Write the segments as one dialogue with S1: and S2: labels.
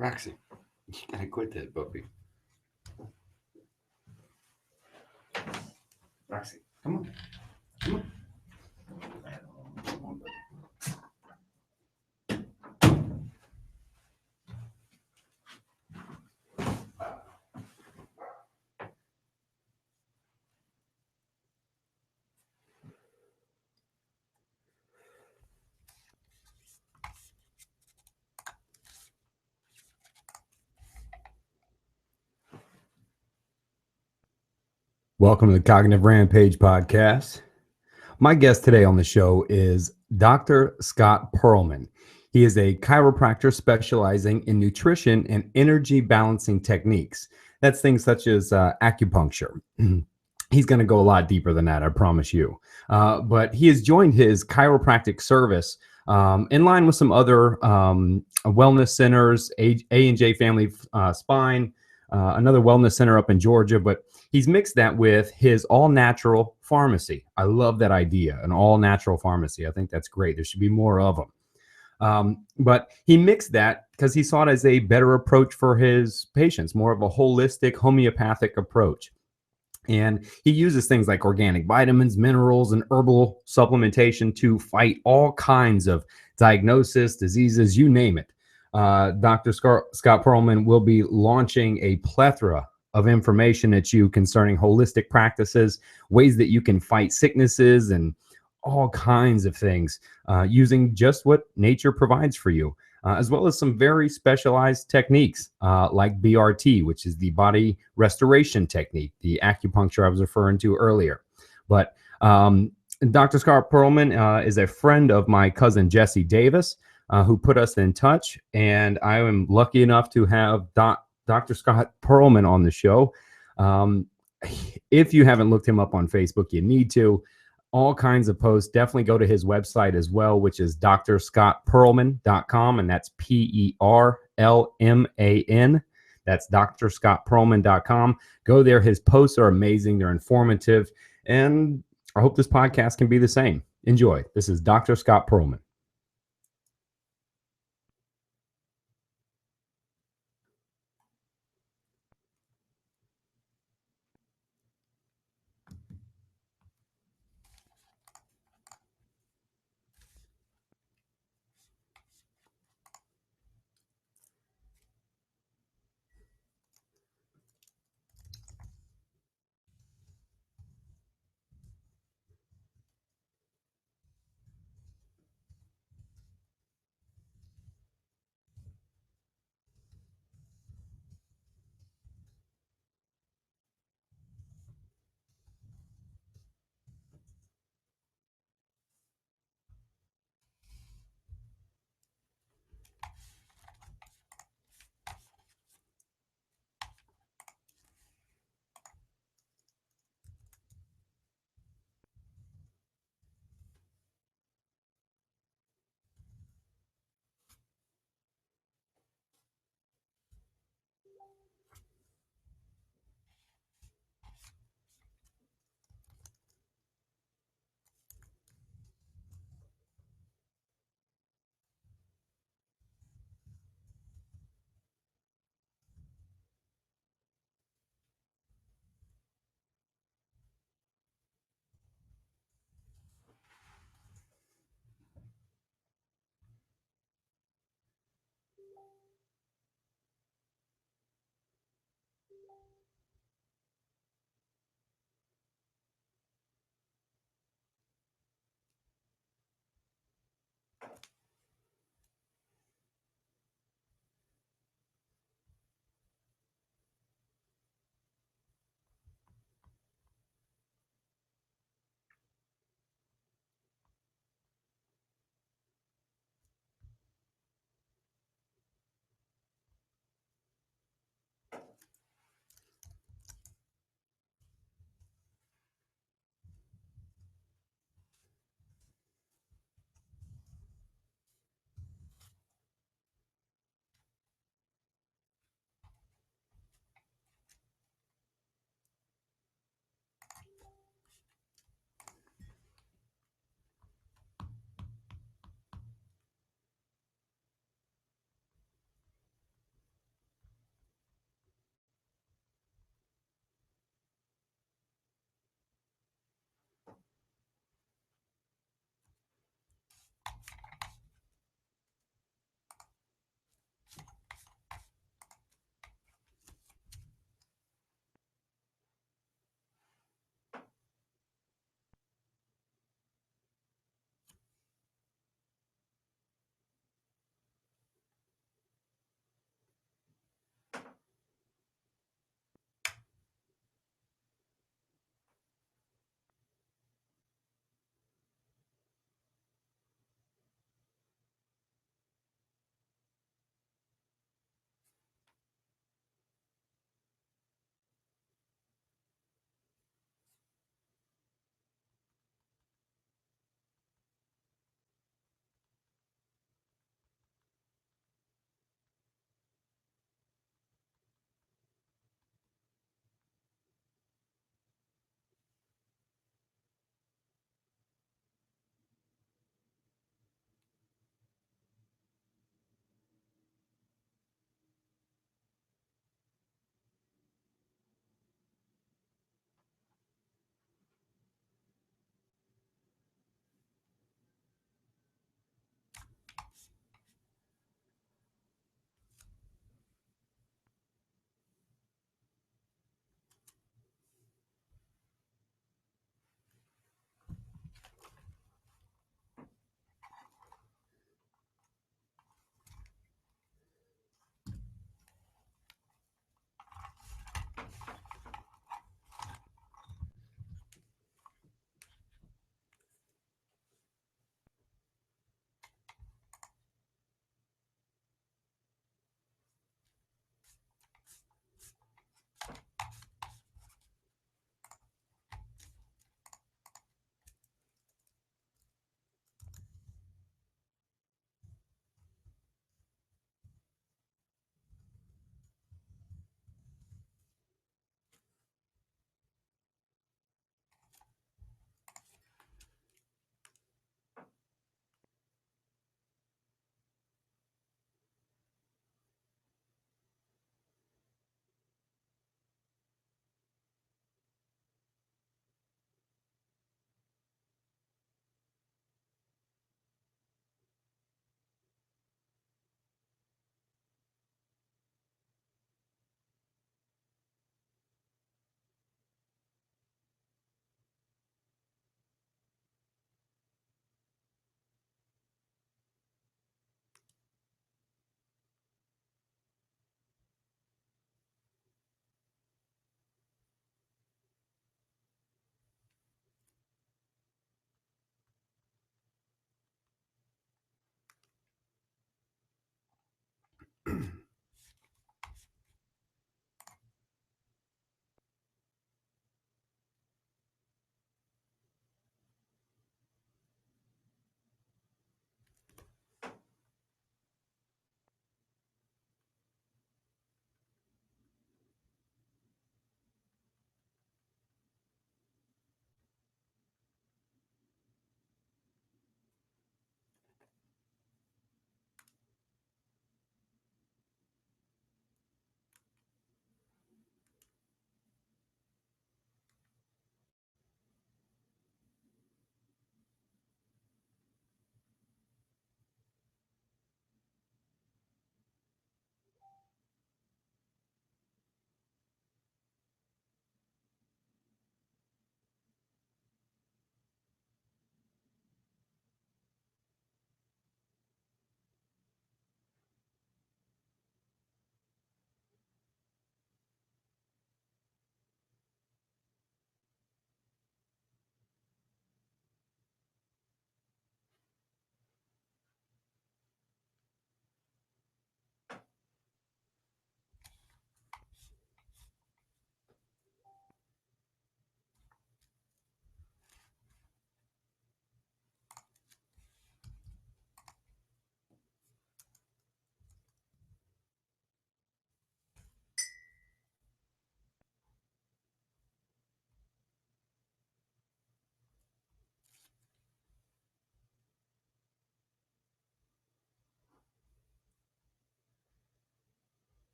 S1: Roxy, you gotta quit that, puppy. Roxy, come on. Come on. Come on, buddy. Welcome to the Cognitive Rampage podcast. My guest today on the show is Dr. Scott Perlman. He is a chiropractor specializing in nutrition and energy balancing techniques. That's things such as acupuncture. He's going to go a lot deeper than that, I promise you. But he has joined his chiropractic service in line with some other wellness centers, A&J Family Spine, another wellness center up in Georgia. But he's mixed that with his all-natural pharmacy. I love that idea, an all-natural pharmacy. I think that's great. There should be more of them. But he mixed that because he saw it as a better approach for his patients, more of a holistic homeopathic approach. And he uses things like organic vitamins, minerals, and herbal supplementation to fight all kinds of diagnosis, diseases, you name it. Dr. Scott Perlman will be launching a plethora of information at you concerning holistic practices, ways that you can fight sicknesses and all kinds of things using just what nature provides for you, as well as some very specialized techniques like BRT, which is the body restoration technique, the acupuncture I was referring to earlier. But Dr. Scott Perlman is a friend of my cousin Jesse Davis, who put us in touch, and I am lucky enough to have Dr. Scott Perlman on the show. If you haven't looked him up on Facebook, you need to. All kinds of posts. Definitely go to his website as well, which is dr.scottperlman.com, and that's Perlman. That's dr.scottperlman.com. Go there. His posts are amazing. They're informative, and I hope this podcast can be the same. Enjoy. This is Dr. Scott Perlman.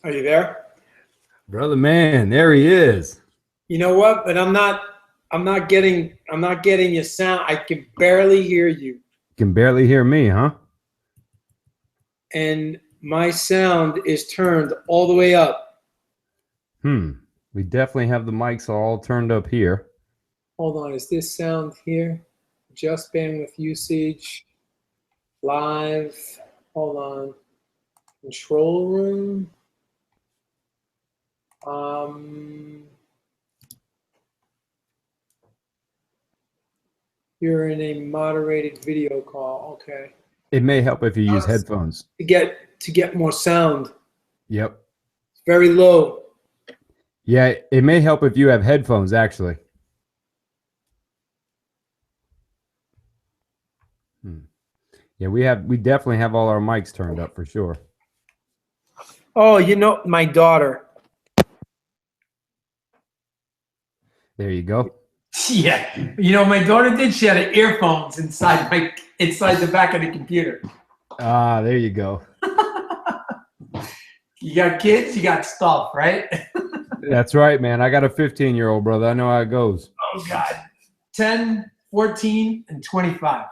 S2: Are you there?
S1: Brother man, there he is.
S2: You know what? But I'm not getting your sound. I can barely hear you.
S1: You can barely hear me, huh?
S2: And my sound is turned all the way up.
S1: We definitely have the mics all turned up here.
S2: Hold on, is this sound here? Just bandwidth usage. Live. Hold on. Control room. You're in a moderated video call. Okay.
S1: It may help if you use headphones.
S2: To get more sound.
S1: Yep.
S2: It's very low.
S1: Yeah, it may help if you have headphones, actually. Yeah, we definitely have all our mics turned up for sure.
S2: Oh, you know, my daughter.
S1: There you go.
S2: Yeah, you know, my daughter did. She had earphones inside the back of the computer.
S1: Ah, there you go.
S2: You got kids, you got stuff, right?
S1: That's right, man. I got a 15-year-old brother. I know how it goes.
S2: Oh God, 10, 14, and 25.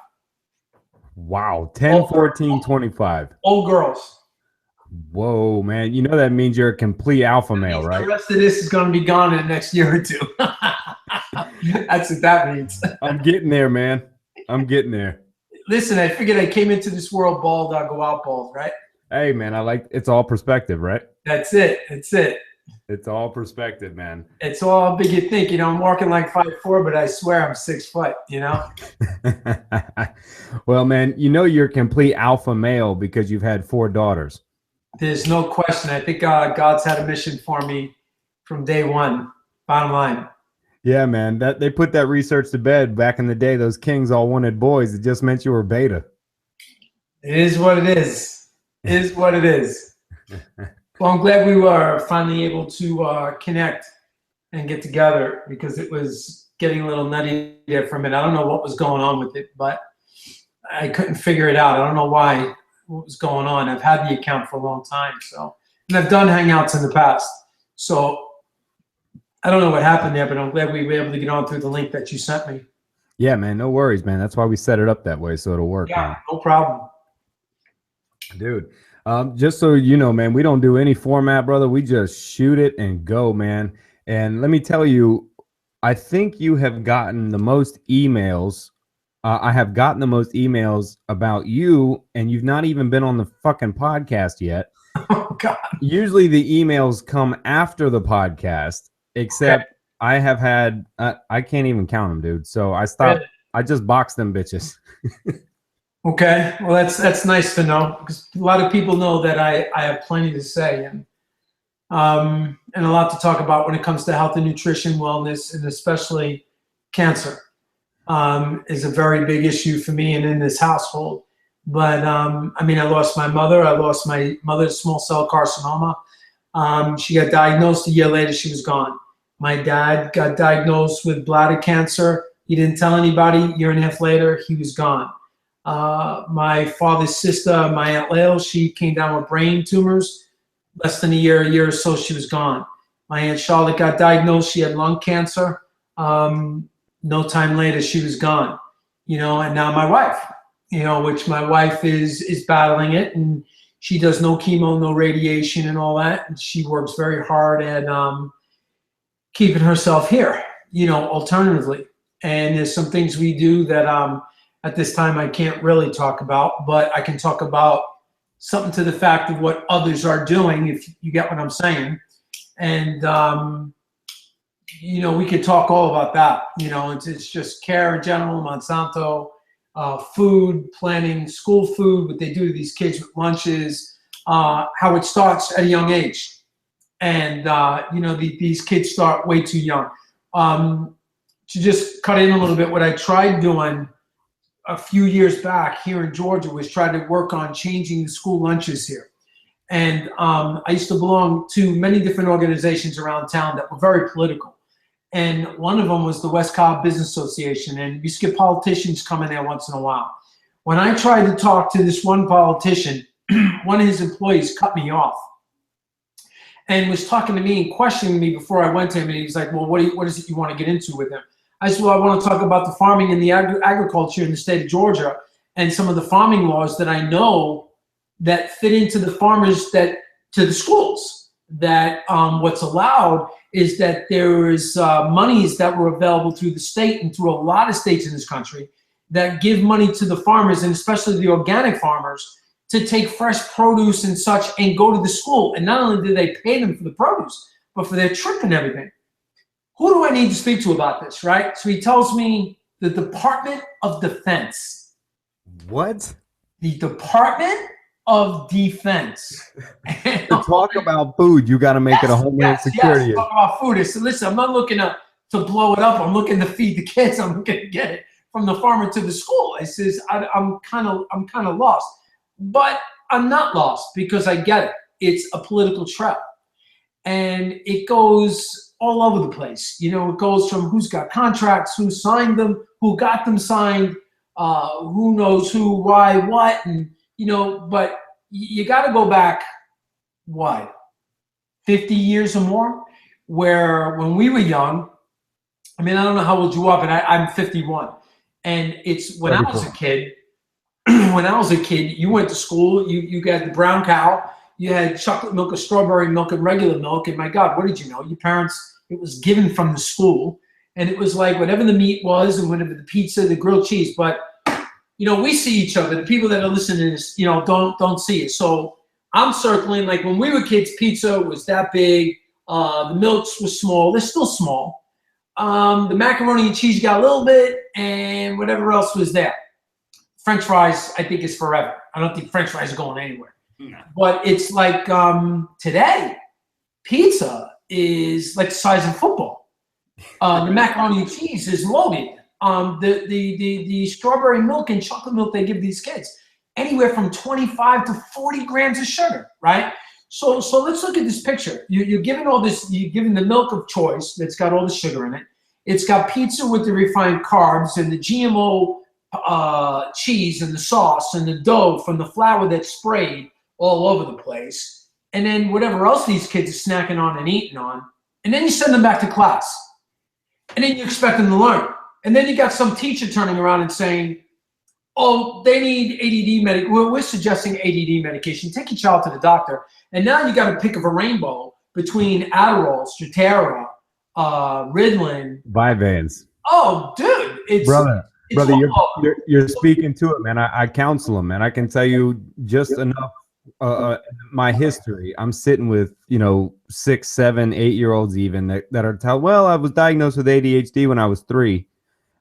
S1: Wow, 10, 14, 25.
S2: Old girls.
S1: Whoa, man. You know that means you're a complete alpha male, right?
S2: The rest of this is going to be gone in the next year or two. That's what that means.
S1: I'm getting there, man. I'm getting there.
S2: Listen, I figured I came into this world bald, I'll go out bald, right?
S1: Hey, man, it's all perspective, right?
S2: That's it. That's it.
S1: It's all perspective, man.
S2: It's all big you think. You know, I'm walking like 5'4", but I swear I'm 6 foot, you know?
S1: Well, man, you know you're a complete alpha male because you've had 4 daughters.
S2: There's no question. I think God's had a mission for me from day one, bottom line.
S1: Yeah, man. They put that research to bed back in the day. Those kings all wanted boys. It just meant you were beta.
S2: It is what it is. It is what it is. Well, I'm glad we were finally able to connect and get together because it was getting a little nutty there for a minute. I don't know what was going on with it, but I couldn't figure it out. I don't know what was going on. I've had the account for a long time, and I've done Hangouts in the past. So I don't know what happened there, but I'm glad we were able to get on through the link that you sent me.
S1: Yeah, man. No worries, man. That's why we set it up that way, so it'll work.
S2: Yeah,
S1: man.
S2: no problem.
S1: Dude, just so you know, man, we don't do any format, brother. We just shoot it and go, man. And let me tell you, I think you have gotten the most emails. I have gotten the most emails about you, and you've not even been on the fucking podcast yet.
S2: Oh, God.
S1: Usually the emails come after the podcast, except okay. I have had, I can't even count them, dude. So I stopped. Really? I just boxed them bitches.
S2: Okay. Well, that's nice to know because a lot of people know that I have plenty to say and a lot to talk about when it comes to health and nutrition, wellness, and especially cancer is a very big issue for me and in this household. But I mean, I lost my mother. I lost my mother's small cell carcinoma. She got diagnosed. A year later, she was gone. My dad got diagnosed with bladder cancer. He didn't tell anybody. A year and a half later, he was gone. My father's sister, my Aunt Lael, she came down with brain tumors. Less than a year or so, she was gone. My Aunt Charlotte got diagnosed. She had lung cancer. No time later, she was gone. You know, and now my wife, you know, which my wife is battling it, and she does no chemo, no radiation, and all that. And she works very hard at keeping herself here, you know, alternatively. And there's some things we do that at this time I can't really talk about, but I can talk about something to the fact of what others are doing, if you get what I'm saying. And, you know, we could talk all about that. You know, it's just care in general, Monsanto, food, planning, school food, what they do to these kids with lunches, how it starts at a young age. And, you know, these kids start way too young. To just cut in a little bit, what I tried doing a few years back here in Georgia was try to work on changing the school lunches here. And I used to belong to many different organizations around town that were very political. And one of them was the West Cobb Business Association. And you used to get politicians come in there once in a while. When I tried to talk to this one politician, one of his employees cut me off. and was talking to me and questioning me before I went to him. And he was like, well, what is it you want to get into with him? I said, well, I want to talk about the farming and the agriculture in the state of Georgia and some of the farming laws that I know that fit into the farmers to the schools. That what's allowed is that there is monies that were available through the state and through a lot of states in this country that give money to the farmers, and especially the organic farmers, to take fresh produce and such and go to the school. And not only do they pay them for the produce, but for their trip and everything. Who do I need to speak to about this, right? So he tells me the Department of Defense.
S1: What?
S2: The Department of Defense.
S1: To talk about food, you got to make it a homeland security.
S2: Yes, talk about food. I said, listen, I'm not looking to blow it up. I'm looking to feed the kids. I'm looking to get it from the farmer to the school. I says, I'm kind of lost, but I'm not lost because I get it. It's a political trap, and it goes all over the place. You know, it goes from who's got contracts, who signed them, who got them signed, who knows who, why, what, and you know. But you got to go back, what, 50 years or more, where when we were young. I mean, I don't know how old you are, but I'm 51. And it's when I was a kid, you went to school, you got the brown cow, you had chocolate milk or strawberry milk and regular milk. And my God, what did you know? Your parents, it was given from the school. And it was like whatever the meat was and whatever the pizza, the grilled cheese. But, you know, we see each other. The people that are listening to this, you know, don't see it. So I'm circling, like when we were kids, pizza was that big. The milks were small. They're still small. The macaroni and cheese got a little bit, and whatever else was there. French fries, I think, is forever. I don't think French fries are going anywhere. No. But it's like today, pizza is like the size of football. The macaroni and cheese is loaded. The strawberry milk and chocolate milk they give these kids, anywhere from 25 to 40 grams of sugar, right? So let's look at this picture. You're given all this, you're given the milk of choice that's got all the sugar in it. It's got pizza with the refined carbs and the GMO cheese and the sauce and the dough from the flour that's sprayed all over the place. And then whatever else these kids are snacking on and eating on. And then you send them back to class. And then you expect them to learn. And then you got some teacher turning around and saying, oh, they need ADD medication. Well, we're suggesting ADD medication. Take your child to the doctor. And now you got a pick of a rainbow between Adderall, Strattera, Ritalin,
S1: Vyvanse.
S2: Oh, dude, it's
S1: brother, you're speaking to it, man. I counsel them, man. I can tell you just enough my history. I'm sitting with 6, 7, 8-year-olds even that are telling. Well, I was diagnosed with ADHD when I was 3.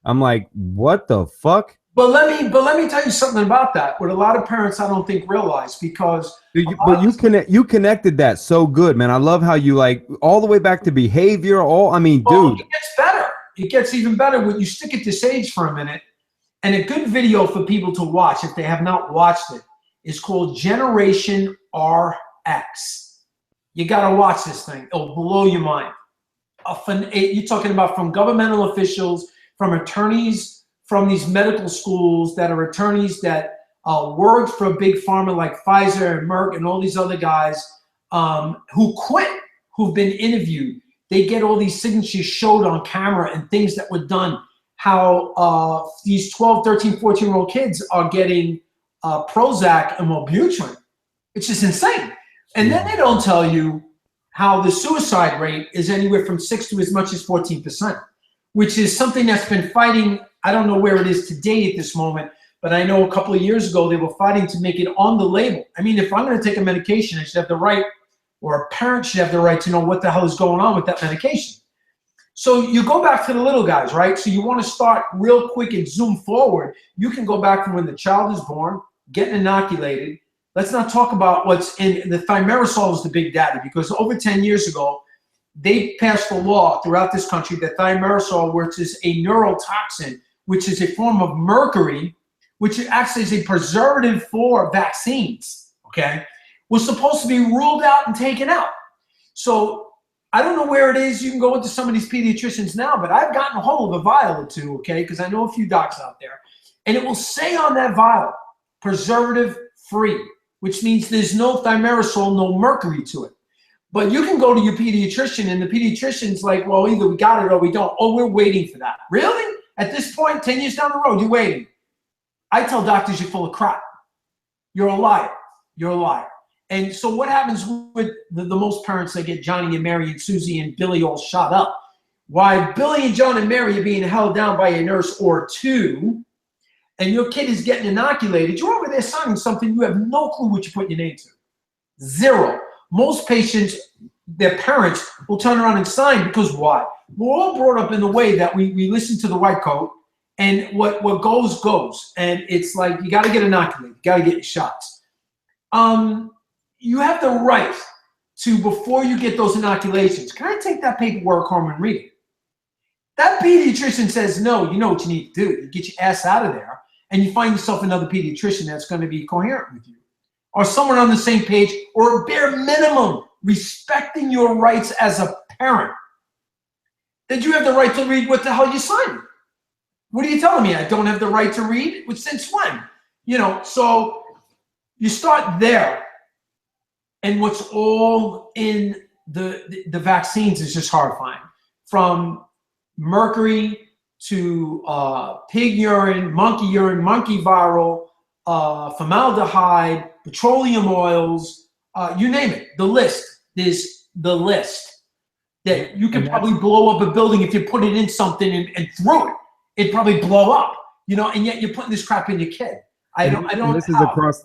S1: I'm like, what the fuck?
S2: But let me tell you something about that. What a lot of parents I don't think realize, because
S1: you connected that so good, man. I love how you like all the way back to behavior. Dude,
S2: it gets better. It gets even better when you stick at this age for a minute. And a good video for people to watch if they have not watched it is called Generation RX. You got to watch this thing. It'll blow your mind. You're talking about from governmental officials, from attorneys, from these medical schools that are attorneys that worked for a big pharma like Pfizer and Merck and all these other guys who quit, who've been interviewed. They get all these signatures showed on camera and things that were done, how these 12, 13, 14-year-old kids are getting Prozac and Wellbutrin. It's just insane. And then they don't tell you how the suicide rate is anywhere from 6 to as much as 14%, which is something that's been fighting. I don't know where it is today at this moment, but I know a couple of years ago they were fighting to make it on the label. I mean, if I'm going to take a medication, I should have the right, or a parent should have the right to know what the hell is going on with that medication. So you go back to the little guys, right? So you want to start real quick and zoom forward. You can go back from when the child is born, getting inoculated. Let's not talk about what's in the thimerosal is the big daddy, because over 10 years ago, they passed a law throughout this country that thimerosal, which is a neurotoxin, which is a form of mercury, which actually is a preservative for vaccines, okay, was supposed to be ruled out and taken out. So I don't know where it is. You can go into some of these pediatricians now, but I've gotten a hold of a vial or two, okay, because I know a few docs out there. And it will say on that vial, preservative free, which means there's no thimerosal, no mercury to it. But you can go to your pediatrician and the pediatrician's like, well, either we got it or we don't. Oh, we're waiting for that. Really? At this point, 10 years down the road, you're waiting. I tell doctors you're full of crap. You're a liar. You're a liar. And so what happens with the most parents that get Johnny and Mary and Susie and Billy all shot up? Why Billy and John and Mary are being held down by a nurse or two, and your kid is getting inoculated, you're over there signing something you have no clue what you put your name to. Zero. Most patients, their parents will turn around and sign because why? We're all brought up in the way that we listen to the white coat, and what goes, goes. And it's like, you got to get inoculated. You got to get your shots. You have the right to, before you get those inoculations, can I take that paperwork home and read it? That pediatrician says no, you know what you need to do. You get your ass out of there, and you find yourself another pediatrician that's going to be coherent with you, or someone on the same page, or bare minimum, respecting your rights as a parent. That you have the right to read what the hell you signed. What are you telling me? I don't have the right to read? Since when? You know, so you start there. And what's all in the vaccines is just horrifying. From mercury to pig urine, monkey viral, formaldehyde, petroleum oils, you name it. The list is the list. That you could probably blow up a building if you put it in something and threw it. It'd probably blow up, you know, and yet you're putting this crap in your kid. I don't.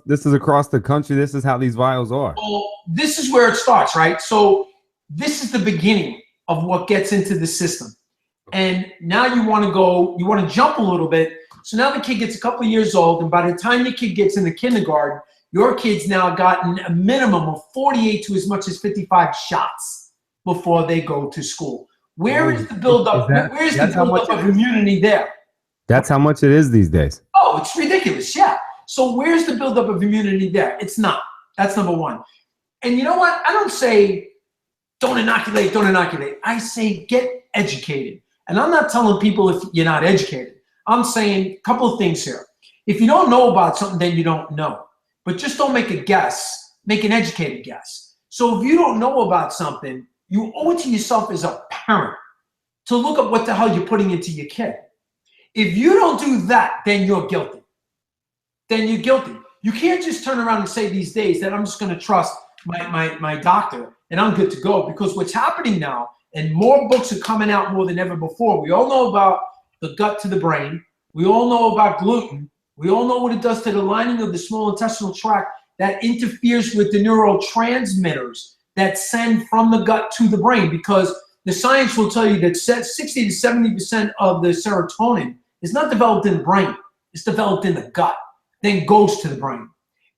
S1: This is across the country. This is how these vials are.
S2: Well, this is where it starts, right? So this is the beginning of what gets into the system. And now you want to jump a little bit. So now the kid gets a couple of years old, and by the time the kid gets into kindergarten, your kid's now gotten a minimum of 48 to as much as 55 shots before they go to school. Where is the buildup? Where's the buildup of immunity there?
S1: That's how much it is these days.
S2: Oh, it's ridiculous. Yeah. So where's the buildup of immunity there? It's not. That's number one. And you know what? I don't say don't inoculate, don't inoculate. I say get educated. And I'm not telling people if you're not educated. I'm saying a couple of things here. If you don't know about something, then you don't know. But just don't make a guess. Make an educated guess. So if you don't know about something, you owe it to yourself as a parent to look at what the hell you're putting into your kid. If you don't do that, then you're guilty. Then you're guilty. You can't just turn around and say these days that I'm just going to trust my doctor and I'm good to go, because what's happening now, and more books are coming out more than ever before. We all know about the gut to the brain. We all know about gluten. We all know what it does to the lining of the small intestinal tract that interferes with the neurotransmitters that send from the gut to the brain, because the science will tell you that 60 to 70% of the serotonin is not developed in the brain. It's developed in the gut, then goes to the brain.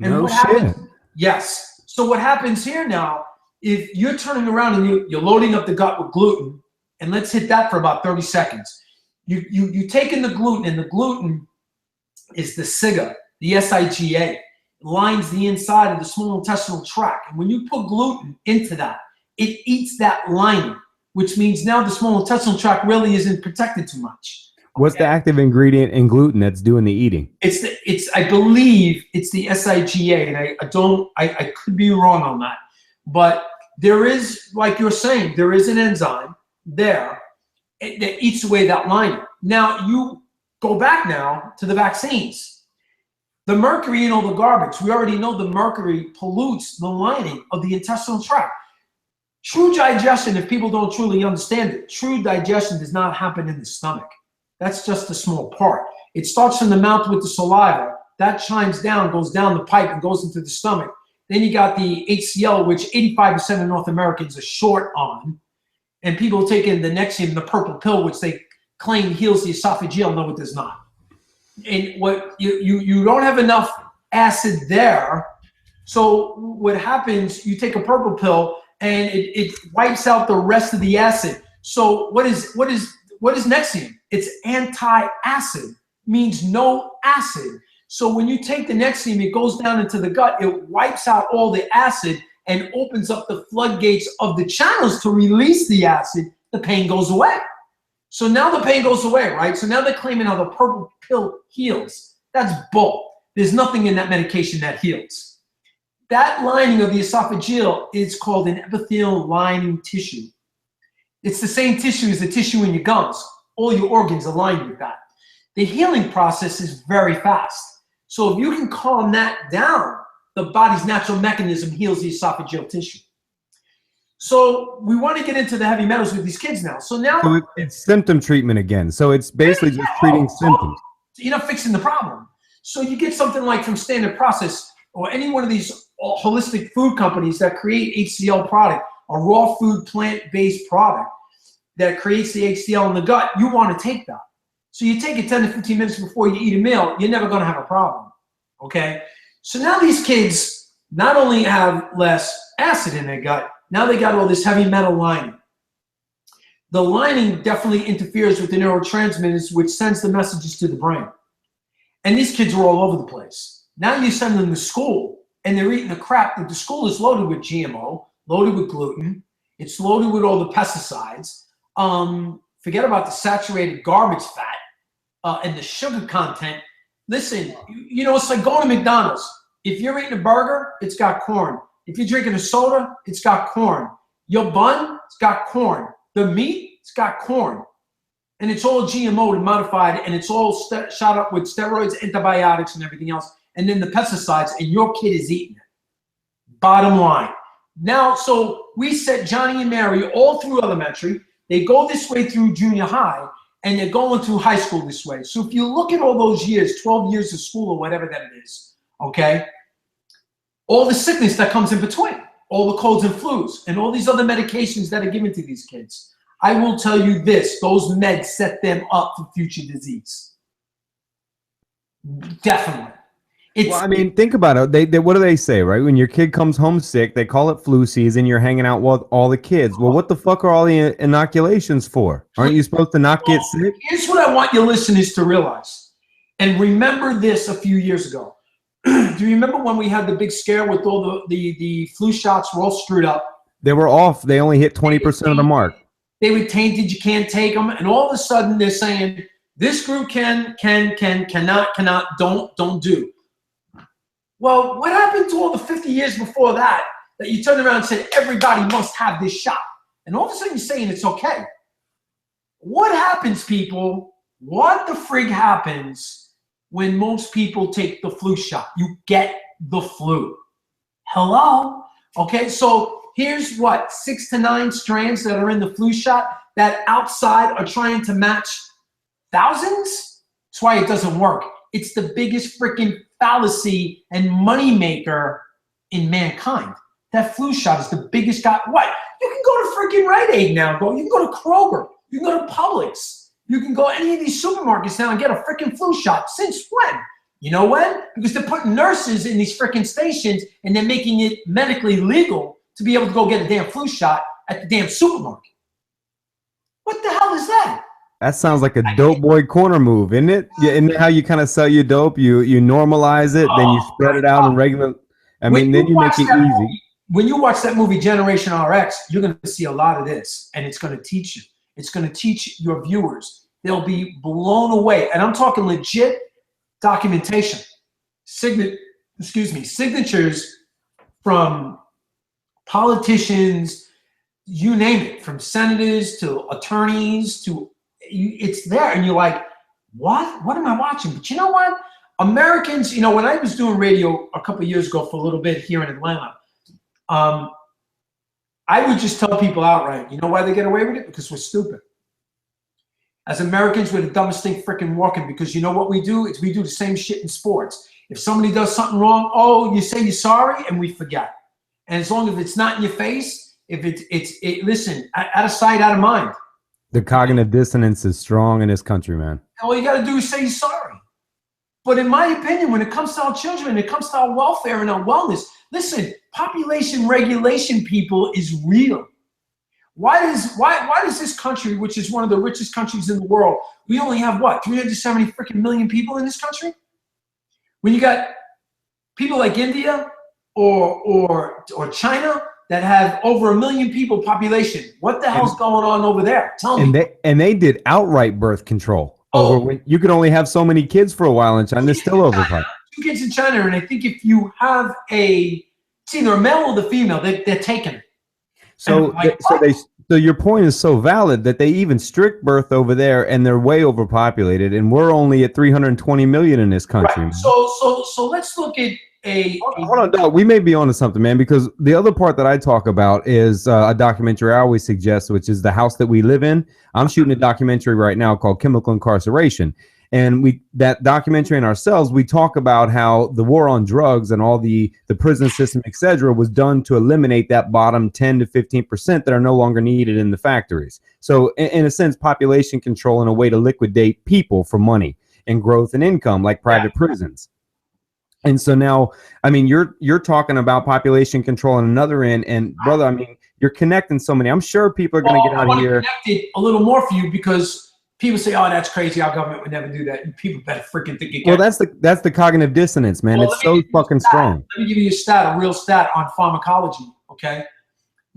S2: And
S1: no
S2: what
S1: shit.
S2: happens? Yes. So what happens here now, if you're turning around and you're loading up the gut with gluten, and let's hit that for about 30 seconds. You take in the gluten, and the gluten is the SIGA, the SIGA. It lines the inside of the small intestinal tract. And when you put gluten into that, it eats that lining, which means now the small intestinal tract really isn't protected too much.
S1: What's the active ingredient in gluten that's doing the eating?
S2: I believe it's the SIGA, and I could be wrong on that. But there is, like you're saying, there is an enzyme there that eats away that lining. Now you go back now to the vaccines. The mercury and all the garbage, we already know the mercury pollutes the lining of the intestinal tract. True digestion, if people don't truly understand it, true digestion does not happen in the stomach. That's just a small part. It starts in the mouth with the saliva. That chimes down, goes down the pipe, and goes into the stomach. Then you got the HCl, which 85% of North Americans are short on. And people taking the Nexium, the purple pill, which they claim heals the esophageal. No, it does not. And what you don't have enough acid there. So what happens, you take a purple pill and it wipes out the rest of the acid. So what is Nexium? It's anti-acid, means no acid. So when you take the Nexium, it goes down into the gut, it wipes out all the acid and opens up the floodgates of the channels to release the acid. The pain goes away. So now the pain goes away, right? So now they're claiming how the purple pill heals. That's bull. There's nothing in that medication that heals. that lining of the esophageal is called an epithelial lining tissue. It's the same tissue as the tissue in your gums. All your organs are lined with that. The healing process is very fast. So if you can calm that down, the body's natural mechanism heals the esophageal tissue. So we want to get into the heavy metals with these kids now. So
S1: it's symptom treatment again. So it's basically just treating symptoms.
S2: You're not fixing the problem. So you get something like from Standard Process or any one of these holistic food companies that create HCl product, a raw food plant-based product that creates the HCl in the gut. You want to take that. So you take it 10 to 15 minutes before you eat a meal, you're never going to have a problem, okay? So now these kids not only have less acid in their gut, now they got all this heavy metal lining. The lining definitely interferes with the neurotransmitters, which sends the messages to the brain. And these kids are all over the place. Now you send them to school, and they're eating the crap. The school is loaded with GMO, loaded with gluten. It's loaded with all the pesticides. Forget about the saturated garbage fat. And the sugar content. Listen, you know, it's like going to McDonald's. If you're eating a burger, it's got corn. If you're drinking a soda, it's got corn. Your bun, it's got corn. The meat, it's got corn. And it's all GMO and modified, and it's all shot up with steroids, antibiotics, and everything else. And then the pesticides, and your kid is eating it. Bottom line. Now, so we set Johnny and Mary all through elementary. They go this way through junior high. And they're going through high school this way. So if you look at all those years, 12 years of school or whatever that it is, okay, all the sickness that comes in between, all the colds and flus, and all these other medications that are given to these kids, I will tell you this, those meds set them up for future disease. Definitely.
S1: Well, I mean, think about it. They what do they say, right? When your kid comes home sick, they call it flu season. You're hanging out with all the kids. Well, what the fuck are all the inoculations for? Aren't you supposed to not get sick?
S2: Here's what I want your listeners to realize. And remember this a few years ago. Do you remember when we had the big scare with all the flu shots were all screwed up?
S1: They were off. They only hit 20% of the mark.
S2: They were tainted. You can't take them. And all of a sudden they're saying, this group cannot, don't do. Well, what happened to all the 50 years before that you turned around and said, everybody must have this shot? And all of a sudden you're saying it's okay. What happens, people? What the frig happens when most people take the flu shot? You get the flu. Hello? Okay, so here's what, 6 to 9 strands that are in the flu shot that outside are trying to match thousands? That's why it doesn't work. It's the biggest freaking fallacy and moneymaker in mankind. That flu shot is the biggest guy. What? You can go to freaking Rite Aid now. You can go to Kroger. You can go to Publix. You can go any of these supermarkets now and get a freaking flu shot. Since when? You know when? Because they're putting nurses in these freaking stations and they're making it medically legal to be able to go get a damn flu shot at the damn supermarket. What the hell is that?
S1: That sounds like a dope boy corner move, isn't it? Yeah, isn't that how you kind of sell your dope? You normalize it, then you spread it out in regular. I mean, then you make it easy.
S2: When you watch that movie Generation RX, you're going to see a lot of this, and it's going to teach you. It's going to teach your viewers. They'll be blown away, and I'm talking legit documentation, signatures from politicians, you name it, from senators to attorneys to. It's there, and you're like, what? What am I watching? But you know what? Americans, you know, when I was doing radio a couple of years ago for a little bit here in Atlanta, I would just tell people outright, you know why they get away with it? Because we're stupid. As Americans, we're the dumbest thing freaking walking, because you know what we do? We do the same shit in sports. If somebody does something wrong, oh, you say you're sorry, and we forget. And as long as it's not in your face, if listen, out of sight, out of mind.
S1: The cognitive dissonance is strong in this country, man.
S2: All you got to do is say you're sorry. But in my opinion, when it comes to our children, it comes to our welfare and our wellness, listen, population regulation, people, is real. Why does this country, which is one of the richest countries in the world, we only have what, 370 freaking million people in this country? When you got people like India or China that have over 1 million people population. What the hell's going on over there? Tell me.
S1: And they did outright birth control. Over when you could only have so many kids for a while in China. They're still over.
S2: 2 kids in China, and I think if you have a It's either a male or the female. They're taking it.
S1: So, so your point is so valid that they even strict birth over there, and they're way overpopulated, and we're only at 320 million in this country.
S2: Right. So let's look at
S1: Hold on, Doc. We may be onto something, man, because the other part that I talk about is a documentary I always suggest, which is The House That We Live In. I'm shooting a documentary right now called Chemical Incarceration. And that documentary in ourselves, we talk about how the war on drugs and all the prison system, et cetera, was done to eliminate that bottom 10 to 15% that are no longer needed in the factories. So in a sense, population control in a way to liquidate people for money and growth and income, like private prisons. And so now, I mean, you're talking about population control on another end, and brother, I mean, you're connecting so many. I'm sure people are going to get out here.
S2: Connect it a little more for you, because people say, "Oh, that's crazy. Our government would never do that." And people better freaking think it.
S1: Well, that's the cognitive dissonance, man. It's so fucking strong.
S2: Let me give you a real stat on pharmacology. Okay,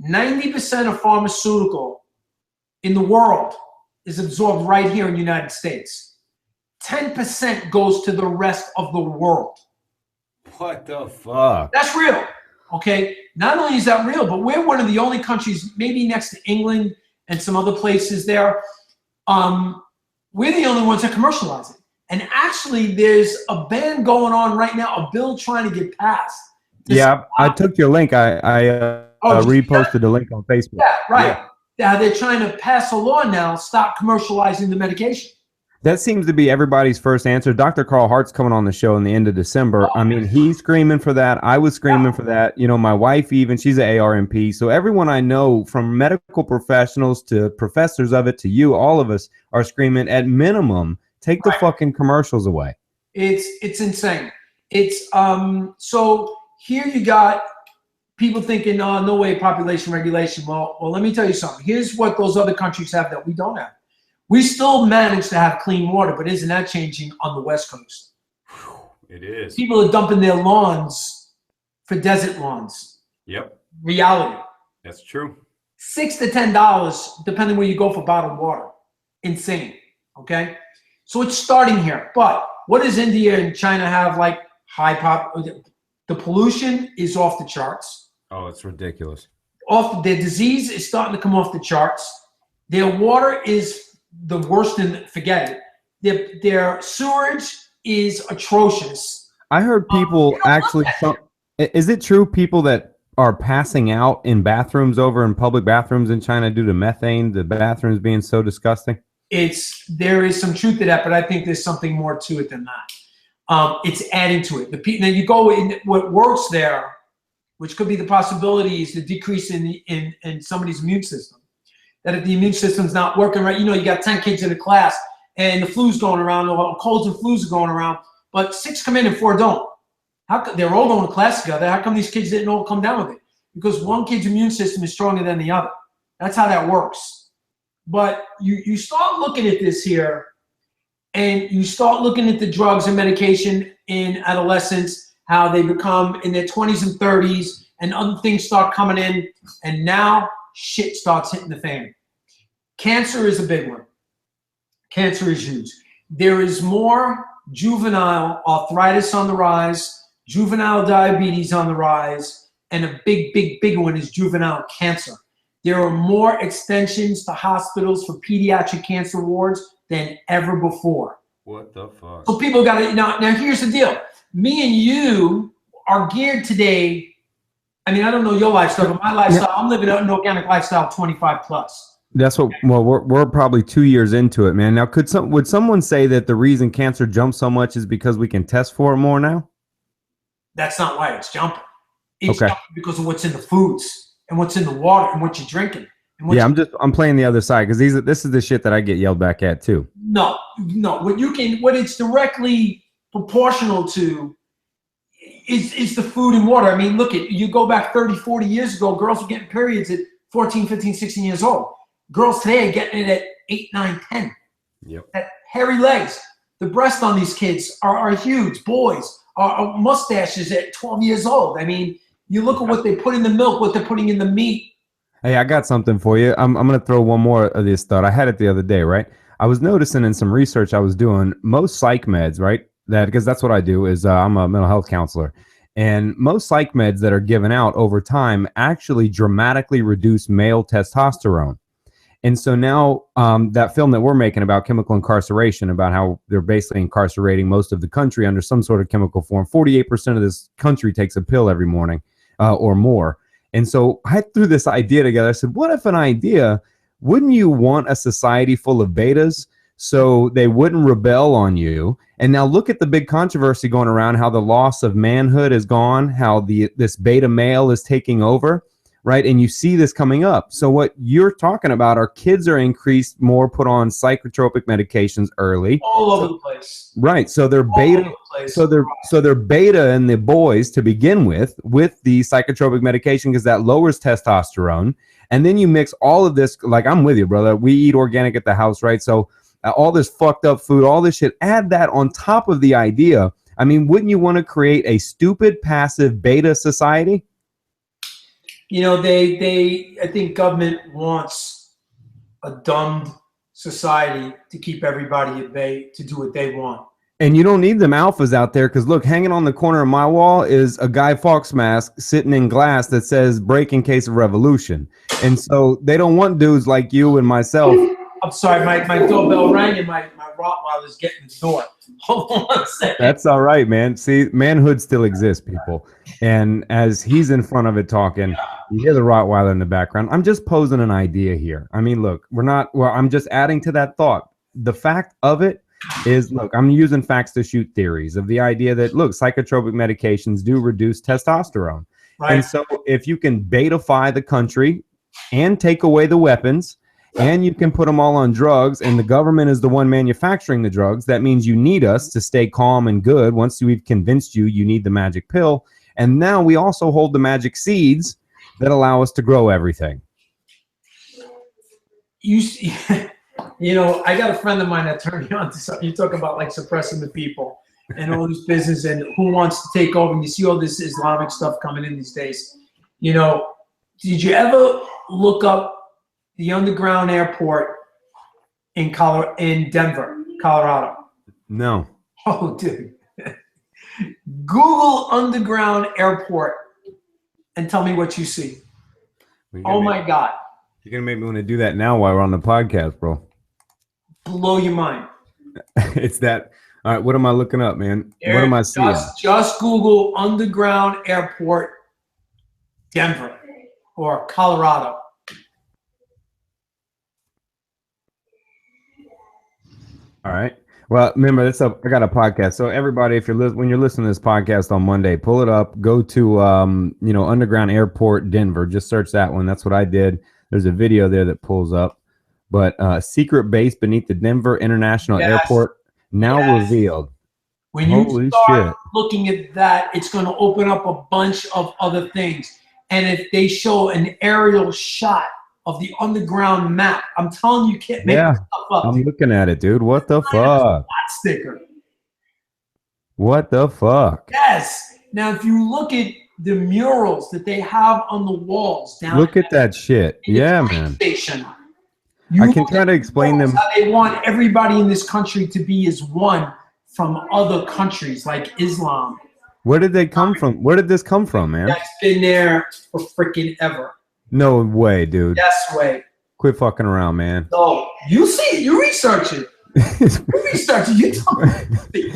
S2: 90% of pharmaceutical in the world is absorbed right here in the United States. 10% goes to the rest of the world.
S1: What the fuck?
S2: That's real. Okay. Not only is that real, but we're one of the only countries, maybe next to England and some other places there. We're the only ones that commercialize it. And actually, there's a ban going on right now, a bill trying to get passed.
S1: Yeah, I took your link. I reposted the link on Facebook.
S2: Yeah, right. Yeah. They're trying to pass a law now, stop commercializing the medication.
S1: That seems to be everybody's first answer. Dr. Carl Hart's coming on the show in the end of December. I mean, he's screaming for that. I was screaming for that. You know, my wife even, she's an ARMP. So everyone I know, from medical professionals to professors of it to you, all of us are screaming, at minimum, take the fucking commercials away.
S2: It's insane. It's so here you got people thinking, oh, no way, population regulation. Well, let me tell you something. Here's what those other countries have that we don't have. We still manage to have clean water, but isn't that changing on the West Coast?
S1: It is.
S2: People are dumping their lawns for desert lawns.
S1: Yep.
S2: Reality.
S1: That's true.
S2: $6 to $10, depending where you go for bottled water. Insane. Okay? So it's starting here. But what does India and China have like high pop? The pollution is off the charts.
S1: Oh, it's ridiculous.
S2: Their disease is starting to come off the charts. Their water is the worst, and forget it. Their sewerage is atrocious.
S1: I heard people actually. Is it true people that are passing out in bathrooms over in public bathrooms in China due to methane? The bathrooms being so disgusting.
S2: There is some truth to that, but I think there's something more to it than that. It's adding to it. Now you go in what works there, which could be the possibility, is the decrease in somebody's immune system. That if the immune system's not working right, you know, you got 10 kids in a class and the flu's going around, or colds and flus are going around, but 6 come in and 4 don't. They're all going to class together. How come these kids didn't all come down with it? Because one kid's immune system is stronger than the other. That's how that works. But you start looking at this here, and you start looking at the drugs and medication in adolescents, how they become in their 20s and 30s, and other things start coming in, and now shit starts hitting the fan. Cancer is a big one. Cancer is huge. There is more juvenile arthritis on the rise, juvenile diabetes on the rise, and a big one is juvenile cancer. There are more extensions to hospitals for pediatric cancer wards than ever before.
S1: What the fuck?
S2: So people got to, now here's the deal. Me and you are geared today. I mean, I don't know your lifestyle, but my lifestyle, I'm living an organic lifestyle 25 plus.
S1: That's what, well, we're probably 2 years into it, man. Now, would someone say that the reason cancer jumps so much is because we can test for it more now?
S2: That's not why it's jumping. It's jumping because of what's in the foods and what's in the water and what you're drinking. And
S1: I'm playing the other side because this is the shit that I get yelled back at too.
S2: No. What it's directly proportional to is the food and water. I mean, look you go back 30, 40 years ago, girls were getting periods at 14, 15, 16 years old. Girls today are getting it at 8, 9, 10.
S1: Yep.
S2: That hairy legs. The breasts on these kids are huge. Boys are mustaches at 12 years old. I mean, you look at what they put in the milk, what they're putting in the meat.
S1: Hey, I got something for you. I'm going to throw one more of this thought. I had it the other day, right? I was noticing in some research I was doing, most psych meds, right? Because that's what I do, is I'm a mental health counselor. And most psych meds that are given out over time actually dramatically reduce male testosterone. And so now that film that we're making about chemical incarceration, about how they're basically incarcerating most of the country under some sort of chemical form, 48% of this country takes a pill every morning or more. And so I threw this idea together. I said, what if an idea, wouldn't you want a society full of betas so they wouldn't rebel on you? And now look at the big controversy going around, how the loss of manhood is gone, how this beta male is taking over, right? And you see this coming up. So what you're talking about, our kids are increased more, put on psychotropic medications early.
S2: All over the place.
S1: Right. So they're beta. So they're beta in the boys to begin with the psychotropic medication, because that lowers testosterone. And then you mix all of this, like, I'm with you, brother. We eat organic at the house, right? So all this fucked up food, all this shit, add that on top of the idea. I mean, wouldn't you want to create a stupid, passive beta society?
S2: You know, I think government wants a dumbed society to keep everybody at bay, to do what they want.
S1: And you don't need them alphas out there, because look, hanging on the corner of my wall is a Guy Fawkes mask sitting in glass that says "break in case of revolution." And so they don't want dudes like you and myself.
S2: I'm sorry, my doorbell rang and my Rottweiler's getting the door. Hold on 1 second.
S1: That's all right, man. See, manhood still exists, people. And as he's in front of it talking, you hear the Rottweiler in the background. I'm just posing an idea here. I mean, look, I'm just adding to that thought. The fact of it is, look, I'm using facts to shoot theories of the idea that, look, psychotropic medications do reduce testosterone. Right. And so if you can beta-fy the country and take away the weapons, and you can put them all on drugs, and the government is the one manufacturing the drugs, that means you need us to stay calm and good. Once we've convinced you need the magic pill. And now we also hold the magic seeds that allow us to grow everything.
S2: You know, I got a friend of mine that turned me on to something. You talk about like suppressing the people and all this business and who wants to take over. And you see all this Islamic stuff coming in these days. You know, did you ever look up the underground airport in Denver, Colorado?
S1: No.
S2: Oh, dude. Google underground airport and tell me what you see. Oh my God.
S1: You're going to make me want to do that now while we're on the podcast, bro.
S2: Blow your mind.
S1: It's that. All right, what am I looking up, man? What am I seeing?
S2: Just Google underground airport Denver or Colorado.
S1: All right. Well, remember, I got a podcast. So everybody, when you're listening to this podcast on Monday, pull it up. Go to underground airport Denver. Just search that one. That's what I did. There's a video there that pulls up. But secret base beneath the Denver International Airport now revealed.
S2: When you start looking at that, it's going to open up a bunch of other things. And if they show an aerial shot of the underground map, I'm telling you, can't make this stuff up.
S1: I'm looking at it, dude. What the fuck?
S2: Sticker.
S1: What the fuck?
S2: Yes. Now, if you look at the murals that they have on the walls down,
S1: look at that shit. Yeah, man.
S2: Station.
S1: I can try to explain them.
S2: How they want everybody in this country to be as one from other countries like Islam.
S1: Where did they come from? Where did this come from, man?
S2: That's been there for freaking ever.
S1: No way, dude.
S2: Yes way.
S1: Quit fucking around, man.
S2: No, you see it. You research it. You research it. You tell me.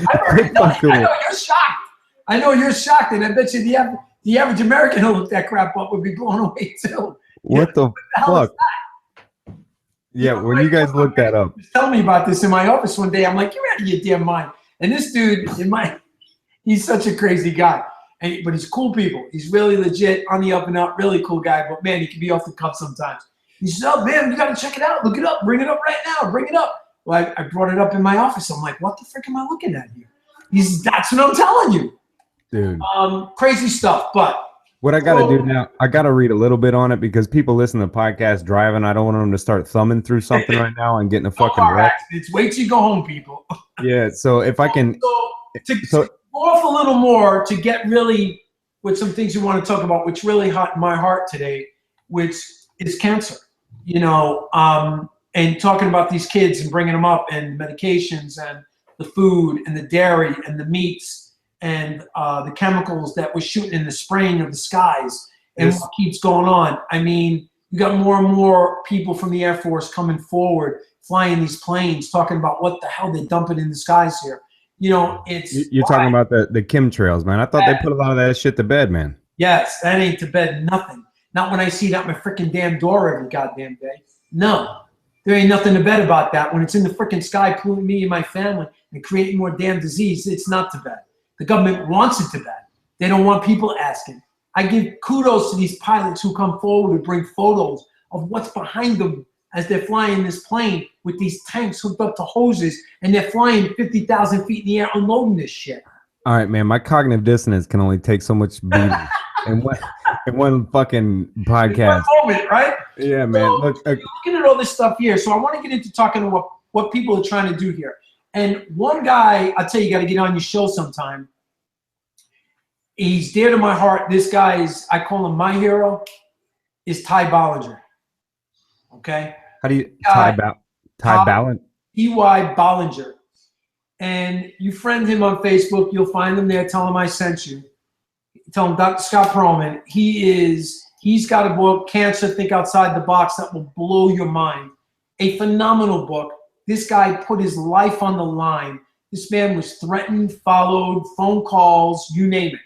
S2: I know you're shocked. I know you're shocked, and I bet you the average American who looked that crap up would be blown away too.
S1: What the fuck? Yeah, when you guys look that up.
S2: Tell me about this in my office one day. I'm like, you're out of your damn mind. And this dude, he's such a crazy guy. But he's cool people. He's really legit, on the up and up, really cool guy. But man, he can be off the cuff sometimes. He says, oh man, you got to check it out. Look it up. Bring it up right now. Bring it up. Well, I brought it up in my office. I'm like, what the frick am I looking at here? That's what I'm telling you.
S1: Dude.
S2: Crazy stuff. But
S1: what I got to do now, I got to read a little bit on it because people listen to podcasts driving. I don't want them to start thumbing through something right now and getting a fucking wreck.
S2: It's wait till you go home, people.
S1: Yeah. So if I can.
S2: So off a little more to get really with some things you want to talk about, which really hot my heart today, which is cancer, and talking about these kids and bringing them up and medications and the food and the dairy and the meats and the chemicals that we're shooting in the spraying of the skies and what keeps going on. I mean, you got more and more people from the Air Force coming forward, flying these planes, talking about what the hell they're dumping in the skies here. You know, it's
S1: You're talking about the chemtrails, man. I thought they put a lot of that shit to bed, man.
S2: Yes, that ain't to bed nothing. Not when I see it out my freaking damn door every goddamn day. No, there ain't nothing to bed about that. When it's in the freaking sky polluting me and my family and creating more damn disease, it's not to bed. The government wants it to bed. They don't want people asking. I give kudos to these pilots who come forward to bring photos of what's behind them as they're flying this plane with these tanks hooked up to hoses, and they're flying 50,000 feet in the air unloading this shit.
S1: All right, man. My cognitive dissonance can only take so much beating in one fucking podcast.
S2: One moment, right?
S1: Yeah, man.
S2: So,
S1: Look,
S2: looking at all this stuff here, so I want to get into talking about what people are trying to do here. And one guy, I'll tell you, got to get on your show sometime. He's dear to my heart. This guy is, I call him my hero, is Ty Bollinger. Okay?
S1: How do you, Ty Ballant?
S2: T.Y. Bollinger. And you friend him on Facebook. You'll find him there. Tell him I sent you. Tell him Dr. Scott Perlman. He's got a book, Cancer, Think Outside the Box, that will blow your mind. A phenomenal book. This guy put his life on the line. This man was threatened, followed, phone calls, you name it.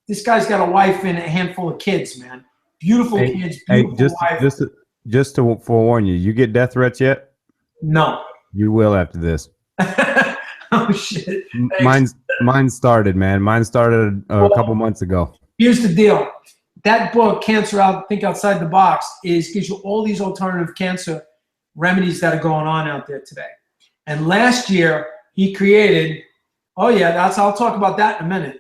S2: This guy's got a wife and a handful of kids, man. Beautiful kids, beautiful wife.
S1: Just to forewarn you, you get death threats yet?
S2: No.
S1: You will after this.
S2: Oh, shit.
S1: Mine started, man. Mine started a couple months ago.
S2: Here's the deal. That book, Cancer, Think Outside the Box, gives you all these alternative cancer remedies that are going on out there today. And last year, he created, I'll talk about that in a minute.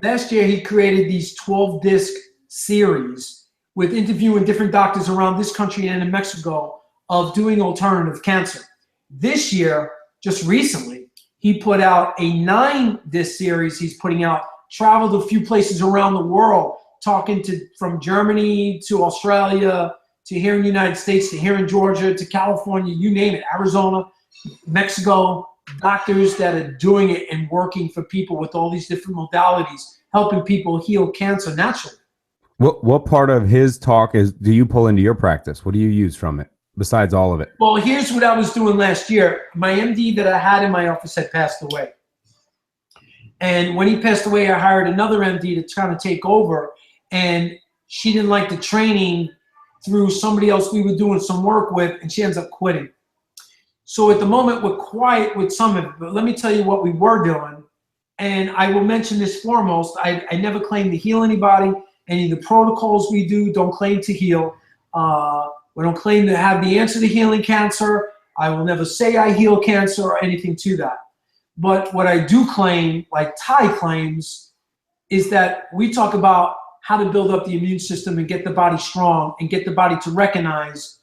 S2: Last year, he created these 12-disc series with interviewing different doctors around this country and in Mexico of doing alternative cancer. This year, just recently, he put out a 9-disc series he's putting out, traveled a few places around the world, talking from Germany to Australia, to here in the United States, to here in Georgia, to California, you name it, Arizona, Mexico, doctors that are doing it and working for people with all these different modalities, helping people heal cancer naturally.
S1: What part of his talk do you pull into your practice? What do you use from it besides all of it?
S2: Well, here's what I was doing last year. My MD that I had in my office had passed away. And when he passed away, I hired another MD to kind of take over. And she didn't like the training through somebody else we were doing some work with, and she ends up quitting. So at the moment, we're quiet with some of it. But let me tell you what we were doing. And I will mention this foremost. I never claim to heal anybody. Any of the protocols we do don't claim to heal. We don't claim to have the answer to healing cancer. I will never say I heal cancer or anything to that. But what I do claim, like Ty claims, is that we talk about how to build up the immune system and get the body strong and get the body to recognize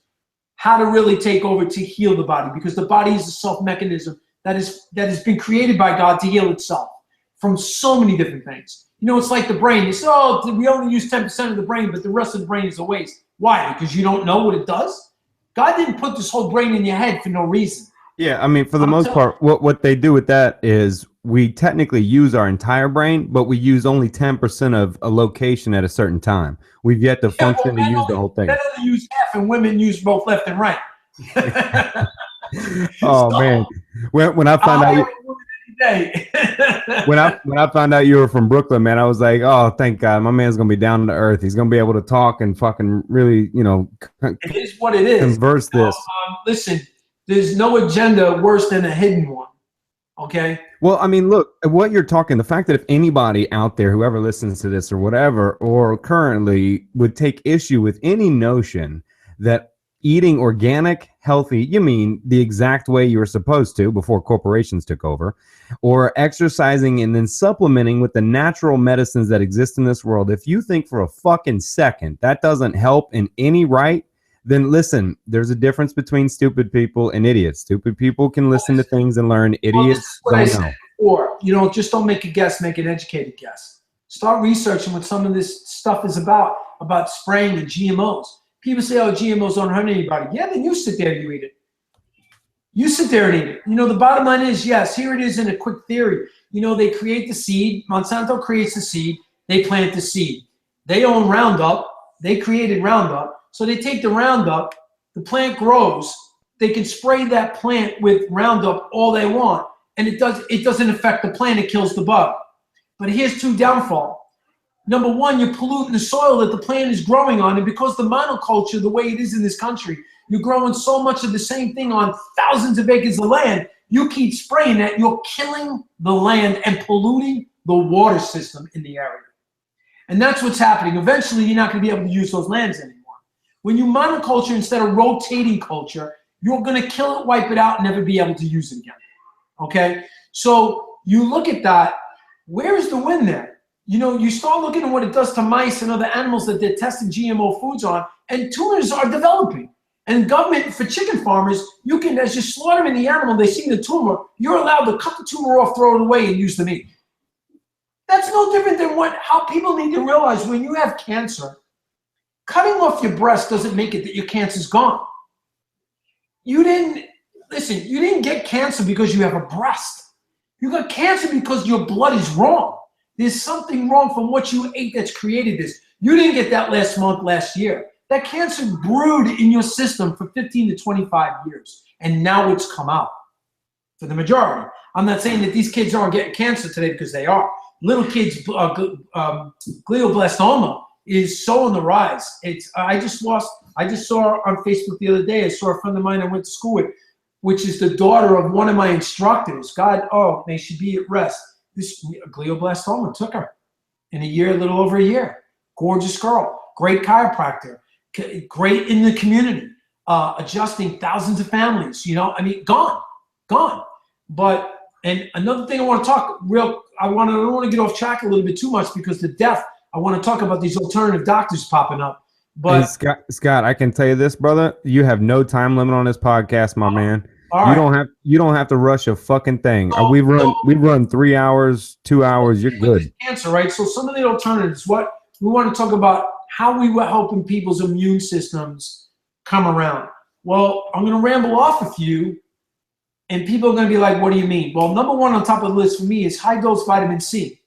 S2: how to really take over to heal the body, because the body is a self-mechanism that has been created by God to heal itself from so many different things. You know, it's like the brain. You say, we only use 10% of the brain, but the rest of the brain is a waste. Why? Because you don't know what it does? God didn't put this whole brain in your head for no reason.
S1: Yeah, I mean, for the most part, what they do with that is we technically use our entire brain, but we use only 10% of a location at a certain time. We've yet to function to use the whole thing.
S2: Men only use half, and women use both left and right.
S1: Man, when I found out. when I found out you were from Brooklyn, man, I was like, oh, thank God, my man's gonna be down to earth. He's gonna be able to talk and fucking really,
S2: it is what it is.
S1: Converse this.
S2: Listen, there's no agenda worse than a hidden one. Okay.
S1: Well, I mean, look, what you're talking, the fact that if anybody out there, whoever listens to this or whatever, or currently would take issue with any notion that eating organic, healthy, you mean the exact way you were supposed to before corporations took over, or exercising and then supplementing with the natural medicines that exist in this world, if you think for a fucking second that doesn't help in any right, then listen, there's a difference between stupid people and idiots. Stupid people can listen to things and learn. Idiots don't know.
S2: Or, just don't make a guess, make an educated guess. Start researching what some of this stuff is about spraying and GMOs. People say, oh, GMOs don't hurt anybody. Yeah, then you sit there and you eat it. You sit there and eat it. The bottom line is, yes, here it is in a quick theory. They create the seed. Monsanto creates the seed. They plant the seed. They own Roundup. They created Roundup. So they take the Roundup. The plant grows. They can spray that plant with Roundup all they want. And it doesn't affect the plant. It kills the bug. But here's two downfalls. Number one, you're polluting the soil that the plant is growing on. And because the monoculture, the way it is in this country, you're growing so much of the same thing on thousands of acres of land, you keep spraying that, you're killing the land and polluting the water system in the area. And that's what's happening. Eventually, you're not going to be able to use those lands anymore. When you monoculture instead of rotating culture, you're going to kill it, wipe it out, and never be able to use it again. Okay? So you look at that. Where is the win there? You start looking at what it does to mice and other animals that they're testing GMO foods on, and tumors are developing. And government, for chicken farmers, you can, as you slaughter them in the animal, they see the tumor, you're allowed to cut the tumor off, throw it away, and use the meat. That's no different than how people need to realize when you have cancer, cutting off your breast doesn't make it that your cancer's gone. You didn't get cancer because you have a breast. You got cancer because your blood is wrong. There's something wrong from what you ate that's created this. You didn't get that last month, last year. That cancer brewed in your system for 15 to 25 years, and now it's come out for the majority. I'm not saying that these kids aren't getting cancer today, because they are. Little kids, glioblastoma is so on the rise. I just saw on Facebook the other day, I saw a friend of mine I went to school with, which is the daughter of one of my instructors. God, may she be at rest. This glioblastoma took her in a little over a year. Gorgeous girl, great chiropractor, great in the community, adjusting thousands of families, gone. But, and another thing I want to talk I don't want to get off track a little bit too much, because the deaf, I want to talk about these alternative doctors popping up. But
S1: hey, Scott, I can tell you this, brother, you have no time limit on this podcast, my man.
S2: Right.
S1: You don't have to rush a fucking thing. We run 3 hours, 2 hours. You're good.
S2: Cancer, right? So some of the alternatives. What we want to talk about, how we were helping people's immune systems come around. Well, I'm going to ramble off a few, and people are going to be like, "What do you mean?" Well, number one on top of the list for me is high dose vitamin C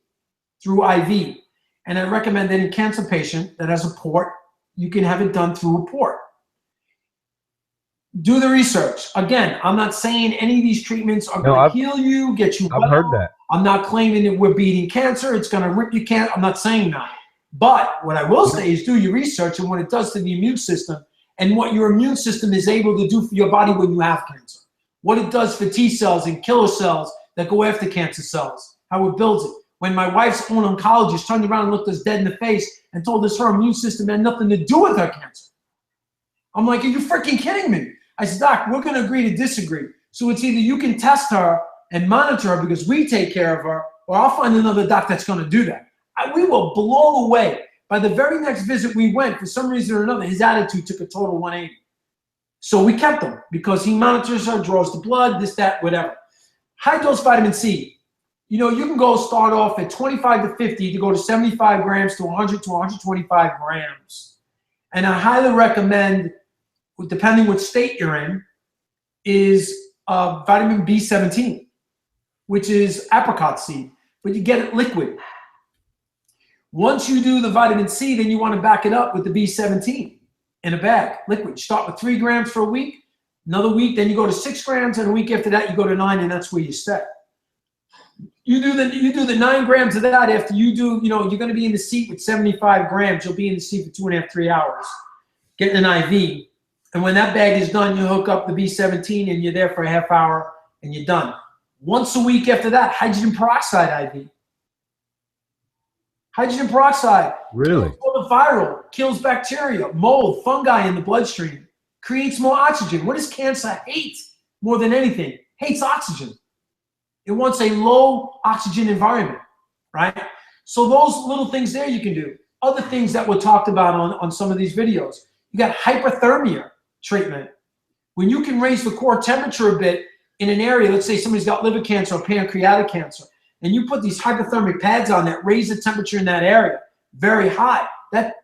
S2: through IV, and I recommend that in cancer patient that has a port, you can have it done through a port. Do the research. Again, I'm not saying any of these treatments are going to heal you, get you well.
S1: I've heard that.
S2: I'm not claiming that we're beating cancer. It's going to rip your cancer. I'm not saying that. But what I will say is do your research and what it does to the immune system, and what your immune system is able to do for your body when you have cancer. What it does for T cells and killer cells that go after cancer cells. How it builds it. When my wife's own oncologist turned around and looked us dead in the face and told us her immune system had nothing to do with her cancer. I'm like, are you freaking kidding me? I said, Doc, we're going to agree to disagree. So it's either you can test her and monitor her because we take care of her, or I'll find another doc that's going to do that. We were blown away. By the very next visit we went, for some reason or another, his attitude took a total 180. So we kept him because he monitors her, draws the blood, this, that, whatever. High dose vitamin C. You can go start off at 25 to 50 to go to 75 grams to 100 to 125 grams. And I highly recommend, depending what state you're in, is vitamin B17, which is apricot seed, but you get it liquid. Once you do the vitamin C, then you want to back it up with the B17 in a bag, liquid. Start with 3 grams for a week, another week, then you go to 6 grams, and a week after that you go to 9, and that's where you stay. You do the 9 grams of that after you do, you're going to be in the seat with 75 grams. You'll be in the seat for 2.5, 3 hours, getting an IV. And when that bag is done, you hook up the B17 and you're there for a half hour and you're done. Once a week after that, hydrogen peroxide IV. Hydrogen peroxide.
S1: Really?
S2: Kills viral, kills bacteria, mold, fungi in the bloodstream, creates more oxygen. What does cancer hate more than anything? Hates oxygen. It wants a low oxygen environment, right? So those little things there you can do. Other things that were talked about on some of these videos. You got hyperthermia treatment. When you can raise the core temperature a bit in an area, let's say somebody's got liver cancer or pancreatic cancer, and you put these hypothermic pads on that raise the temperature in that area very high, that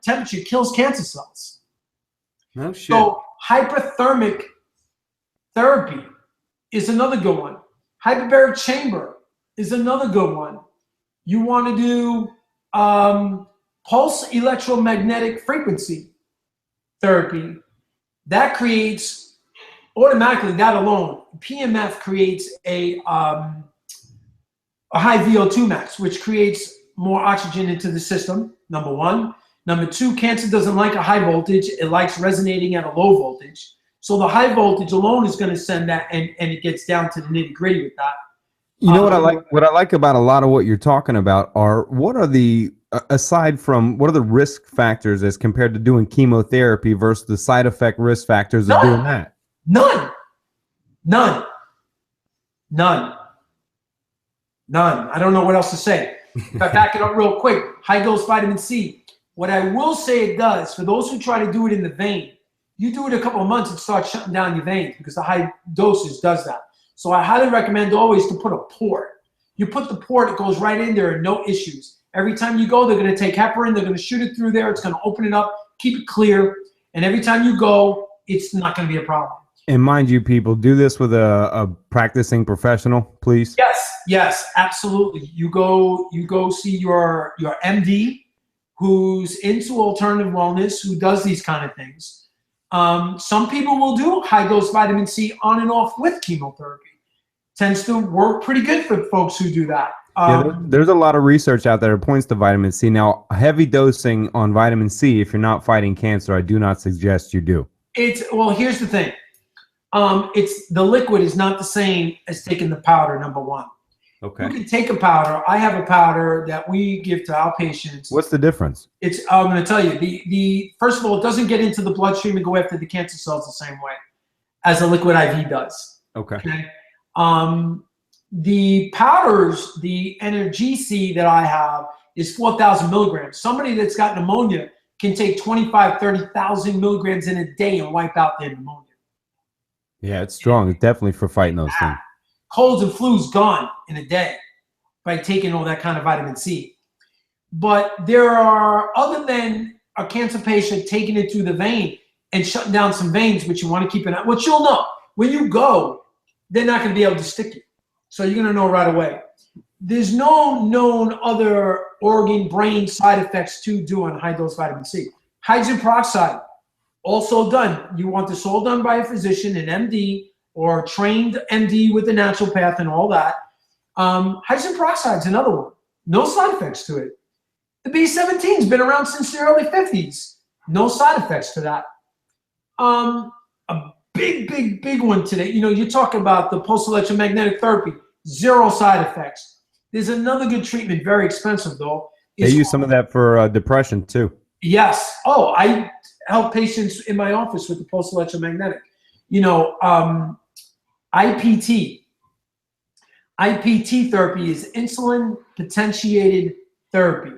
S2: temperature kills cancer cells.
S1: No shit.
S2: So hyperthermic therapy is another good one. Hyperbaric chamber. is another good one. You want to do pulse electromagnetic frequency therapy. That creates, automatically, that alone, PMF creates a high VO2 max, which creates more oxygen into the system, number one. Number two, cancer doesn't like a high voltage. It likes resonating at a low voltage. So the high voltage alone is going to send that, and it gets down to the nitty gritty with that.
S1: You know what I like? What I like about a lot of what you're talking about are, what are the, aside from, what are the risk factors as compared to doing chemotherapy versus the side effect risk factors of doing that?
S2: None. I don't know what else to say. If I back it up real quick, high dose vitamin C. What I will say it does, for those who try to do it in the vein, you do it a couple of months, it starts shutting down your veins because the high dosage does that. So I highly recommend always to put a port. You put the port, it goes right in there, no issues. Every time you go, they're going to take heparin, they're going to shoot it through there, it's going to open it up, keep it clear, and every time you go, it's not going to be a problem.
S1: And mind you, people, do this with a practicing professional, please.
S2: Yes, absolutely. You go see your MD who's into alternative wellness, who does these kind of things. Some people will do high dose vitamin C on and off with chemotherapy. Tends to work pretty good for folks who do that.
S1: Yeah, there's a lot of research out there that points to vitamin C. Now, heavy dosing on vitamin C, if you're not fighting cancer, I do not suggest you do.
S2: Well, here's the thing. It's the liquid is not the same as taking the powder, number one.
S1: Okay.
S2: You can take a powder. I have a powder that we give to our patients.
S1: What's the difference?
S2: I'm going to tell you. The first of all, it doesn't get into the bloodstream and go after the cancer cells the same way as a liquid IV does.
S1: Okay.
S2: The powders, the Energy that I have is 4,000 milligrams. Somebody that's got pneumonia can take 25, 30,000 milligrams in a day and wipe out their pneumonia.
S1: Yeah, it's strong. It's definitely for fighting those things.
S2: Colds and flus gone in a day by taking all that kind of vitamin C. But there are, other than a cancer patient taking it through the vein and shutting down some veins, which you want to keep an eye, which you'll know. When you go, they're not going to be able to stick you. So you're going to know right away. There's no known other organ, brain side effects to do on high dose vitamin C. Hydrogen peroxide, also done. You want this all done by a physician, an MD, or trained MD with the naturopath and all that. Hydrogen peroxide is another one. No side effects to it. The B17 has been around since the early 50s. No side effects to that. A big one today. You know, you talk about the pulse electromagnetic therapy, zero side effects. There's another good treatment, very expensive though.
S1: They use some of that for depression too. Yes.
S2: Oh, I help patients in my office with the pulse electromagnetic. You know, IPT therapy is insulin potentiated therapy.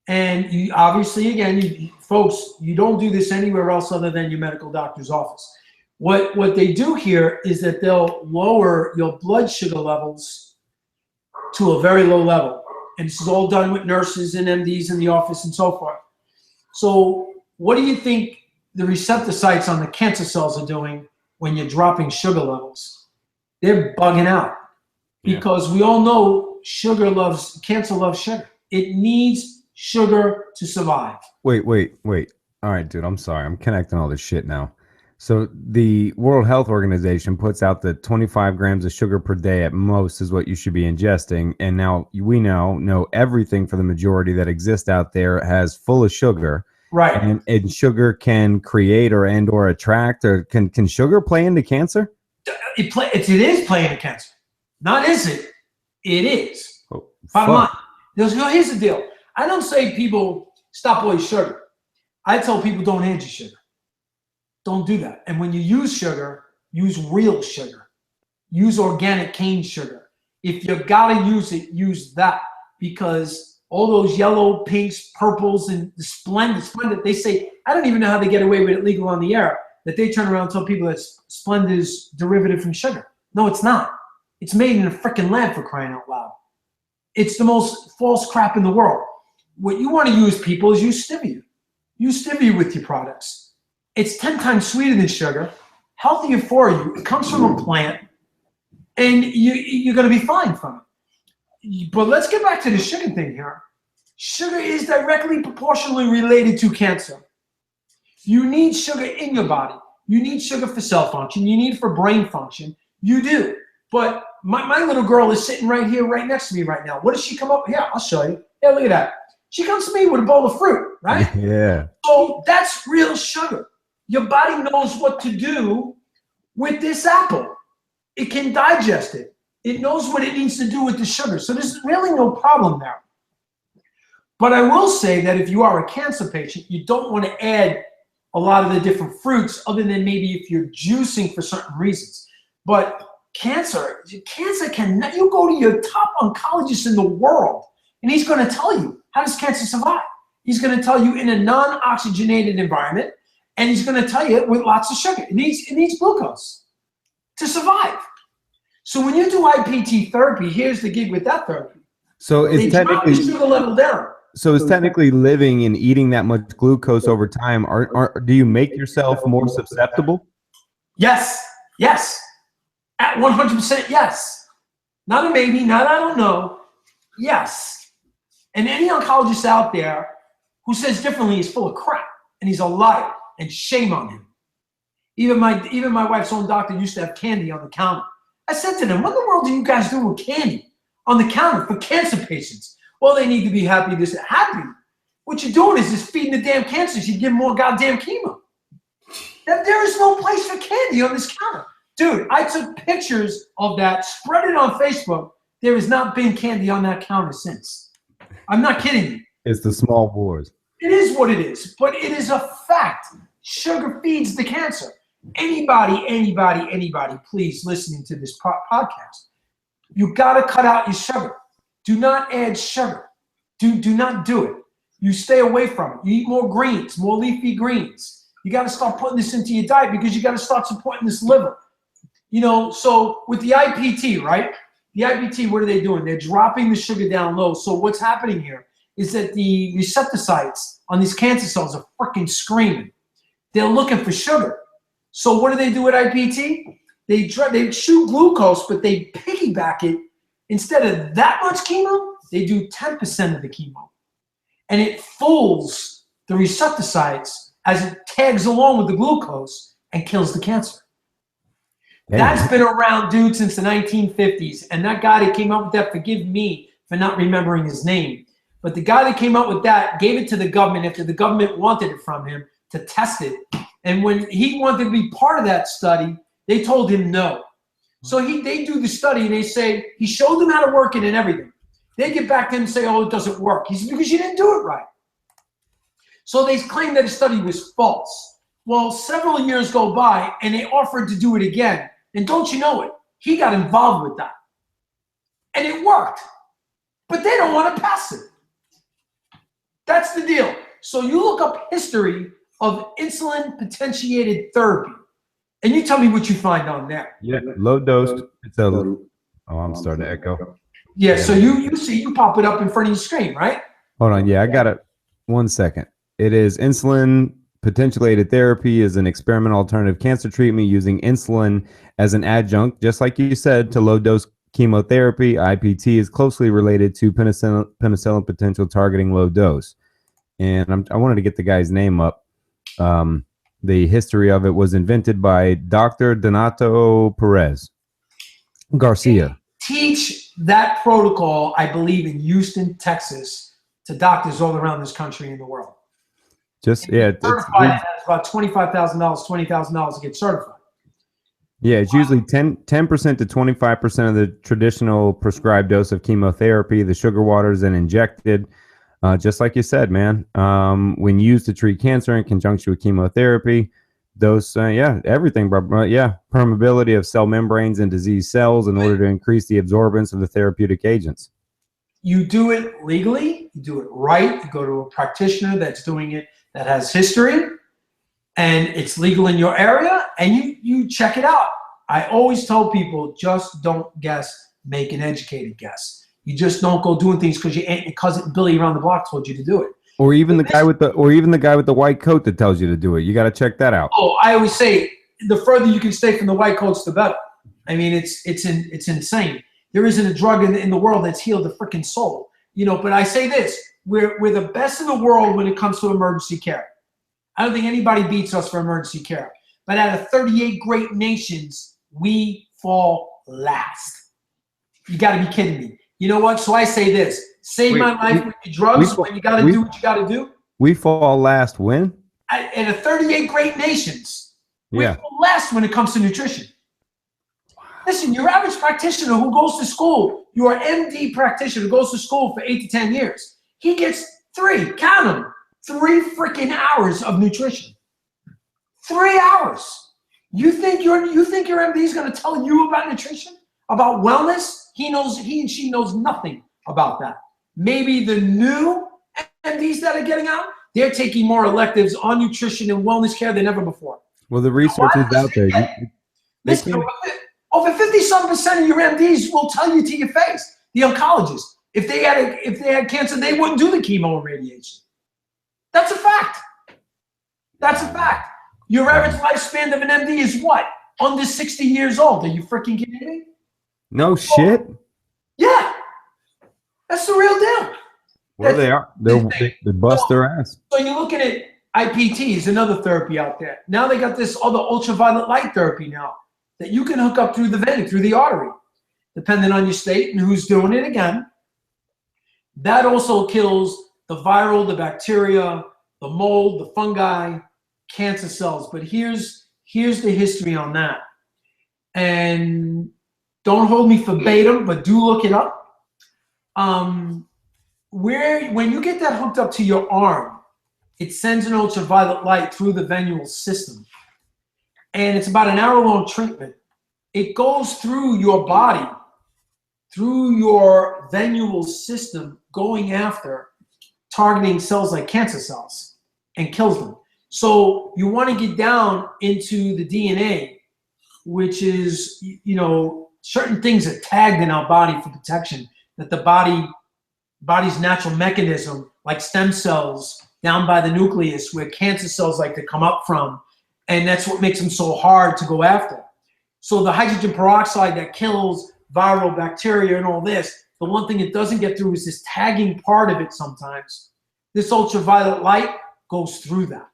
S2: And you obviously, again, folks, you don't do this anywhere else other than your medical doctor's office. What they do here is that they'll lower your blood sugar levels to a very low level. And this is all done with nurses and MDs in the office and so forth. So what do you think the receptor sites on the cancer cells are doing when you're dropping sugar levels? They're bugging out because we all know cancer loves sugar. It needs sugar to survive.
S1: Wait. All right, dude, I'm sorry. I'm connecting all this shit now. So the World Health Organization puts out that 25 grams of sugar per day at most is what you should be ingesting. And now we now know everything for the majority that exists out there has full of sugar.
S2: Right.
S1: And sugar can create or attract, or can sugar play into cancer?
S2: It is playing into cancer. Not is it? It is.
S1: Oh,
S2: bottom line. Here's the deal. I don't say people stop all your sugar. I tell people don't add your sugar. Don't do that. And when you use sugar, use real sugar. Use organic cane sugar. If you gotta use it, use that, because all those yellow, pinks, purples, and the splendid, they say, I don't even know how they get away with it legal on the air, that they turn around and tell people that Splendid is derivative from sugar. No, it's not. It's made in a freaking lab, for crying out loud. It's the most false crap in the world. What you want to use, people, is use stevia. Use stevia with your products. It's 10 times sweeter than sugar, healthier for you. It comes from a plant, and you're going to be fine from it. But let's get back to the sugar thing here. Sugar is directly proportionally related to cancer. You need sugar in your body. You need sugar for cell function. You need it for brain function. You do. But my little girl is sitting right here, right next to me right now. What does she come up? Here, I'll show you. Yeah, look at that. She comes to me with a bowl of fruit, right?
S1: Yeah.
S2: So that's real sugar. Your body knows what to do with this apple. It can digest it. It knows what it needs to do with the sugar. So there's really no problem there. But I will say that if you are a cancer patient, you don't want to add a lot of the different fruits other than maybe if you're juicing for certain reasons. But cancer can, you go to your top oncologist in the world and he's going to tell you, how does cancer survive? He's going to tell you in a non-oxygenated environment, and he's going to tell you with lots of sugar. It needs glucose to survive. So when you do IPT therapy, here's the gig with that therapy.
S1: So it's technically
S2: drop the sugar level down.
S1: So it's technically living and eating that much glucose over time. Do you make yourself more susceptible?
S2: Yes. At 100%, yes. Not a maybe, not I don't know. Yes. And any oncologist out there who says differently is full of crap, and he's a liar, and shame on him. Even my wife's own doctor used to have candy on the counter. I said to them, what in the world do you guys do with candy on the counter for cancer patients? Well, they need to be happy. Happy? What you're doing is just feeding the damn cancers. You give them more goddamn chemo. There is no place for candy on this counter. Dude, I took pictures of that, spread it on Facebook. There has not been candy on that counter since. I'm not kidding you.
S1: It's the small wars.
S2: It is what it is, but it is a fact. Sugar feeds the cancer. Anybody, please, listening to this podcast, you got to cut out your sugar. Do not add sugar. Do not do it. You stay away from it. You eat more greens, more leafy greens. You got to start putting this into your diet because you got to start supporting this liver. You know, so with the IPT, right? The IPT, what are they doing? They're dropping the sugar down low. So what's happening here is that the receptor sites on these cancer cells are freaking screaming. They're looking for sugar. So what do they do with IPT? They shoot glucose, but they piggyback it. Instead of that much chemo, they do 10% of the chemo. And it fools the receptor sites as it tags along with the glucose and kills the cancer. Damn. That's been around, dude, since the 1950s. And that guy that came up with that, forgive me for not remembering his name, but the guy that came up with that gave it to the government after the government wanted it from him to test it. And when he wanted to be part of that study, they told him no. So they do the study and they say, he showed them how to work it and everything. They get back to him and say, oh, it doesn't work. He said, because you didn't do it right. So they claim that the study was false. Well, several years go by and they offered to do it again. And don't you know it? He got involved with that. And it worked. But they don't want to pass it. That's the deal. So you look up history of insulin potentiated therapy. And you tell me what you find on there.
S1: Yeah, low dose. I'm starting to echo.
S2: Yeah, so you pop it up in front of your screen, right?
S1: Hold on. Yeah, I got it. 1 second. It is insulin potentiated therapy is an experimental alternative cancer treatment using insulin as an adjunct, just like you said, to low dose chemotherapy. IPT is closely related to penicillin potential targeting low dose. And I wanted to get the guy's name up. The history of it was invented by Dr. Donato Perez Garcia.
S2: Teach that protocol, I believe, in Houston, Texas, to doctors all around this country and the world.
S1: Just yeah,
S2: it's about $25,000, $20,000 to get certified.
S1: Yeah, it's usually 10% to 25% of the traditional prescribed dose of chemotherapy. The sugar water is then injected. Just like you said, man, when used to treat cancer in conjunction with chemotherapy, those, everything, bro. Permeability of cell membranes and disease cells in order to increase the absorbance of the therapeutic agents. You
S2: do it legally, you do it right, you go to a practitioner that's doing it, that has history, and it's legal in your area, and you check it out. I always tell people, just don't guess, make an educated guess. You just don't go doing things because your aunt and cousin Billy around the block told you to do it.
S1: Or even the guy with the white coat that tells you to do it. You got to check that out.
S2: Oh, I always say the further you can stay from the white coats, the better. I mean, it's insane. there isn't a drug in the world that's healed the freaking soul. You know, but I say this, we're the best in the world when it comes to emergency care. I don't think anybody beats us for emergency care. But out of 38 great nations, we fall last. You got to be kidding me. You know what? So I say this, save my life with your drugs when you got to do what you got to do.
S1: We fall last when?
S2: In the 38 great nations, we fall last when it comes to nutrition. Listen, your average practitioner who goes to school, your MD practitioner who goes to school for 8 to 10 years, he gets 3, count them, 3 freaking hours of nutrition. 3 hours. You think your MD is going to tell you about nutrition, about wellness? He and she knows nothing about that. Maybe the new MDs that are getting out, they're taking more electives on nutrition and wellness care than ever before.
S1: Well, the research is out there.
S2: Listen, over 50-some% of your MDs will tell you to your face. The oncologists, if they had cancer, they wouldn't do the chemo and radiation. That's a fact. That's a fact. Your average lifespan of an MD is what? Under 60 years old. Are you freaking kidding me?
S1: No shit.
S2: Yeah. That's the real deal.
S1: Well, they are. They bust their ass.
S2: So you're looking at IPTs, another therapy out there. Now they got this other ultraviolet light therapy now that you can hook up through the vein, through the artery, depending on your state and who's doing it again. That also kills the viral, the bacteria, the mold, the fungi, cancer cells. But here's the history on that. And don't hold me verbatim, but do look it up. When you get that hooked up to your arm, it sends an ultraviolet light through the venule system. And it's about an hour-long treatment. It goes through your body, through your venule system, going after targeting cells like cancer cells and kills them. So you want to get down into the DNA, which is, you know, certain things are tagged in our body for protection, that the body's natural mechanism, like stem cells down by the nucleus where cancer cells like to come up from. And that's what makes them so hard to go after. So the hydrogen peroxide that kills viral bacteria and all this, the one thing it doesn't get through is this tagging part of it sometimes. This ultraviolet light goes through that.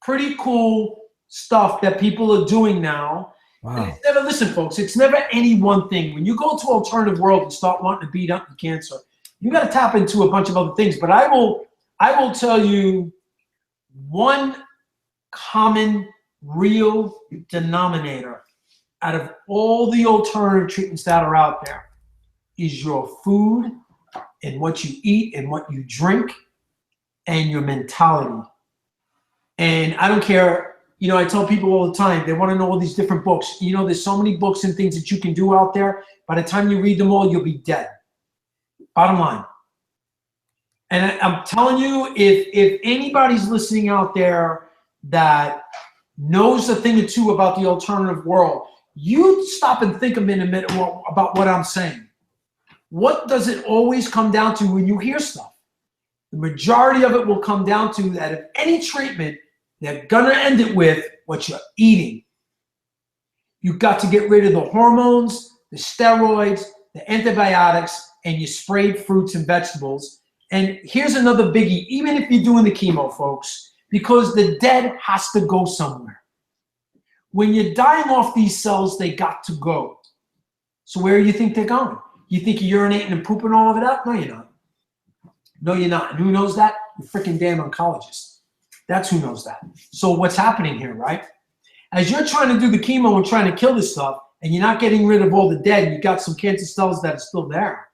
S2: Pretty cool stuff that people are doing now. Wow. And it's never, listen, folks, it's never any one thing. When you go to alternative world and start wanting to beat up the cancer, you got to tap into a bunch of other things. But I will tell you one common real denominator out of all the alternative treatments that are out there is your food and what you eat and what you drink and your mentality. And I don't care, you know, I tell people all the time, they want to know all these different books. You know, there's so many books and things that you can do out there. By the time you read them all, you'll be dead. Bottom line. And I'm telling you, if anybody's listening out there that knows a thing or two about the alternative world, you stop and think a minute about what I'm saying. What does it always come down to when you hear stuff? The majority of it will come down to that if any treatment, they're gonna end it with what you're eating. You've got to get rid of the hormones, the steroids, the antibiotics, and your sprayed fruits and vegetables. And here's another biggie, even if you're doing the chemo, folks, because the dead has to go somewhere. When you're dying off these cells, they got to go. So where do you think they're going? You think you're urinating and pooping all of it out? No, you're not. No, you're not. And who knows that? The freaking damn oncologist. That's who knows that. So what's happening here, right? As you're trying to do the chemo and trying to kill this stuff, and you're not getting rid of all the dead, you got some cancer cells that are still there.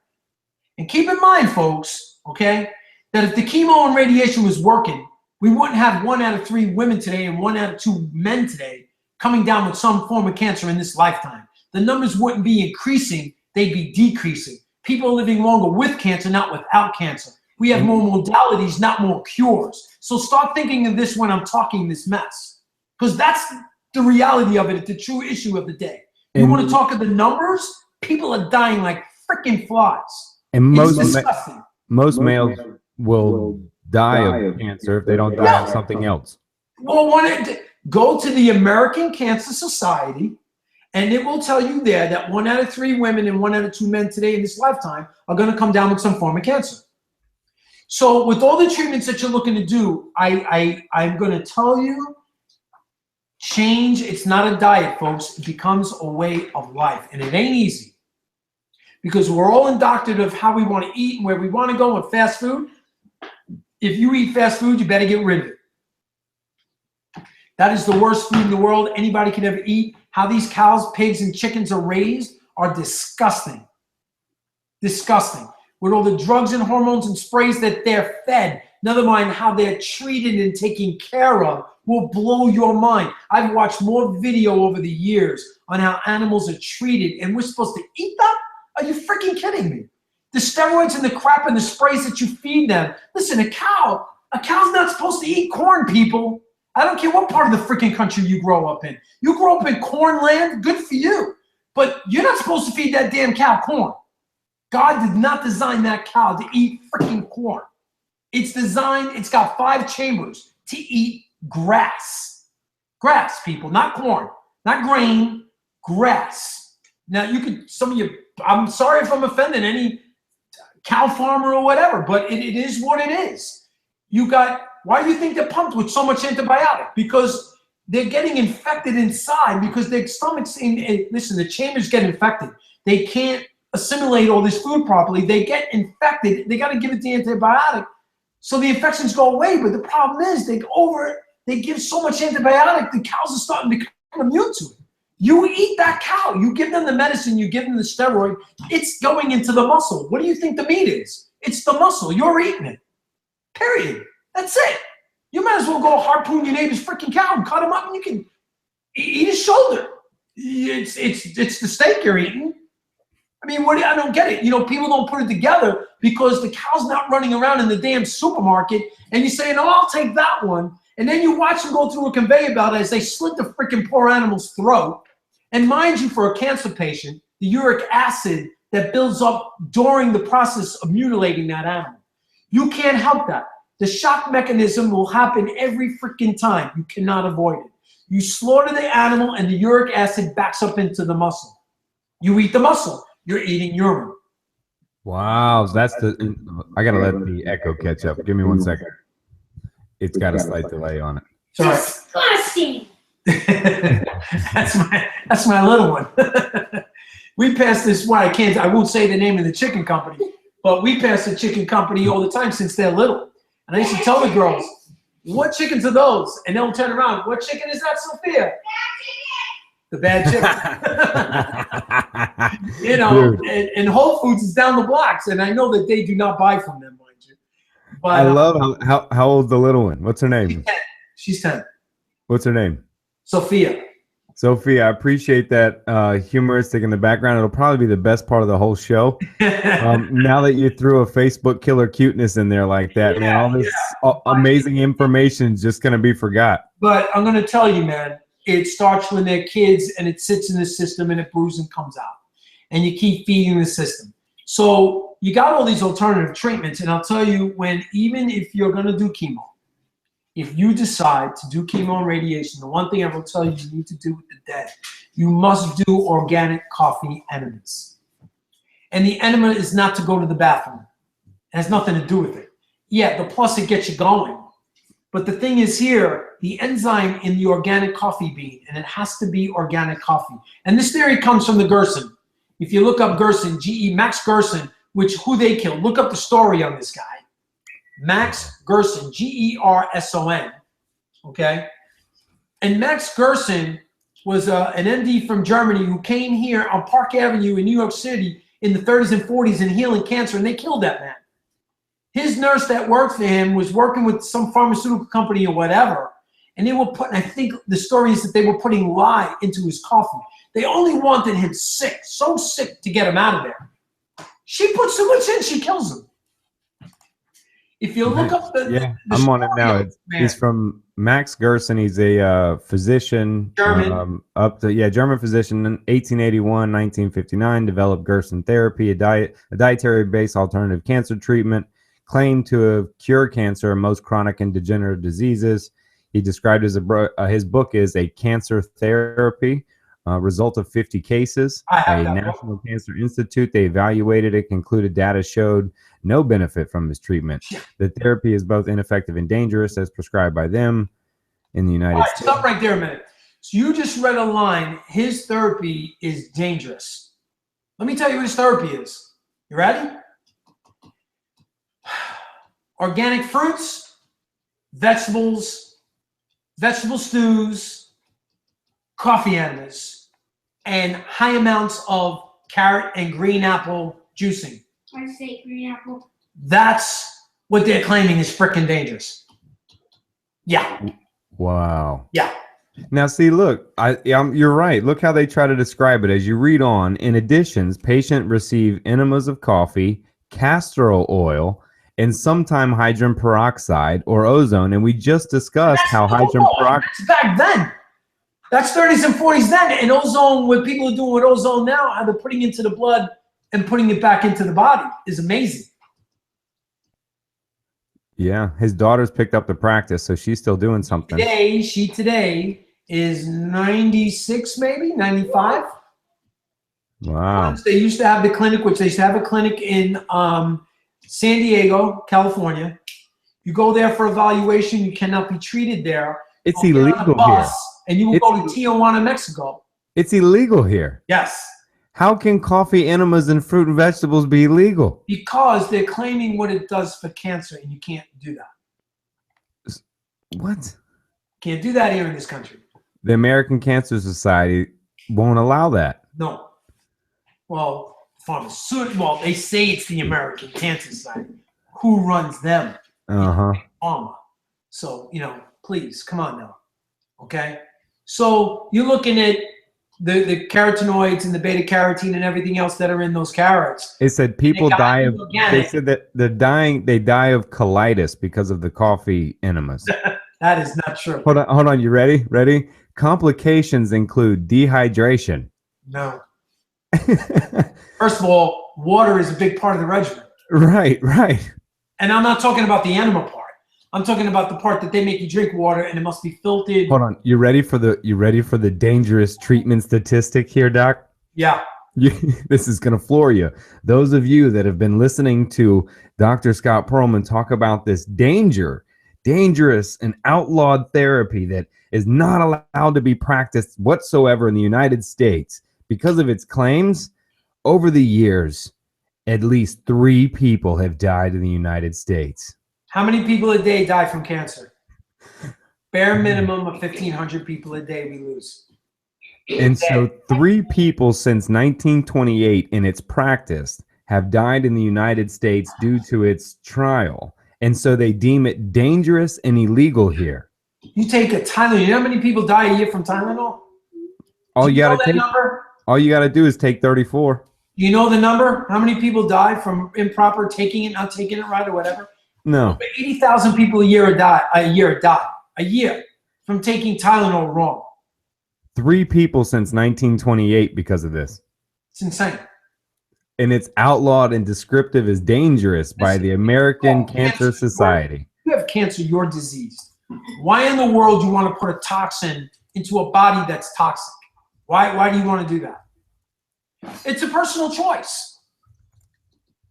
S2: And keep in mind, folks, okay, that if the chemo and radiation was working, we wouldn't have 1 out of 3 women today and 1 out of 2 men today coming down with some form of cancer in this lifetime. The numbers wouldn't be increasing, they'd be decreasing. People are living longer with cancer, not without cancer. We have more modalities, not more cures. So start thinking of this when I'm talking this mess, because that's the reality of it, the true issue of the day. You want to talk of the numbers? People are dying like freaking flies.
S1: And most males will die of cancer if they don't die of something else.
S2: Well, go to the American Cancer Society And it will tell you there that 1 out of 3 women and 1 out of 2 men today in this lifetime are going to come down with some form of cancer. So with all the treatments that you're looking to do, I'm going to tell you, change. It's not a diet, folks. It becomes a way of life. And it ain't easy, because we're all indoctrinated of how we want to eat and where we want to go with fast food. If you eat fast food, you better get rid of it. That is the worst food in the world anybody can ever eat. How these cows, pigs, and chickens are raised are disgusting. Disgusting. With all the drugs and hormones and sprays that they're fed, never mind how they're treated and taken care of, will blow your mind. I've watched more video over the years on how animals are treated, and we're supposed to eat that? Are you freaking kidding me? The steroids and the crap and the sprays that you feed them. Listen, a cow's not supposed to eat corn, people. I don't care what part of the freaking country you grow up in. You grow up in corn land, good for you. But you're not supposed to feed that damn cow corn. God did not design that cow to eat freaking corn. It's designed, it's got 5 chambers to eat grass. Grass, people, not corn, not grain, grass. Now, you could, some of you, I'm sorry if I'm offending any cow farmer or whatever, but it is what it is. You got, why do you think they're pumped with so much antibiotic? Because they're getting infected inside, because their stomachs, listen, the chambers get infected. They can't assimilate all this food properly. They get infected. They got to give it the antibiotic so the infections go away. But the problem is they give so much antibiotic, the cows are starting to become immune to it. You eat that cow, you give them the medicine, you give them the steroid, it's going into the muscle. What do you think the meat is? It's the muscle. You're eating it. Period. That's it. You might as well go harpoon your neighbor's freaking cow and cut him up, and you can eat his shoulder. It's the steak you're eating. I mean, I don't get it. You know, people don't put it together because the cow's not running around in the damn supermarket, and you say, no, I'll take that one. And then you watch them go through a conveyor belt as they slit the freaking poor animal's throat. And mind you, for a cancer patient, the uric acid that builds up during the process of mutilating that animal, you can't help that. The shock mechanism will happen every freaking time. You cannot avoid it. You slaughter the animal and the uric acid backs up into the muscle. You eat the muscle. You're eating urine.
S1: Wow, that's I gotta let the echo catch up. Give me 1 second. It's got a slight delay on it.
S2: Sorry.
S3: Disgusting.
S2: that's my little one. We pass this. I won't say the name of the chicken company, but we pass the chicken company all the time since they're little. And I used to tell the girls, "What chickens are those?" And they'll turn around. "What chicken is that, Sophia?" The bad chicken. You know, and Whole Foods is down the blocks, and I know that they do not buy from them, mind you. But
S1: I love how old's the little one? What's her name?
S2: She's 10.
S1: What's her name?
S2: Sophia.
S1: Sophia, I appreciate that humoristic in the background. It'll probably be the best part of the whole show. Now that you threw a Facebook killer cuteness in there like that, man, all this amazing information is just going to be forgot.
S2: But I'm going to tell you, man, it starts when they're kids and it sits in the system and it brews and comes out. And you keep feeding the system. So you got all these alternative treatments. And I'll tell you, even if you're going to do chemo, if you decide to do chemo and radiation, the one thing I will tell you need to do with the dead, you must do organic coffee enemas. And the enema is not to go to the bathroom. It has nothing to do with it. Yeah, the plus it gets you going. But the thing is here, the enzyme in the organic coffee bean, and it has to be organic coffee. And this theory comes from the Gerson. If you look up Gerson, Max Gerson, who they killed, look up the story on this guy. Max Gerson, Gerson, okay? And Max Gerson was an MD from Germany who came here on Park Avenue in New York City in the 30s and 40s and healing cancer, and they killed that man. His nurse that worked for him was working with some pharmaceutical company or whatever, and they were putting, I think the story is that they were putting lye into his coffee. They only wanted him sick, so sick to get him out of there. She puts so much in, she kills him. If you look up the
S1: I'm on it now. He's from Max Gerson. He's a physician.
S2: German.
S1: German physician. In 1881, 1959, developed Gerson therapy, a dietary-based alternative cancer treatment, claimed to have cured cancer and most chronic and degenerative diseases. He described his book as a cancer therapy. Result of 50 cases.
S2: I have
S1: A
S2: that
S1: National Cancer Institute, they evaluated it, concluded data showed no benefit from this treatment. The therapy is both ineffective and dangerous as prescribed by them in the United States.
S2: Stop right there a minute. So you just read a line, his therapy is dangerous. Let me tell you what his therapy is. You ready? Organic fruits, vegetables, vegetable stews, coffee enemas, and high amounts of carrot and green apple juicing.
S3: I say green apple.
S2: That's what they're claiming is freaking dangerous. Yeah.
S1: Wow.
S2: Yeah.
S1: Now, see, look, you're right. Look how they try to describe it as you read on. In addition, patient receive enemas of coffee, castor oil, and sometime hydrogen peroxide or ozone. And we just discussed how hydrogen peroxide.
S2: That's back then. That's 30s and 40s then. And ozone, what people are doing with ozone now, how they're putting into the blood and putting it back into the body is amazing.
S1: Yeah, his daughter's picked up the practice, so she's still doing something.
S2: Today is 96, maybe 95.
S1: Wow.
S2: They used to have the clinic, which they used to have a clinic in San Diego, California. You go there for evaluation. You cannot be treated there.
S1: It's illegal here.
S2: And you will go to Tijuana, Mexico.
S1: It's illegal here.
S2: Yes.
S1: How can coffee enemas and fruit and vegetables be illegal?
S2: Because they're claiming what it does for cancer, and you can't do that.
S1: What?
S2: Can't do that here in this country.
S1: The American Cancer Society won't allow that.
S2: No. Well, well, they say it's the American Cancer Society. Who runs them? Pharma. So, please, come on now. Okay? So you're looking at the carotenoids and the beta carotene and everything else that are in those carrots.
S1: It said people die of. They said that they die of colitis because of the coffee enemas.
S2: That is not true.
S1: Hold on. You ready? Ready? Complications include dehydration.
S2: No. First of all, water is a big part of the regimen.
S1: Right.
S2: And I'm not talking about the animal part. I'm talking about the part that they make you drink water and it must be filtered.
S1: Hold on. You ready for the dangerous treatment statistic here, Doc?
S2: Yeah.
S1: This is going to floor you. Those of you that have been listening to Dr. Scott Perlman talk about this dangerous and outlawed therapy that is not allowed to be practiced whatsoever in the United States because of its claims, over the years, at least 3 people have died in the United States.
S2: How many people a day die from cancer? Bare minimum of 1,500 people a day we lose.
S1: And so 3 people since 1928 in its practice have died in the United States due to its trial. And so they deem it dangerous and illegal here.
S2: You take a Tylenol. You know how many people die a year from Tylenol?
S1: All you got to do is take 34.
S2: You know the number? How many people die from improper taking it, not taking it right or whatever?
S1: No.
S2: Over 80,000 people a year die from taking Tylenol wrong.
S1: 3 people since 1928 because of this.
S2: It's insane.
S1: And it's outlawed and descriptive as dangerous by the American Cancer Society.
S2: You have cancer, you're diseased. Why in the world do you want to put a toxin into a body that's toxic? Why do you want to do that? It's a personal choice.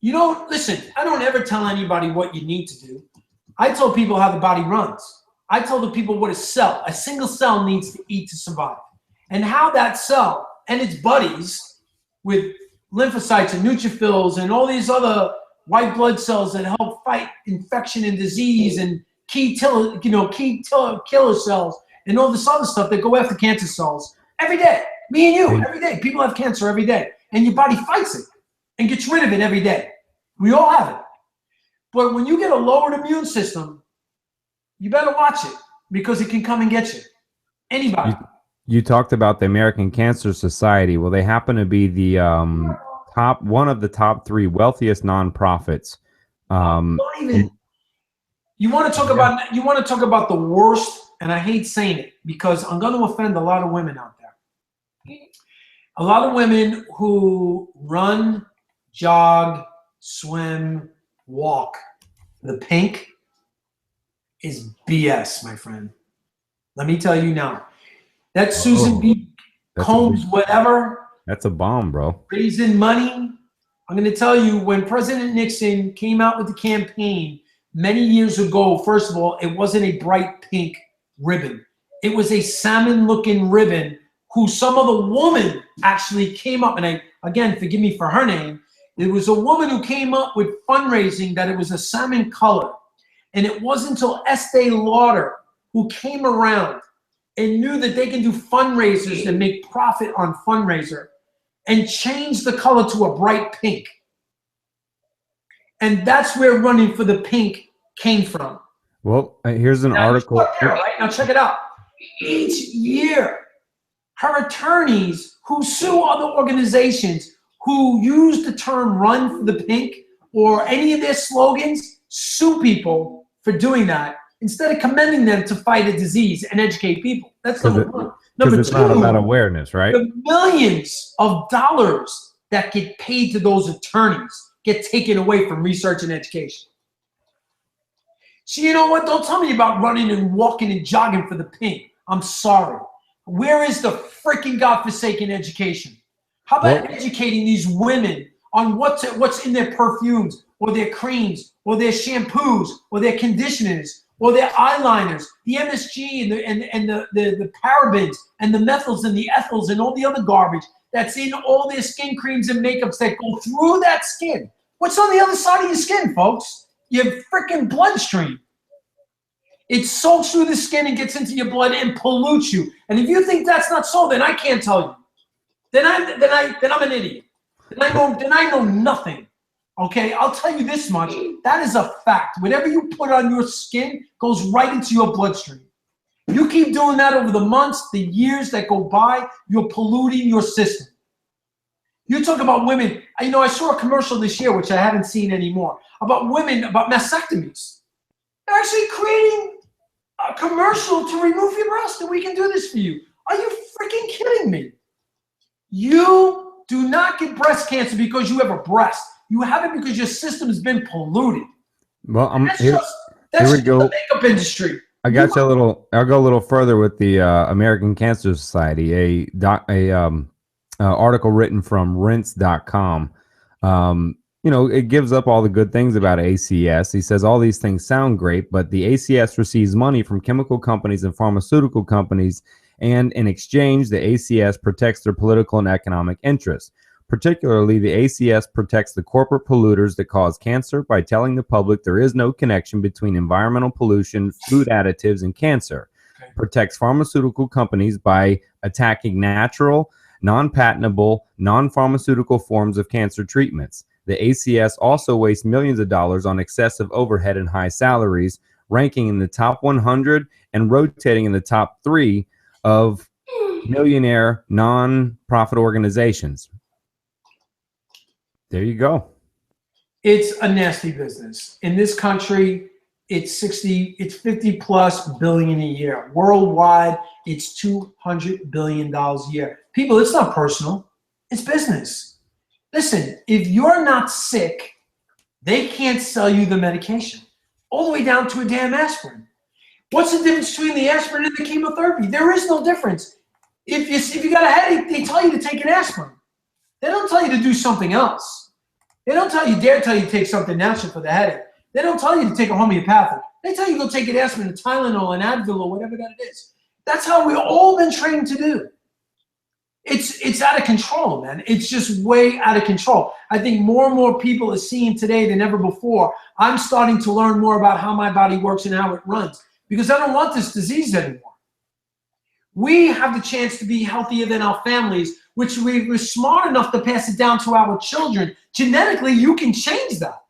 S2: Listen, I don't ever tell anybody what you need to do. I tell people how the body runs. I tell the people what a single cell needs to eat to survive. And how that cell and its buddies with lymphocytes and neutrophils and all these other white blood cells that help fight infection and disease and key killer cells and all this other stuff that go after cancer cells every day. Me and you, every day. People have cancer every day. And your body fights it and gets rid of it every day. We all have it. But when you get a lowered immune system, you better watch it because it can come and get you. Anybody.
S1: You talked about the American Cancer Society. Well, they happen to be the one of the top 3 wealthiest nonprofits.
S2: You want to talk about the worst, and I hate saying it because I'm going to offend a lot of women out there. A lot of women who run, jog, swim, walk. The pink is BS, my friend. Let me tell you now. That Susan B. Combs, whatever.
S1: That's a bomb, bro.
S2: Raising money. I'm going to tell you, when President Nixon came out with the campaign many years ago, first of all, it wasn't a bright pink ribbon. It was a salmon-looking ribbon who some other woman actually came up, and again, forgive me for her name, it was a woman who came up with fundraising that it was a salmon color. And it wasn't until Estee Lauder who came around and knew that they can do fundraisers and make profit on fundraiser and change the color to a bright pink. And that's where running for the pink came from.
S1: Well, here's an article.
S2: Right? Now check it out. Each year, her attorneys who sue other organizations who use the term run for the pink or any of their slogans sue people for doing that instead of commending them to fight a disease and educate people. That's number one. Number
S1: it's
S2: two,
S1: not about awareness, right?
S2: the millions of dollars that get paid to those attorneys get taken away from research and education. So you know what? Don't tell me about running and walking and jogging for the pink. I'm sorry. Where is the freaking godforsaken education? How about educating these women on what's in their perfumes or their creams or their shampoos or their conditioners or their eyeliners, the MSG and the parabens and the methyls and the ethyls and all the other garbage that's in all their skin creams and makeups that go through that skin. What's on the other side of your skin, folks? Your freaking bloodstream. It soaks through the skin and gets into your blood and pollutes you. And if you think that's not so, then I can't tell you. Then I'm an idiot. Then I know nothing. Okay, I'll tell you this much. That is a fact. Whatever you put on your skin goes right into your bloodstream. You keep doing that over the months, the years that go by, you're polluting your system. You talk about women. You know, I saw a commercial this year, which I haven't seen anymore, about women, about mastectomies. They're actually creating a commercial to remove your breast, and we can do this for you. Are you freaking kidding me? You do not get breast cancer because you have a breast. You have it because your system has been polluted.
S1: Well,
S2: That's here we
S1: go.
S2: The makeup industry.
S1: I got you a little. I'll go a little further with the American Cancer Society. Article written from rinse.com. You know, it gives up all the good things about ACS. He says all these things sound great, but the ACS receives money from chemical companies and pharmaceutical companies, and in exchange, the ACS protects their political and economic interests. Particularly, the ACS protects the corporate polluters that cause cancer by telling the public there is no connection between environmental pollution, food additives, and cancer. Protects pharmaceutical companies by attacking natural, non-patentable, non-pharmaceutical forms of cancer treatments. The ACS also wastes millions of dollars on excessive overhead and high salaries, ranking in the top 100 and rotating in the top 3 of millionaire non-profit organizations. There you go.
S2: It's a nasty business. In this country, it's 50 plus billion a year. Worldwide, it's $200 billion a year. People, it's not personal. It's business. Listen, if you're not sick, they can't sell you the medication, all the way down to a damn aspirin. What's the difference between the aspirin and the chemotherapy? There is no difference. If you got a headache, they tell you to take an aspirin. They don't tell you to do something else. They don't dare tell you to take something natural for the headache. They don't tell you to take a homeopathic. They tell you to go take an aspirin, a Tylenol, an Advil, or whatever that it is. That's how we've all been trained to do. It's out of control, man. It's just way out of control. I think more and more people are seeing today than ever before. I'm starting to learn more about how my body works and how it runs because I don't want this disease anymore. We have the chance to be healthier than our families, which we're smart enough to pass it down to our children. Genetically, you can change that.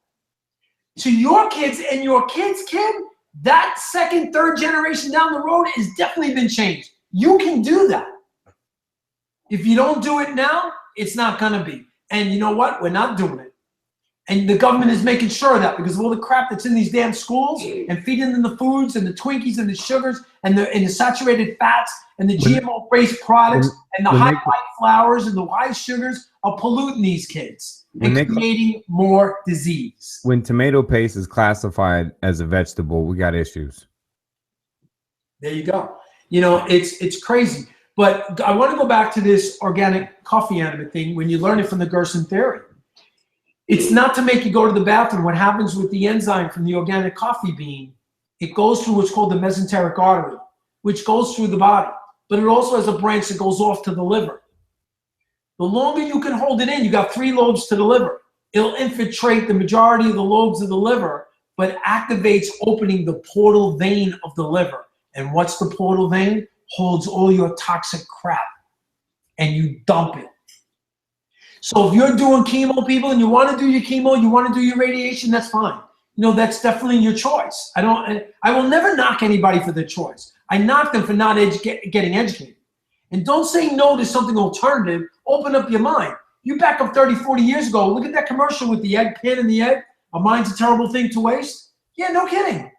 S2: To your kids and your kids' kid, that second, third generation down the road has definitely been changed. You can do that. If you don't do it now, it's not going to be. And you know what? We're not doing it. And the government is making sure of that because of all the crap that's in these damn schools and feeding them the foods and the Twinkies and the sugars and the saturated fats and the GMO-based products and the high flours and the high sugars are polluting these kids and creating more disease.
S1: When tomato paste is classified as a vegetable, we got issues.
S2: There you go. You know, it's crazy. But I want to go back to this organic coffee enema thing when you learn it from the Gerson theory. It's not to make you go to the bathroom. What happens with the enzyme from the organic coffee bean, it goes through what's called the mesenteric artery, which goes through the body. But it also has a branch that goes off to the liver. The longer you can hold it in, you got 3 lobes to the liver. It'll infiltrate the majority of the lobes of the liver, but activates opening the portal vein of the liver. And what's the portal vein? Holds all your toxic crap, and you dump it. So if you're doing chemo, people, and you want to do your chemo, you want to do your radiation, that's fine. You know, that's definitely your choice. I will never knock anybody for their choice. I knock them for not getting educated. And don't say no to something alternative. Open up your mind. You back up 30, 40 years ago, look at that commercial with the egg, pin and the egg. A mind's a terrible thing to waste. Yeah, no kidding.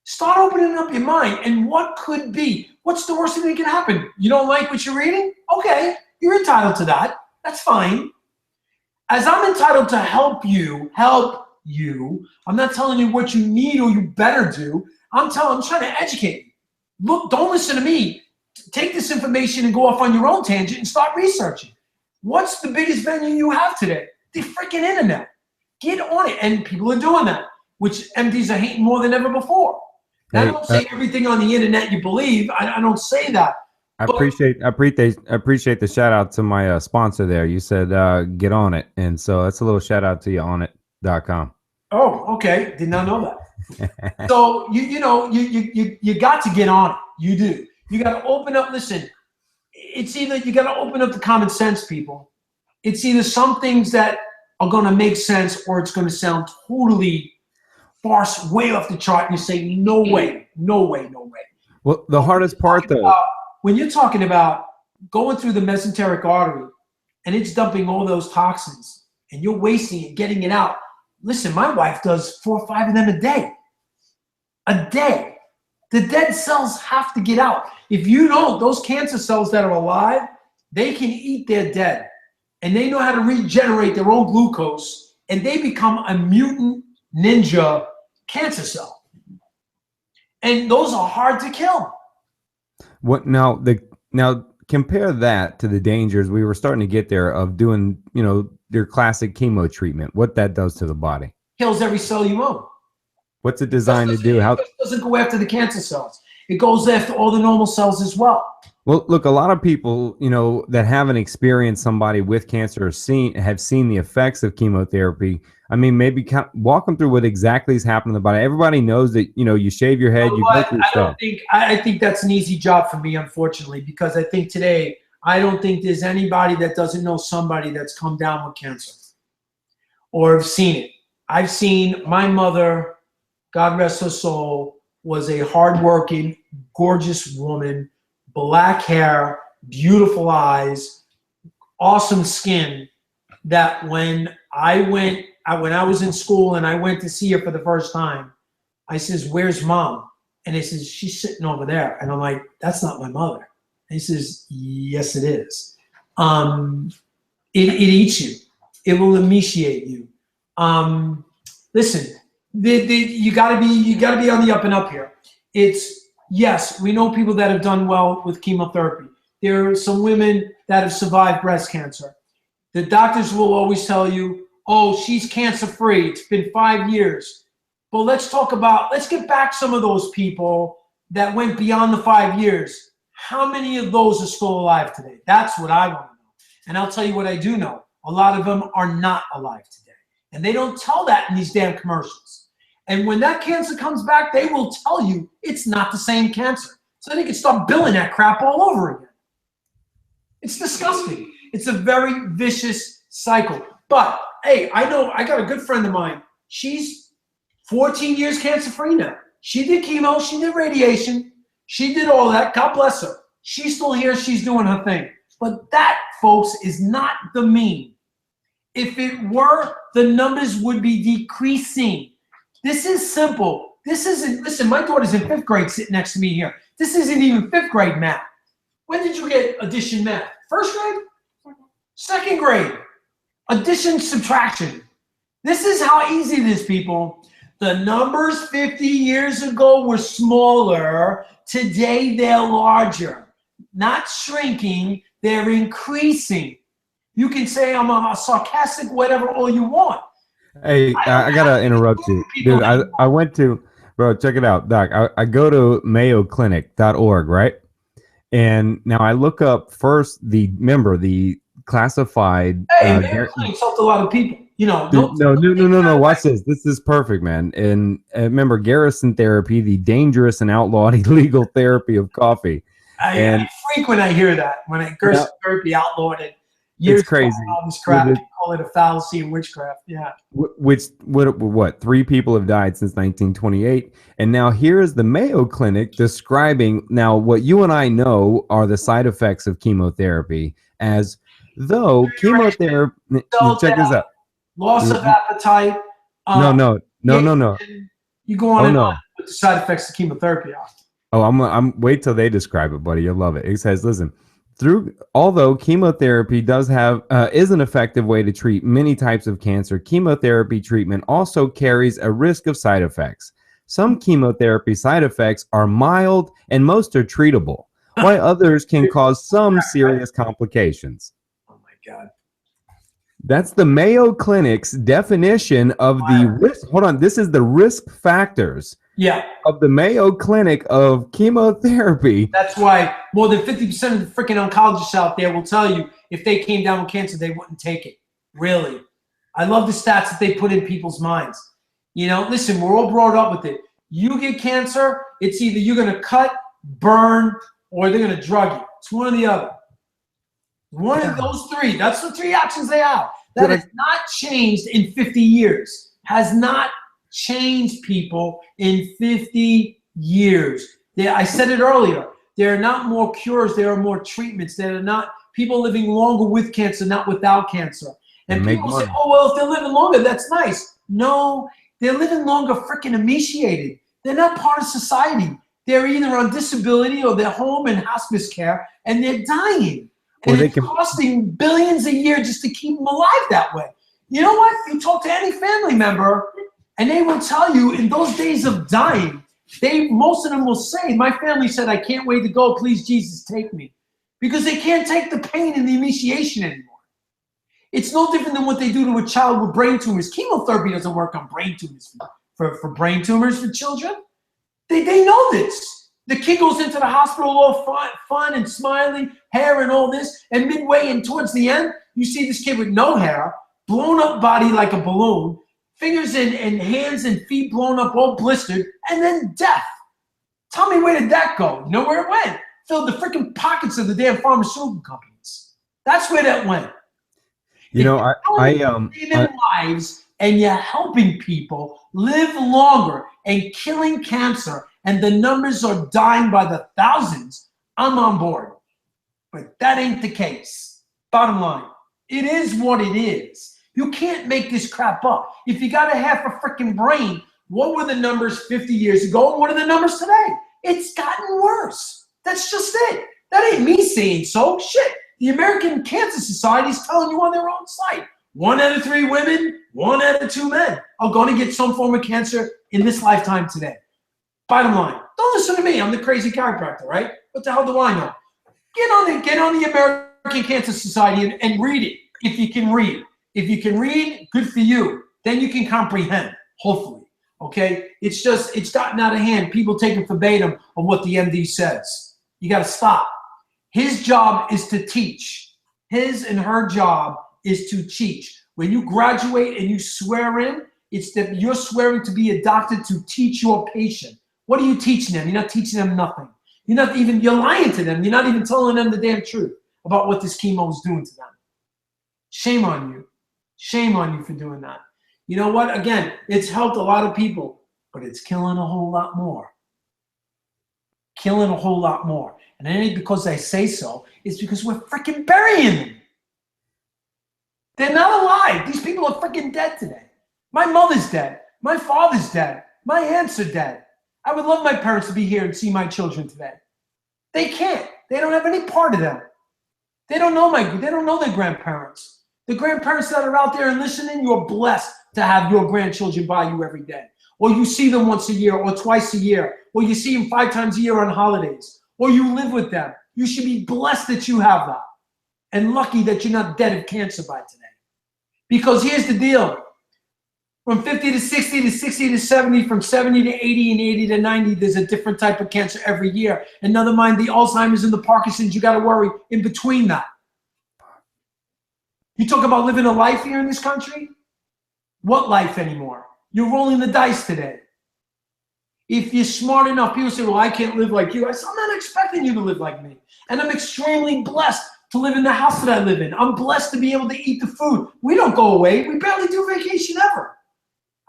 S2: Start opening up your mind. And what could be? What's the worst thing that can happen? You don't like what you're reading? Okay, you're entitled to that. That's fine. As I'm entitled to help you, I'm not telling you what you need or you better do. I'm trying to educate you. Look, don't listen to me. Take this information and go off on your own tangent and start researching. What's the biggest venue you have today? The freaking internet. Get on it. And people are doing that, which MDs are hating more than ever before. Hey, I don't say everything on the internet you believe. I don't say that.
S1: I appreciate the shout out to my sponsor there. You said get on it, and so that's a little shout out to you on it.com.
S2: Oh, okay. Did not know that. So you got to get on it. You do. You got to open up. Listen, it's either you got to open up the common sense, people. It's either some things that are going to make sense or it's going to sound totally farce, way off the chart, and you say, no way, no way, no way.
S1: Well, the hardest part, though,
S2: when you're talking about going through the mesenteric artery and it's dumping all those toxins and you're wasting it, getting it out. Listen, my wife does 4 or 5 of them a day. A day. The dead cells have to get out. If you don't, those cancer cells that are alive, they can eat their dead. And they know how to regenerate their own glucose, and they become a mutant ninja cancer cell. And those are hard to kill.
S1: What now compare that to the dangers we were starting to get there of doing, your classic chemo treatment, what that does to the body.
S2: Kills every cell you own.
S1: What's it designed to do? How
S2: it doesn't go after the cancer cells. It goes after all the normal cells as well.
S1: Well, look, a lot of people, that haven't experienced somebody with cancer or have seen the effects of chemotherapy. I mean, maybe walk them through what exactly is happening to the body. Everybody knows that, you shave your head, you go through stuff.
S2: I think that's an easy job for me, unfortunately, because I think today, I don't think there's anybody that doesn't know somebody that's come down with cancer or have seen it. I've seen my mother, God rest her soul, was a hardworking, gorgeous woman, black hair, beautiful eyes, awesome skin, that when I was in school and I went to see her for the first time, I says, "Where's mom?" And he says, "She's sitting over there." And I'm like, "That's not my mother." And he says, "Yes, it is. It eats you. It will emaciate you." Listen, you gotta be on the up and up here. Yes, we know people that have done well with chemotherapy. There are some women that have survived breast cancer. The doctors will always tell you, "Oh, she's cancer-free. It's been 5 years." But let's get back some of those people that went beyond the 5 years. How many of those are still alive today? That's what I want to know. And I'll tell you what I do know. A lot of them are not alive today. And they don't tell that in these damn commercials. And when that cancer comes back, they will tell you it's not the same cancer. So they can start billing that crap all over again. It's disgusting. It's a very vicious cycle. But, hey, I know I got a good friend of mine. She's 14 years cancer-free now. She did chemo. She did radiation. She did all that. God bless her. She's still here. She's doing her thing. But that, folks, is not the mean. If it were, the numbers would be decreasing. This is simple. This isn't, listen, my daughter's in 5th grade sitting next to me here. This isn't even 5th grade math. When did you get addition math? 1st grade? 2nd grade. Addition, subtraction. This is how easy it is, people. The numbers 50 years ago were smaller. Today, they're larger. not shrinking, they're increasing. You can say I'm a sarcastic, whatever, all you want.
S1: Hey, I gotta interrupt you, dude. I went to, bro, check it out, Doc. I go to mayoclinic.org, right? And now I look up first the classified.
S2: Hey, Mayo Clinic's helped a lot of people. You know,
S1: Dude, no. Watch this. This is perfect, man. And remember, Garrison therapy, the dangerous and outlawed illegal therapy of coffee.
S2: I freak when I hear that. When Garrison therapy outlawed it. Years
S1: it's crazy.
S2: All this crap. They call it a fallacy and witchcraft. Yeah.
S1: What? 3 people have died since 1928, and now here is the Mayo Clinic describing now what you and I know are the side effects of chemotherapy, as though chemotherapy. Check this out.
S2: Loss of appetite.
S1: No.
S2: You go on and on with the side effects of chemotherapy.
S1: Oh, I'm wait till they describe it, buddy. You'll love it. It says, listen. Although chemotherapy is an effective way to treat many types of cancer, chemotherapy treatment also carries a risk of side effects. Some chemotherapy side effects are mild and most are treatable, while others can cause some serious complications.
S2: Oh my God.
S1: That's the Mayo Clinic's definition of the risk. Hold on. This is the risk factors.
S2: Yeah.
S1: Of the Mayo Clinic of chemotherapy.
S2: That's why more than 50% of the freaking oncologists out there will tell you if they came down with cancer, they wouldn't take it. Really. I love the stats that they put in people's minds. You know, listen, we're all brought up with it. You get cancer, it's either you're going to cut, burn, or they're going to drug you. It's one or the other. One of those 3. That's the 3 options they have. That has not changed in 50 years. Has not changed, people, in 50 years. I said it earlier. There are not more cures. There are more treatments. There are not people living longer with cancer, not without cancer. And people say, oh, well, if they're living longer, that's nice. No, they're living longer freaking emaciated. They're not part of society. They're either on disability or they're home in hospice care, and they're dying. And it's costing billions a year just to keep them alive that way. You know what? You talk to any family member, and they will tell you in those days of dying, most of them will say, my family said, I can't wait to go. Please, Jesus, take me. Because they can't take the pain and the emaciation anymore. It's no different than what they do to a child with brain tumors. Chemotherapy doesn't work on brain tumors. For brain tumors for children, they know this. The kid goes into the hospital all fun and smiling, hair and all this, and midway and towards the end, you see this kid with no hair, blown up body like a balloon, fingers and hands and feet blown up, all blistered, and then death. Tell me, where did that go? You know where it went? Filled the freaking pockets of the damn pharmaceutical companies. That's where that went.
S1: You know,
S2: saving lives, and you're helping people live longer and killing cancer, and the numbers are dying by the thousands. I'm on board. But that ain't the case. Bottom line, it is what it is. You can't make this crap up. If you got a half a freaking brain, what were the numbers 50 years ago, and what are the numbers today? It's gotten worse. That's just it. That ain't me saying so. Shit. The American Cancer Society is telling you on their own site. 1 out of 3 women, 1 out of 2 men are going to get some form of cancer in this lifetime today. Bottom line, don't listen to me. I'm the crazy chiropractor, right? What the hell do I know? Get on the American Cancer Society and read it if you can read. If you can read, good for you. Then you can comprehend, hopefully. Okay? It's gotten out of hand. People taking verbatim of what the MD says. You got to stop. His job is to teach. His and her job is to teach. When you graduate and you swear in, it's that you're swearing to be a doctor to teach your patient. What are you teaching them? You're not teaching them nothing. You're lying to them. You're not even telling them the damn truth about what this chemo is doing to them. Shame on you. Shame on you for doing that. You know what? Again, it's helped a lot of people, but it's killing a whole lot more. Killing a whole lot more. And it ain't because I say so. It's because we're freaking burying them. They're not alive. These people are freaking dead today. My mother's dead. My father's dead. My aunts are dead. I would love my parents to be here and see my children today. They can't. They don't have any part of them. They don't know their grandparents. The grandparents that are out there and listening, you're blessed to have your grandchildren by you every day. Or you see them once a year or twice a year. Or you see them 5 times a year on holidays. or you live with them. You should be blessed that you have that and lucky that you're not dead of cancer by today. Because here's the deal. From 50 to 60 to 60 to 70, from 70 to 80 and 80 to 90, there's a different type of cancer every year. And never mind the Alzheimer's and the Parkinson's, you got to worry in between that. You talk about living a life here in this country? What life anymore? You're rolling the dice today. If you're smart enough, people say, well, I can't live like you. I said, I'm not expecting you to live like me. And I'm extremely blessed to live in the house that I live in. I'm blessed to be able to eat the food. We don't go away. We barely do vacation ever.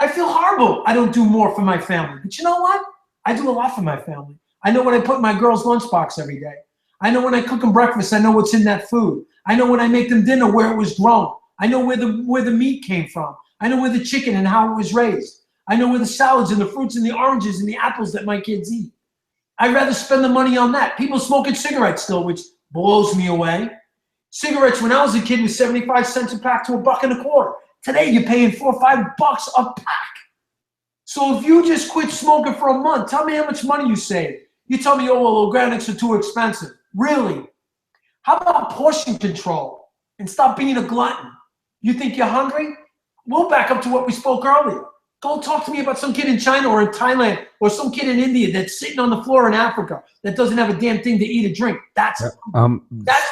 S2: I feel horrible. I don't do more for my family. But you know what? I do a lot for my family. I know what I put in my girls' lunchbox every day. I know when I cook them breakfast, I know what's in that food. I know when I make them dinner where it was grown. I know where the meat came from. I know where the chicken and how it was raised. I know where the salads and the fruits and the oranges and the apples that my kids eat. I'd rather spend the money on that. People smoking cigarettes still, which blows me away. Cigarettes when I was a kid was 75 cents a pack to $1.25. Today you're paying $4 or $5 a pack. So if you just quit smoking for a month, tell me how much money you save. You tell me, oh, well, organics are too expensive. Really? How about portion control and stop being a glutton? You think you're hungry? We'll back up to what we spoke earlier. Go talk to me about some kid in China or in Thailand or some kid in India that's sitting on the floor in Africa that doesn't have a damn thing to eat or drink. That's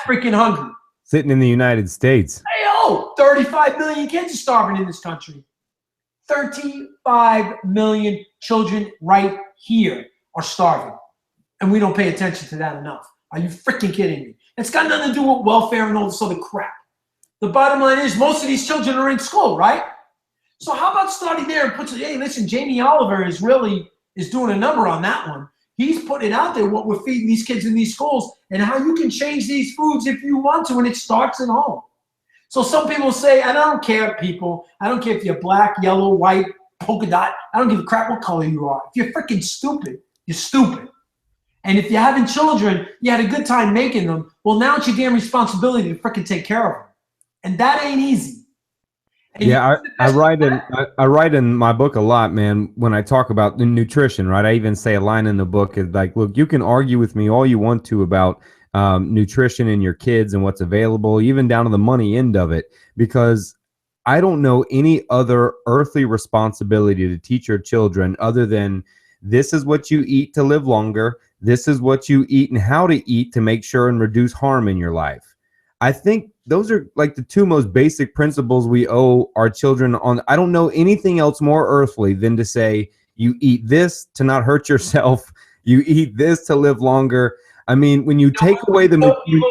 S2: freaking hungry.
S1: Sitting in the United States.
S2: Hey, 35 million kids are starving in this country. 35 million children right here are starving. And we don't pay attention to that enough. Are you freaking kidding me? It's got nothing to do with welfare and all this other crap. The bottom line is most of these children are in school, right? So how about starting there and put, hey, listen, Jamie Oliver is doing a number on that one. He's putting it out there what we're feeding these kids in these schools and how you can change these foods if you want to, and it starts at home. So some people say, and I don't care, people. I don't care if you're black, yellow, white, polka dot. I don't give a crap what color you are. If you're freaking stupid, you're stupid. And if you're having children, you had a good time making them, well, now it's your damn responsibility to freaking take care of them. And that ain't easy. And
S1: yeah, I write in my book a lot, man, when I talk about the nutrition, right? I even say a line in the book is like, look, you can argue with me all you want to about nutrition in your kids and what's available, even down to the money end of it, because I don't know any other earthly responsibility to teach your children other than this is what you eat to live longer. This is what you eat and how to eat to make sure and reduce harm in your life. I think those are like the two most basic principles we owe our children on. I don't know anything else more earthly than to say you eat this to not hurt yourself. You eat this to live longer. I mean, when you take away the...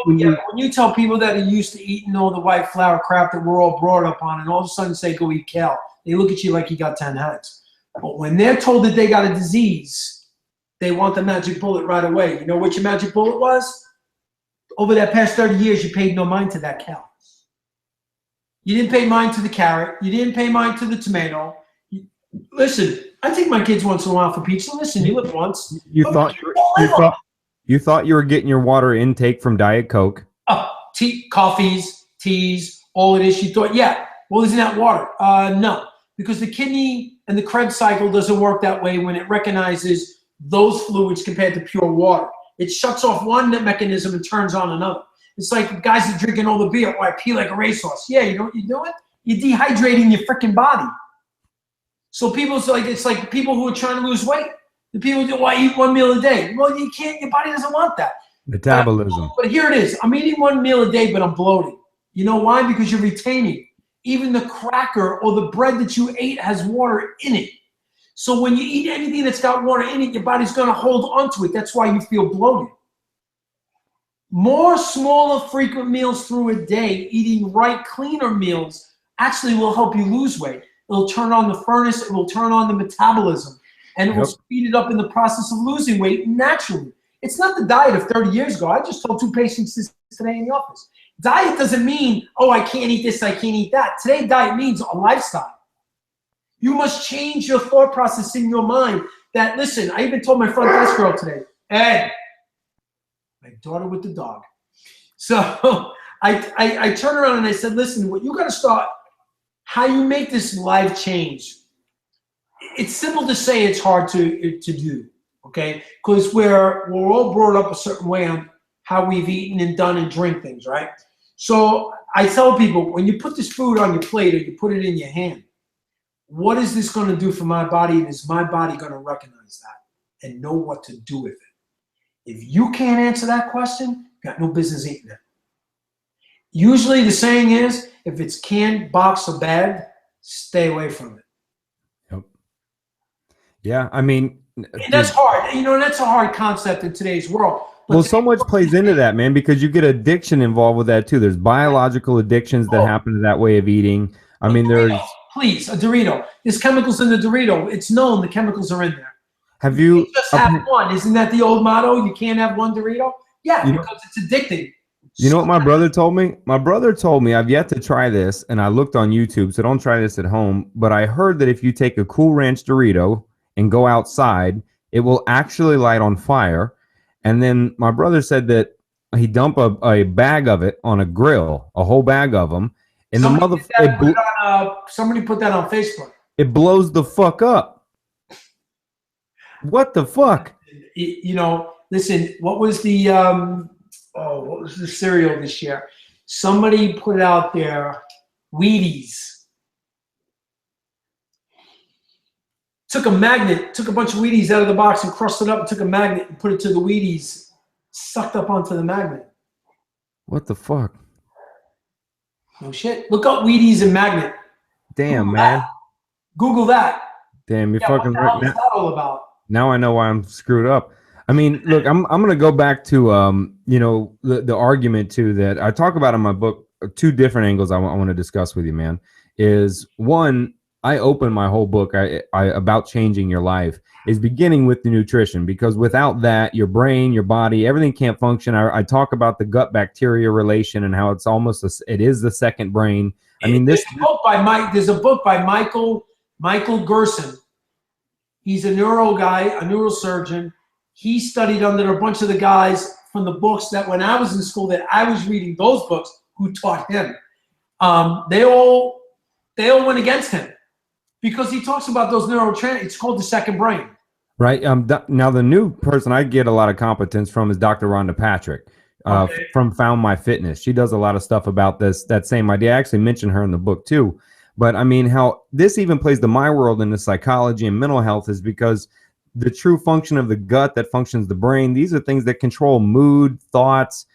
S2: When you tell people that are used to eating all the white flour crap that we're all brought up on and all of a sudden say, go eat kale, they look at you like you got 10 heads. But when they're told that they got a disease, they want the magic bullet right away. You know what your magic bullet was? Over that past 30 years, you paid no mind to that kale. You didn't pay mind to the carrot. You didn't pay mind to the tomato. Listen, I take my kids once in a while for pizza. Listen, you live once.
S1: You thought you were getting your water intake from Diet Coke.
S2: Tea, coffees, teas, all it is. You thought, yeah, well, isn't that water? No, because the kidney and the Krebs cycle doesn't work that way when it recognizes those fluids compared to pure water. It shuts off one mechanism and turns on another. It's like guys that drinking all the beer. Oh, I pee like a racehorse. Yeah, you know what you're doing? You're dehydrating your freaking body. So it's like people who are trying to lose weight. The people who do, well, I eat one meal a day. Well, you can't. Your body doesn't want that.
S1: Metabolism.
S2: But here it is. I'm eating one meal a day, but I'm bloating. You know why? Because you're retaining. Even the cracker or the bread that you ate has water in it. So when you eat anything that's got water in it, your body's going to hold onto it. That's why you feel bloated. More smaller, frequent meals through a day, eating right, cleaner meals, actually will help you lose weight. It'll turn on the furnace. It will turn on the metabolism. And it will speed it up in the process of losing weight naturally. It's not the diet of 30 years ago. I just told 2 patients this today in the office. Diet doesn't mean, oh, I can't eat this, I can't eat that. Today, diet means a lifestyle. You must change your thought process in your mind that, listen, I even told my front desk girl today, Ed, my daughter with the dog. So I turned around and I said, listen, what you got to start, how you make this life change. It's simple to say, it's hard to do, okay? Because we're all brought up a certain way on how we've eaten and done and drink things, right? So I tell people, when you put this food on your plate or you put it in your hand, what is this going to do for my body, and is my body going to recognize that and know what to do with it? If you can't answer that question, you got no business eating it. Usually the saying is, if it's canned, boxed, or bagged, stay away from it.
S1: Yep. Yeah, I mean,
S2: And that's hard. You know, that's a hard concept in today's world.
S1: Well, so much plays into that, man, because you get addiction involved with that too. There's biological addictions that happen to that way of eating. I mean, there's...
S2: Please, a Dorito. There's chemicals in the Dorito. It's known the chemicals are in there.
S1: Have you
S2: just have one? Isn't that the old motto? You can't have one Dorito? Yeah, because it's addicting.
S1: You know what my brother told me? My brother told me, I've yet to try this, and I looked on YouTube, so don't try this at home, but I heard that if you take a Cool Ranch Dorito and go outside, it will actually light on fire. And then my brother said that he dumped a bag of it on a grill, a whole bag of them, and somebody
S2: put that on Facebook.
S1: It blows the fuck up. What the fuck?
S2: You know, listen, what was the what was the cereal this year? Somebody put out there Wheaties. Took a magnet, took a bunch of Wheaties out of the box and crushed it up and took a magnet and put it to the Wheaties, sucked up onto the magnet.
S1: What the fuck?
S2: No shit. Look up Wheaties and magnet.
S1: Damn, man.
S2: Google that.
S1: Damn, you're fucking
S2: right. What the hell is that all about?
S1: Now I know why I'm screwed up. I mean, look, I'm going to go back to, you know, the argument too that I talk about in my book. Two different angles I want to discuss with you, man, is one, I open my whole book about changing your life is beginning with the nutrition, because without that, your brain, your body, everything can't function. I talk about the gut bacteria relation and how it's almost, it is the second brain. I mean, there's a book
S2: by Michael Gerson. He's a neuro guy, a neurosurgeon. He studied under a bunch of the guys from the books that when I was in school that I was reading those books who taught him. They all went against him because he talks about those neurotransmitters. It's called the second brain.
S1: Right. Now the new person I get a lot of competence from is Dr. Rhonda Patrick from Found My Fitness. She does a lot of stuff about that same idea. I actually mentioned her in the book too. But I mean, how this even plays to my world in the psychology and mental health is because the true function of the gut that functions the brain, these are things that control mood, thoughts,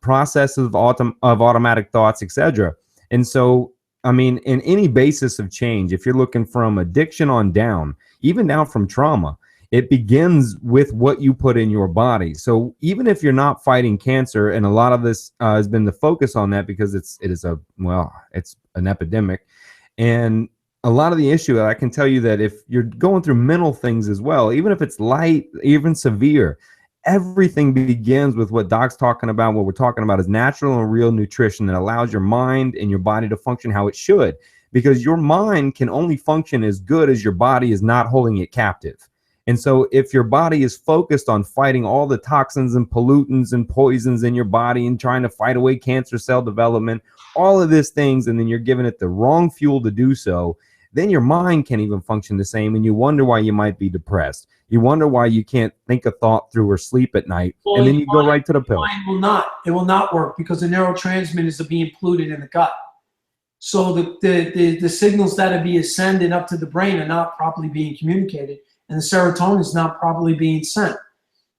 S1: processes of automatic thoughts, etc. And so, I mean, in any basis of change, if you're looking from addiction on down, even down from trauma, it begins with what you put in your body. So even if you're not fighting cancer, and a lot of this has been the focus on that because it's an epidemic, and a lot of the issue, I can tell you that if you're going through mental things as well, even if it's light, even severe, everything begins with what Doc's talking about. What we're talking about is natural and real nutrition that allows your mind and your body to function how it should, because your mind can only function as good as your body is not holding it captive. And so if your body is focused on fighting all the toxins and pollutants and poisons in your body and trying to fight away cancer cell development, all of these things, and then you're giving it the wrong fuel to do so, then your mind can't even function the same. And you wonder why you might be depressed. You wonder why you can't think a thought through or sleep at night. Well, and then you go right to the pill.
S2: It will not work because the neurotransmitters are being polluted in the gut. So the signals that are being sent up to the brain are not properly being communicated, and the serotonin is not properly being sent.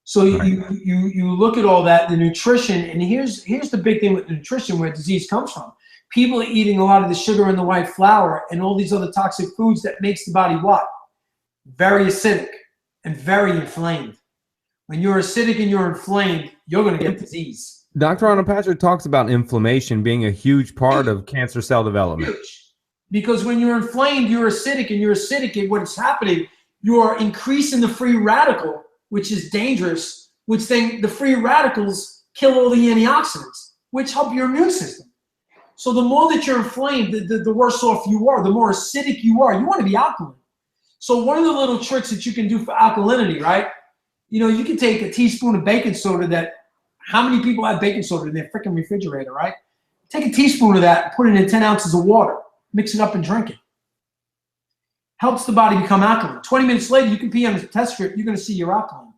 S2: So you look at all that, the nutrition, and here's the big thing with nutrition where disease comes from. People are eating a lot of the sugar and the white flour and all these other toxic foods that makes the body what? Very acidic and very inflamed. When you're acidic and you're inflamed, you're going to get disease.
S1: Dr. Rhonda Patrick talks about inflammation being a huge part of cancer cell development.
S2: Huge. Because when you're inflamed, you're acidic, and you're acidic, and what's happening, you're increasing the free radical, which is dangerous, which then the free radicals kill all the antioxidants, which help your immune system. So the more that you're inflamed, the worse off you are, the more acidic you are. You want to be alkaline. So one of the little tricks that you can do for alkalinity, right? You know, you can take a teaspoon of baking soda that, how many people have baking soda in their freaking refrigerator, right? Take a teaspoon of that, put it in 10 ounces of water, mix it up and drink it. helps the body become alkaline. 20 minutes later, you can pee on a test strip, you're going to see you're alkaline.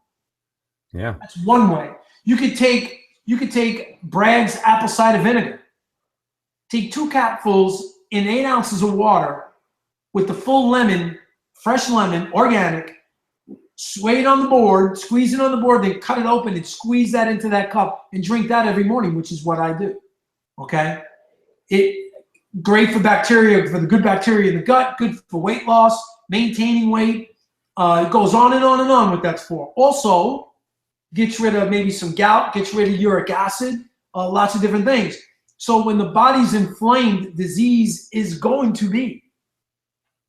S1: Yeah.
S2: That's one way. You could take Bragg's apple cider vinegar. Take 2 capfuls in 8 ounces of water with the full lemon, fresh lemon, organic, sway it on the board, squeeze it on the board, then cut it open and squeeze that into that cup and drink that every morning, which is what I do. Okay? Great for bacteria, for the good bacteria in the gut, good for weight loss, maintaining weight. It goes on and on and on what that's for. Also, gets rid of maybe some gout, gets rid of uric acid, lots of different things. So when the body's inflamed, disease is going to be.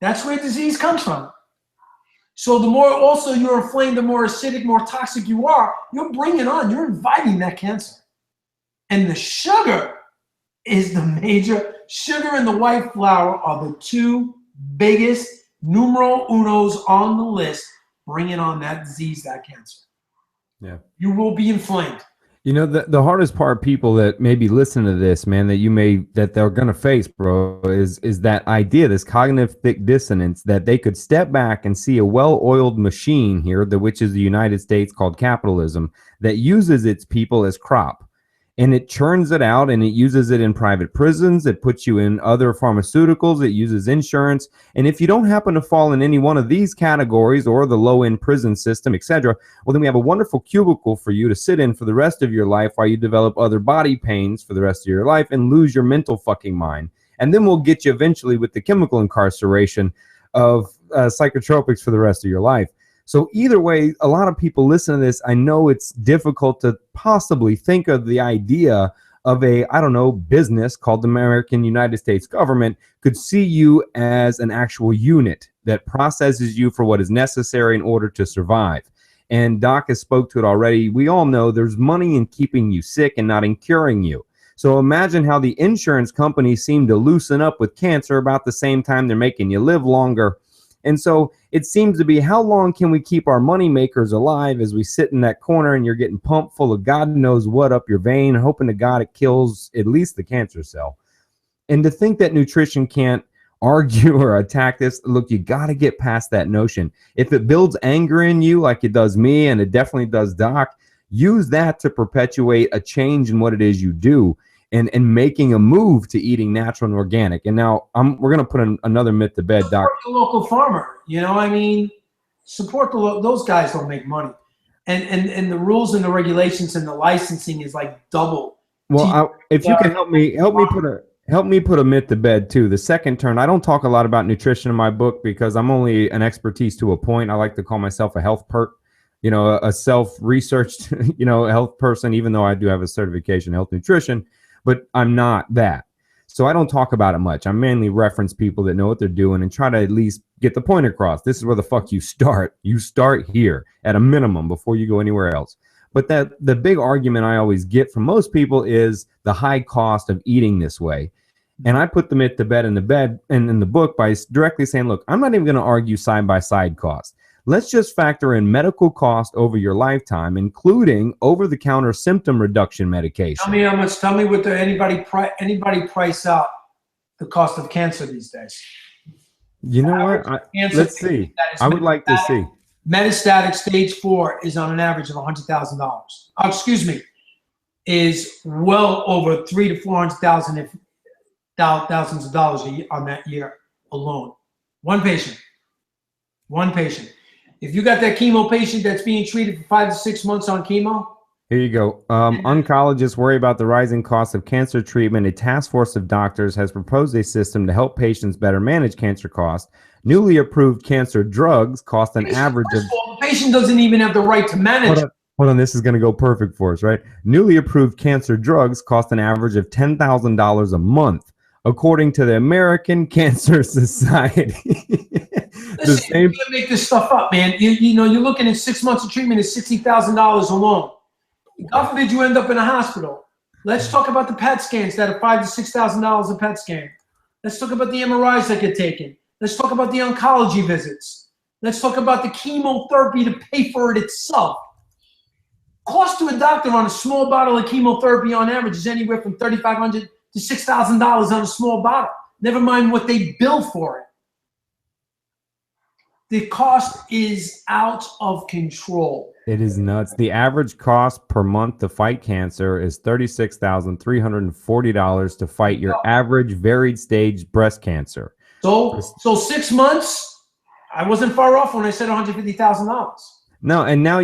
S2: That's where disease comes from. So the more also you're inflamed, the more acidic, more toxic you are, you're bringing on, you're inviting that cancer. And the sugar is the major, sugar and the white flour are the 2 biggest numero unos on the list, bringing on that disease, that cancer.
S1: Yeah.
S2: You will be inflamed.
S1: You know, the hardest part, people that maybe listen to this, man, that they're going to face, bro, is that idea, this cognitive dissonance, that they could step back and see a well-oiled machine here, which is the United States, called capitalism, that uses its people as crop. And it churns it out, and it uses it in private prisons. It puts you in other pharmaceuticals. It uses insurance. And if you don't happen to fall in any one of these categories or the low-end prison system, etc., well, then we have a wonderful cubicle for you to sit in for the rest of your life while you develop other body pains for the rest of your life and lose your mental fucking mind. And then we'll get you eventually with the chemical incarceration of psychotropics for the rest of your life. So either way, a lot of people listen to this. I know it's difficult to possibly think of the idea of a, I don't know, business called the American United States government could see you as an actual unit that processes you for what is necessary in order to survive. And Doc has spoke to it already. We all know there's money in keeping you sick and not in curing you. So imagine how the insurance companies seem to loosen up with cancer about the same time they're making you live longer. And so it seems to be, how long can we keep our money makers alive as we sit in that corner and you're getting pumped full of God knows what up your vein, hoping to God it kills at least the cancer cell. And to think that nutrition can't argue or attack this, look, you got to get past that notion. If it builds anger in you like it does me, and it definitely does Doc, use that to perpetuate a change in what it is you do. And making a move to eating natural and organic. And now we're going to put another myth to bed, Doc.
S2: Support the local farmer. You know, I mean, support those guys don't make money. And the rules and the regulations and the licensing is like double.
S1: Well, if you can help me put a myth to bed too. The second turn, I don't talk a lot about nutrition in my book because I'm only an expertise to a point. I like to call myself a health perk, you know, a self-researched, you know, health person, even though I do have a certification in health nutrition. But I'm not that. So I don't talk about it much. I mainly reference people that know what they're doing and try to at least get the point across. This is where the fuck you start. You start here at a minimum before you go anywhere else. But the big argument I always get from most people is the high cost of eating this way. And I put the myth to bed in the book by directly saying, look, I'm not even going to argue side-by-side cost. Let's just factor in medical cost over your lifetime, including over-the-counter symptom reduction medication.
S2: Tell me how much. Tell me what anybody price out the cost of cancer these days.
S1: You know what? Let's see. I would like to see.
S2: Metastatic stage 4 is on an average of $100,000. Excuse me, is well over $300,000 to $400,000 thousands of dollars a year on that year alone. One patient. If you got that chemo patient that's being treated for 5 to 6 months on chemo.
S1: Here you go. Oncologists worry about the rising cost of cancer treatment. A task force of doctors has proposed a system to help patients better manage cancer costs. Newly approved cancer drugs cost an average of...
S2: The patient doesn't even have the right to manage.
S1: Hold on, this is going to go perfect for us, right? Newly approved cancer drugs cost an average of $10,000 a month, according to the American Cancer Society.
S2: Listen, you can't make this stuff up, man. You know, you're looking at 6 months of treatment is $60,000 alone. God forbid you end up in a hospital. Let's talk about the PET scans that are $5,000 to $6,000 a PET scan. Let's talk about the MRIs that get taken. Let's talk about the oncology visits. Let's talk about the chemotherapy to pay for it itself. Cost to a doctor on a small bottle of chemotherapy on average is anywhere from $3,500 to $6,000 on a small bottle. Never mind what they bill for it. The cost is out of control.
S1: It is nuts. The average cost per month to fight cancer is $36,340 to fight your average varied stage breast cancer.
S2: So 6 months, I wasn't far off when I said $150,000.
S1: No, and now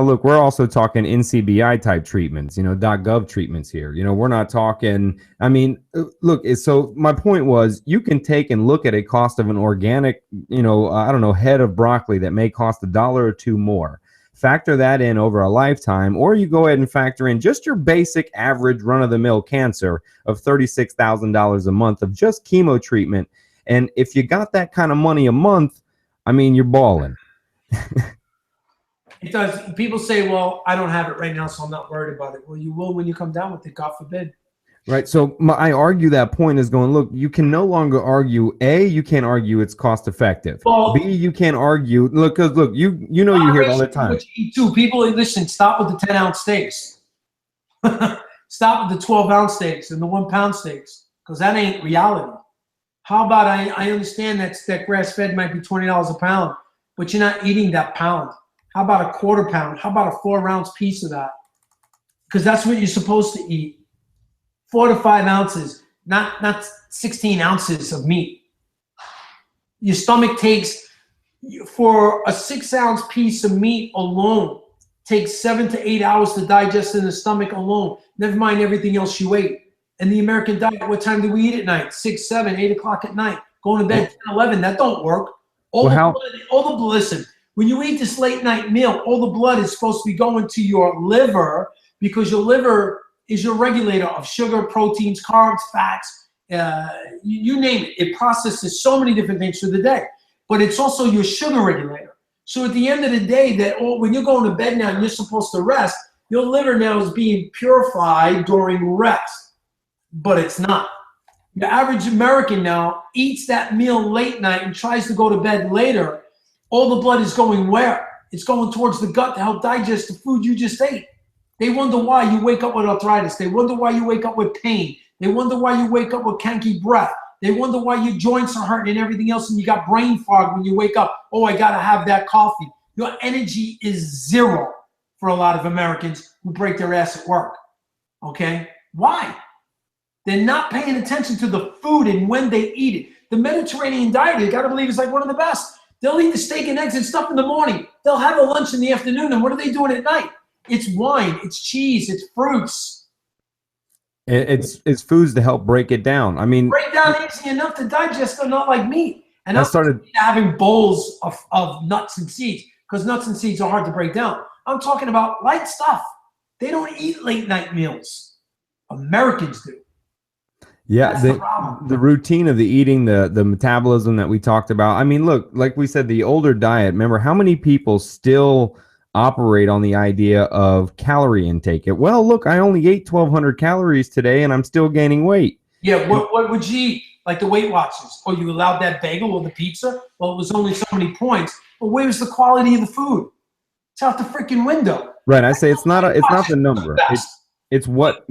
S1: look, we're also talking NCBI type treatments, .gov treatments here. We're not talking, I mean, look, so my point was you can take and look at a cost of an organic, I don't know, head of broccoli that may cost $1 or $2 more. Factor that in over a lifetime, or you go ahead and factor in just your basic average run-of-the-mill cancer of $36,000 a month of just chemo treatment. And if you got that kind of money a month, I mean, you're balling.
S2: It does. People say, well, I don't have it right now, so I'm not worried about it. Well, you will when you come down with it, God forbid.
S1: Right. So I argue that point is going, look, you can no longer argue, A, you can't argue it's cost effective.
S2: Well,
S1: B, you can't argue, because look, you hear it all the time.
S2: What you eat too. People, listen, stop with the 10-ounce steaks. Stop with the 12-ounce steaks and the 1-pound steaks, because that ain't reality. How about I understand that grass-fed might be $20 a pound, but you're not eating that pound. How about a quarter pound? How about a 4-ounce piece of that? Because that's what you're supposed to eat. 4 to 5 ounces, not 16 ounces of meat. Your stomach takes, for a 6-ounce piece of meat alone, takes 7 to 8 hours to digest in the stomach alone. Never mind everything else you ate. And the American diet, what time do we eat at night? 6, 7, 8 o'clock at night. Going to bed 10, 11. That don't work. Listen, when you eat this late night meal, all the blood is supposed to be going to your liver, because your liver is your regulator of sugar, proteins, carbs, fats, you name it. It processes so many different things through the day, but it's also your sugar regulator. So at the end of the day, when you're going to bed now and you're supposed to rest, your liver now is being purified during rest, but it's not. The average American now eats that meal late night and tries to go to bed later. All the blood is going where? It's going towards the gut to help digest the food you just ate. They wonder why you wake up with arthritis. They wonder why you wake up with pain. They wonder why you wake up with cranky breath. They wonder why your joints are hurting and everything else, and you got brain fog when you wake up. Oh, I got to have that coffee. Your energy is zero for a lot of Americans who break their ass at work. Okay? Why? They're not paying attention to the food and when they eat it. The Mediterranean diet, you got to believe, is like one of the best. They'll eat the steak and eggs and stuff in the morning. They'll have a lunch in the afternoon, and what are they doing at night? It's wine, it's cheese, it's fruits.
S1: It's foods to help break it down. I mean,
S2: break down easy enough to digest, but not like meat. And I
S1: started
S2: having bowls of nuts and seeds, because nuts and seeds are hard to break down. I'm talking about light stuff. They don't eat late night meals. Americans do.
S1: Yeah, the routine of the eating, the metabolism that we talked about. I mean, look, like we said, the older diet, remember how many people still operate on the idea of calorie intake? Well, look, I only ate 1,200 calories today and I'm still gaining weight.
S2: Yeah, what would you eat? Like the Weight Watchers. Oh, you allowed that bagel or the pizza? Well, it was only so many points. But where was the quality of the food? It's out the freaking window.
S1: Right, I say it's not the number. It's what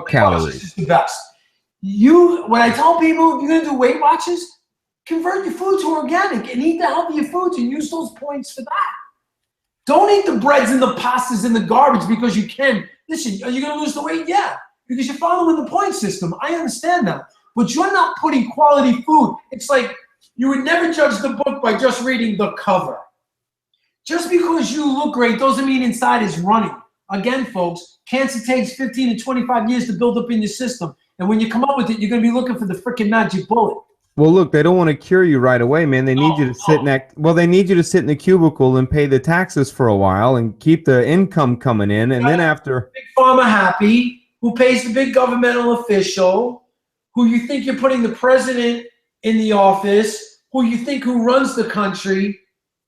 S1: calories.
S2: Is the best. When I tell people if you're gonna do Weight Watchers, convert your food to organic and eat the healthier foods and use those points for that. Don't eat the breads and the pastas and the garbage because you can. Listen, are you going to lose the weight? Yeah, because you're following the point system. I understand that. But you're not putting quality food. It's like you would never judge the book by just reading the cover. Just because you look great doesn't mean inside is running. Again, folks, cancer takes 15 to 25 years to build up in your system. And when you come up with it, you're going to be looking for the freaking magic bullet.
S1: Well, look, they don't want to cure you right away, man. They need you to sit they need you to sit in the cubicle and pay the taxes for a while and keep the income coming in. And then after
S2: big pharma happy, who pays the big governmental official, who you think you're putting the president in the office, who you think who runs the country.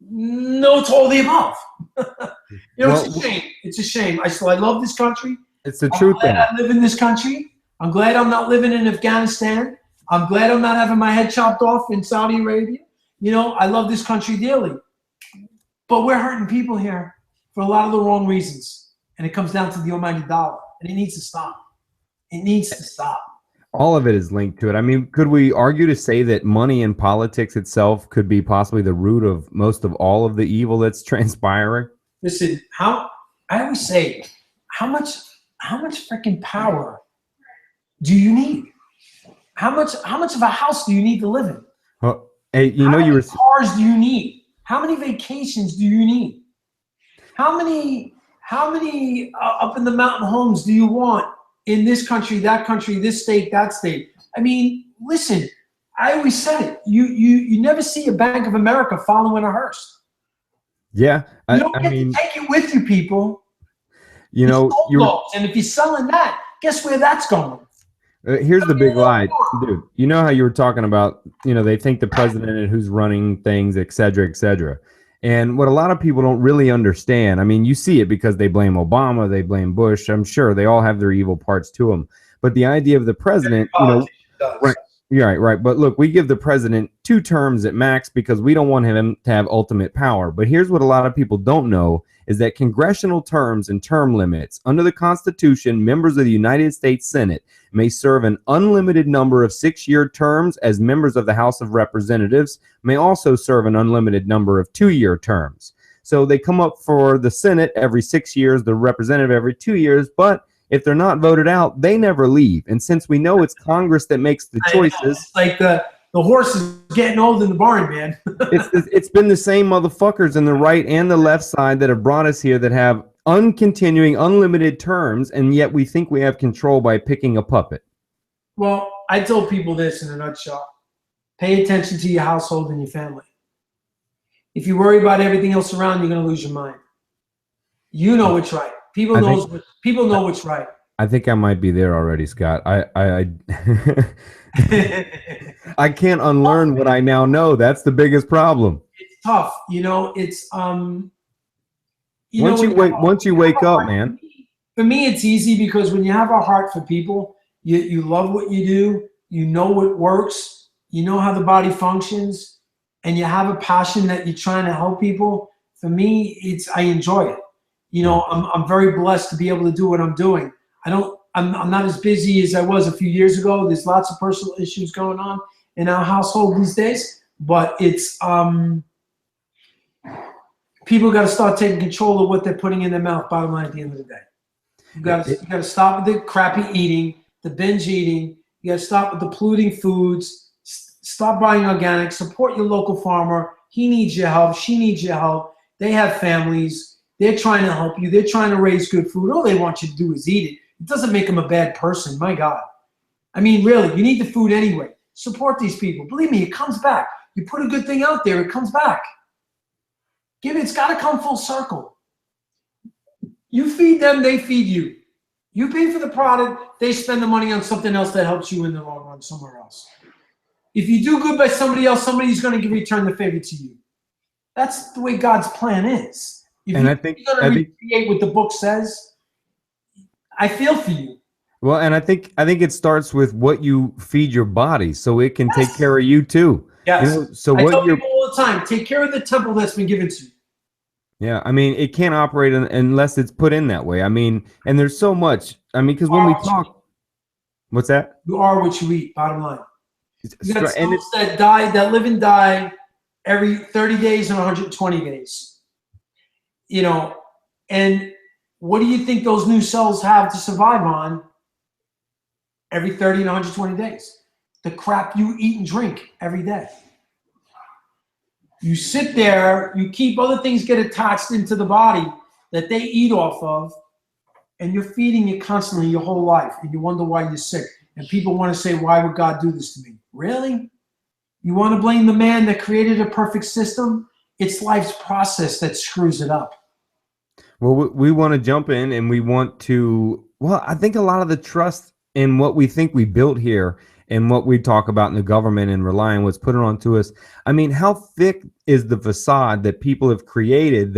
S2: No, it's all the above. It's a shame. It's a shame. I love this country.
S1: It's the truth.
S2: I live in this country. I'm glad I'm not living in Afghanistan. I'm glad I'm not having my head chopped off in Saudi Arabia. I love this country dearly. But we're hurting people here for a lot of the wrong reasons. And it comes down to the almighty dollar. And it needs to stop. It needs to stop.
S1: All of it is linked to it. I mean, could we argue to say that money and politics itself could be possibly the root of most of all of the evil that's transpiring?
S2: Listen, I always say, how much freaking power do you need? How much of a house do you need to live in?
S1: Well, hey,
S2: How many cars do you need? How many vacations do you need? How many up in the mountain homes do you want in this country, that country, this state, that state? I mean, listen, I always said it. You never see a Bank of America following a hearse.
S1: Yeah,
S2: You don't get to take it with you, people.
S1: You know,
S2: and if you're selling that, guess where that's going?
S1: Here's the big lie, dude. You know how you were talking about, they think the president and who's running things, et cetera, et cetera. And what a lot of people don't really understand, I mean, you see it because they blame Obama, they blame Bush. I'm sure they all have their evil parts to them. But the idea of the president, right. You're right. But look, we give the president 2 terms at max because we don't want him to have ultimate power. But here's what a lot of people don't know is that congressional terms and term limits under the Constitution, members of the United States Senate may serve an unlimited number of 6-year terms, as members of the House of Representatives may also serve an unlimited number of 2-year terms. So they come up for the Senate every 6 years, the representative every 2 years, but if they're not voted out, they never leave. And since we know it's Congress that makes the choices.
S2: It's like the horse is getting old in the barn, man.
S1: it's been the same motherfuckers in the right and the left side that have brought us here that have uncontinuing, unlimited terms, and yet we think we have control by picking a puppet.
S2: Well, I tell people this in a nutshell. Pay attention to your household and your family. If you worry about everything else around, you're going to lose your mind. You know what's right. People know what's right.
S1: I think I might be there already, Scott. I I can't unlearn what I now know. That's the biggest problem.
S2: It's tough, It's
S1: once you wake up, man.
S2: For me, it's easy because when you have a heart for people, you love what you do. You know what works. You know how the body functions, and you have a passion that you're trying to help people. For me, I enjoy it. I'm very blessed to be able to do what I'm doing. I'm not as busy as I was a few years ago. There's lots of personal issues going on in our household these days, but it's people got to start taking control of what they're putting in their mouth. Bottom line, at the end of the day, you got to stop with the crappy eating, the binge eating. You got to stop with the polluting foods. Stop buying organic. Support your local farmer. He needs your help. She needs your help. They have families. They're trying to help you. They're trying to raise good food. All they want you to do is eat it. It doesn't make them a bad person. My God. I mean, really, you need the food anyway. Support these people. Believe me, it comes back. You put a good thing out there, it comes back. It's got to come full circle. You feed them, they feed you. You pay for the product, they spend the money on something else that helps you in the long run somewhere else. If you do good by somebody else, somebody's going to return the favor to you. That's the way God's plan is. If you're going to recreate what the book says, I feel for you.
S1: Well, and I think it starts with what you feed your body, so it can take care of you too.
S2: Yes. I tell people all the time, take care of the temple that's been given to you.
S1: Yeah, I mean, it can't operate unless it's put in that way. I mean, and there's so much. I mean, because when we talk, what's that?
S2: You are what you eat. Bottom line. You got cells that live and die every 30 days and 120 days. And what do you think those new cells have to survive on every 30 and 120 days? The crap you eat and drink every day. You sit there, you keep other things get attached into the body that they eat off of, and you're feeding it constantly your whole life, and you wonder why you're sick. And people want to say, why would God do this to me? Really? You want to blame the man that created a perfect system? It's life's process that screws it up.
S1: Well, we want to jump in and we want to, I think a lot of the trust in what we think we built here and what we talk about in the government and rely on what's put onto us. I mean, how thick is the facade that people have created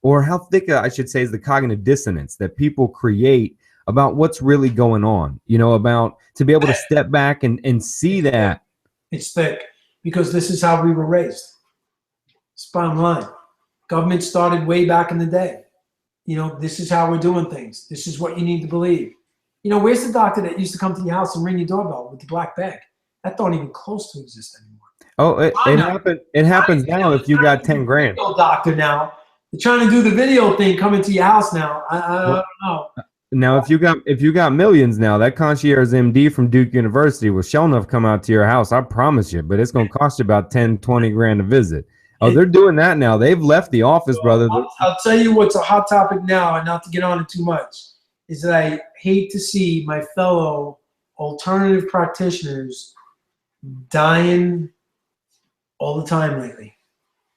S1: or how thick, I should say, is the cognitive dissonance that people create about what's really going on, about to be able to step back and see that.
S2: It's thick because this is how we were raised. It's bottom line. Government started way back in the day. This is how we're doing things. This is what you need to believe. You know, where's the doctor that used to come to your house and ring your doorbell with the black bag? That don't even close to exist anymore.
S1: Oh, it happens now if you got 10 grand.
S2: Doctor now. They're trying to do the video thing, coming to your house now. I don't know.
S1: Now, if you got millions now, that concierge MD from Duke University will sure enough come out to your house. I promise you. But it's going to cost you about 10, 20 grand a visit. Oh, they're doing that now. They've left the office, brother.
S2: I'll tell you what's a hot topic now, and not to get on it too much, is that I hate to see my fellow alternative practitioners dying all the time lately.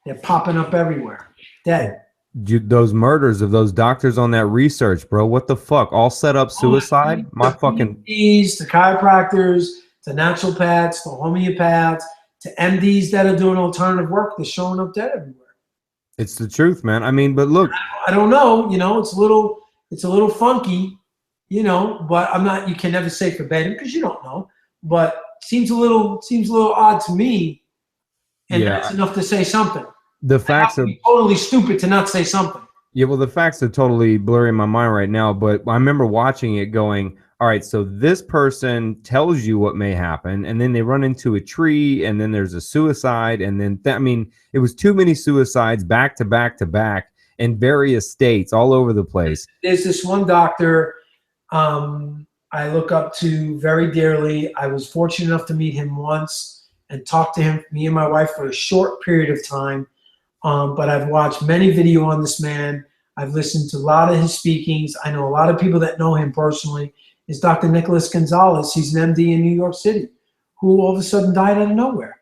S2: They're popping up everywhere, dead.
S1: Those murders of those doctors on that research, bro. What the fuck? All set up suicide? My fucking
S2: PhDs, the chiropractors, the naturopaths, the homeopaths, to MDs that are doing alternative work. They're showing up dead everywhere.
S1: It's the truth, man. I mean, but look,
S2: I don't know. You know, it's a little funky. You know, but I'm not. You can never say forbidden because you don't know. But seems a little odd to me. And that's enough to say something.
S1: The facts are
S2: totally stupid to not say something.
S1: Yeah, well, the facts are totally blurry in my mind right now, but I remember watching it going, all right, so this person tells you what may happen, and then they run into a tree, and then there's a suicide, and then, I mean, it was too many suicides back to back to back in various states all over the place.
S2: There's this one doctor I look up to very dearly. I was fortunate enough to meet him once and talk to him, me and my wife, for a short period of time. But I've watched many videos on this man. I've listened to a lot of his speakings. I know a lot of people that know him personally. Is Dr. Nicholas Gonzalez. He's an MD in New York City who all of a sudden died out of nowhere.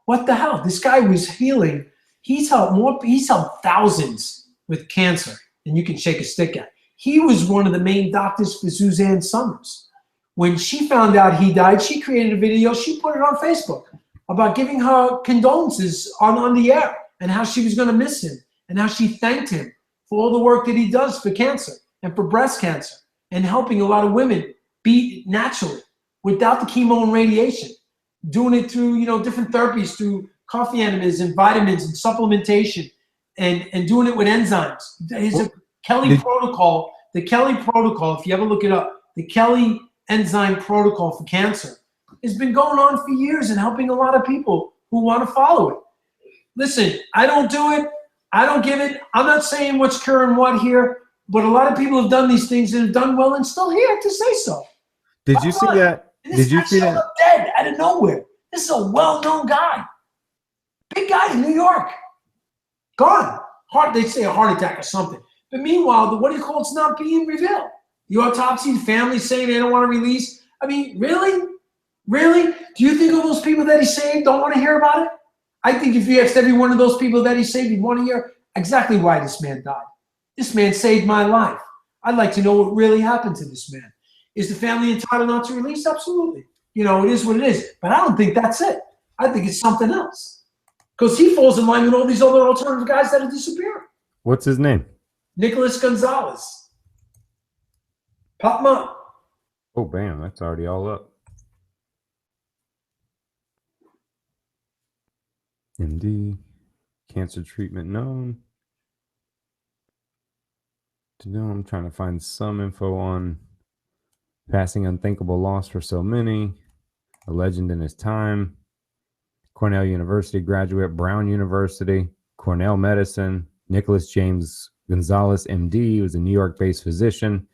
S2: What the hell? This guy was healing. He's helped thousands with cancer, and you can shake a stick at. He was one of the main doctors for Suzanne Summers. When she found out he died, she created a video. She put it on Facebook about giving her condolences on the air and how she was going to miss him and how she thanked him for all the work that he does for cancer and for breast cancer and helping a lot of women be naturally without the chemo and radiation, doing it through, you know, different therapies, through coffee enemas and vitamins and supplementation and doing it with enzymes. There's a Kelly protocol, the Kelly protocol, if you ever look it up, the Kelly enzyme protocol for cancer has been going on for years and helping a lot of people who want to follow it. Listen, I don't do it. I don't give it. I'm not saying what's curing what here, but a lot of people have done these things and have done well and still here to say so.
S1: Did you see that? Did you see that?
S2: Dead out of nowhere. This is a well-known guy. Big guy in New York. Gone. They say a heart attack or something. But meanwhile, what do you call it's not being revealed? The autopsy, the family saying they don't want to release. I mean, really? Really? Do you think all those people that he saved don't want to hear about it? I think if you asked every one of those people that he saved, you'd want to hear exactly why this man died. This man saved my life. I'd like to know what really happened to this man. Is the family entitled not to release? Absolutely. You know, it is what it is. But I don't think that's it. I think it's something else. Because he falls in line with all these other alternative guys that are disappearing.
S1: What's his name?
S2: Nicholas Gonzalez. Pop him up.
S1: Oh, bam. That's already all up. MD. Cancer treatment known. I'm trying to find some info on passing unthinkable loss for so many. A legend in his time. Cornell University graduate, Brown University, Cornell Medicine. Nicholas James Gonzalez, MD, was a New York-based physician.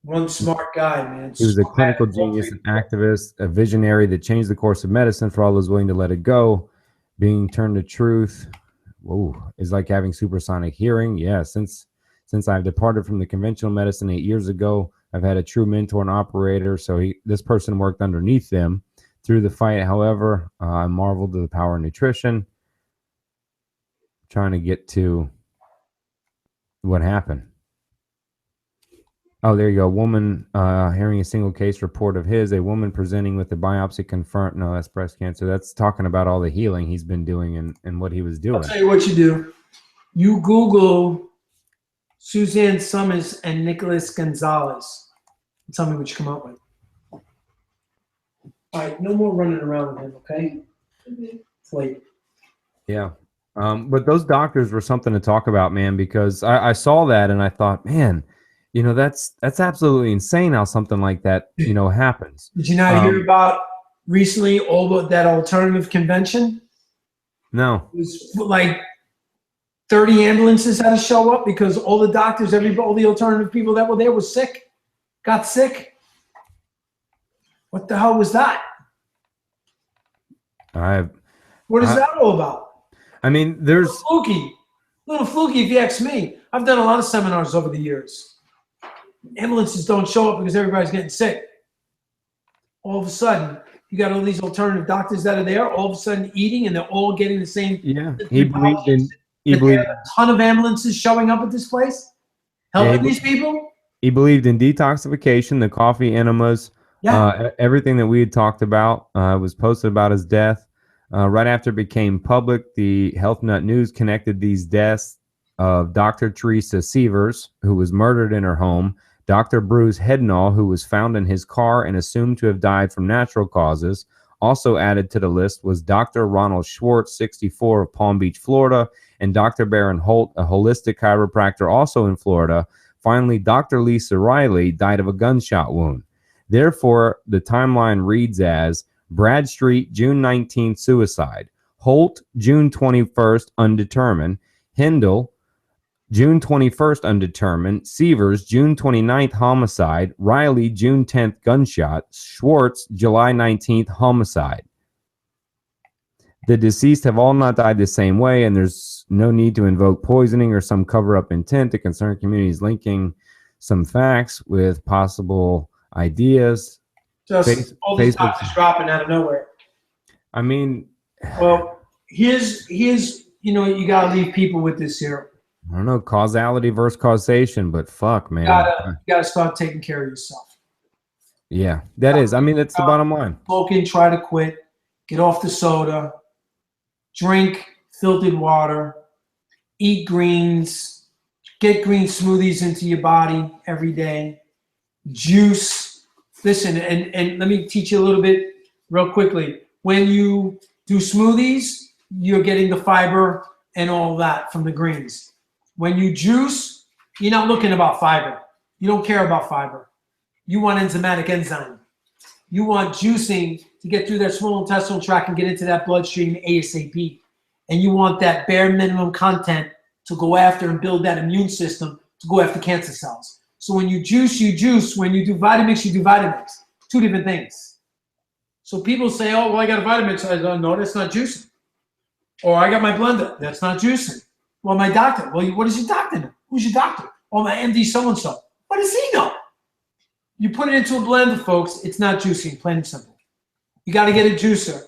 S2: One smart guy, man.
S1: He was a clinical genius and activist, a visionary that changed the course of medicine for all those willing to let it go. Being turned to truth, whoa, is like having supersonic hearing. Yeah, since I've departed from the conventional medicine 8 years ago, I've had a true mentor and operator. So this person worked underneath them through the fight. However, I marveled at the power of nutrition. Trying to get to what happened. Oh, there you go. Woman, hearing a single case report of his, a woman presenting with a biopsy confirmed. No, that's breast cancer. That's talking about all the healing he's been doing and what he was doing.
S2: I'll tell you what you do. You Google Suzanne Summers and Nicholas Gonzalez. Tell me what you come up with. All right, no more running around with him, okay? It's late.
S1: Yeah. But those doctors were something to talk about, man, because I saw that and I thought, man, You know, that's absolutely insane how something like that, you know, happens.
S2: Did you not hear about recently that alternative convention?
S1: No.
S2: It was like 30 ambulances had to show up because all the doctors, all the alternative people that were there was sick, got sick. What the hell was that? What is that all about?
S1: I mean, there's
S2: a little fluky if you ask me. I've done a lot of seminars over the years. Ambulances don't show up because everybody's getting sick. All of a sudden, you got all these alternative doctors that are there, all of a sudden eating, and they're all getting the same.
S1: Yeah, he believed
S2: a ton of ambulances showing up at this place, helping these people.
S1: He believed in detoxification, the coffee enemas, everything that we had talked about was posted about his death. Right after it became public, the Health Nut News connected these deaths of Dr. Teresa Severs, who was murdered in her home, Dr. Bruce Hednall, who was found in his car and assumed to have died from natural causes. Also added to the list was Dr. Ronald Schwartz, 64, of Palm Beach, Florida, and Dr. Baron Holt, a holistic chiropractor also in Florida. Finally, Dr. Lisa Riley died of a gunshot wound. Therefore, the timeline reads as Bradstreet, June 19th, suicide. Holt, June 21st, undetermined. Hindle, June 21st, undetermined. Severs, June 29th, homicide. Riley, June 10th, gunshot. Schwartz, July 19th, homicide. The deceased have all not died the same way, and there's no need to invoke poisoning or some cover-up intent to concern communities, linking some facts with possible ideas.
S2: Just all these doctors dropping out of nowhere.
S1: I mean,
S2: well, here's you know, you gotta leave people with this here.
S1: I don't know, causality versus causation, but fuck, man.
S2: You gotta start taking care of yourself.
S1: Yeah, that is. I mean, that's the bottom line.
S2: Smoking, try to quit. Get off the soda. Drink filtered water. Eat greens. Get green smoothies into your body every day. Juice. Listen, and let me teach you a little bit real quickly. When you do smoothies, you're getting the fiber and all that from the greens. When you juice, you're not looking about fiber. You don't care about fiber. You want enzymatic enzyme. You want juicing to get through that small intestinal tract and get into that bloodstream ASAP. And you want that bare minimum content to go after and build that immune system to go after cancer cells. So when you juice, you juice. When you do Vitamix, you do Vitamix. Two different things. So people say, oh, well, I got a Vitamix. I go, no, that's not juicing. Or I got my blender. That's not juicing. Well, my doctor. Well, what does your doctor know? Who's your doctor? Oh, my MD so-and-so. What does he know? You put it into a blender, folks. It's not juicing, plain and simple. You got to get a juicer.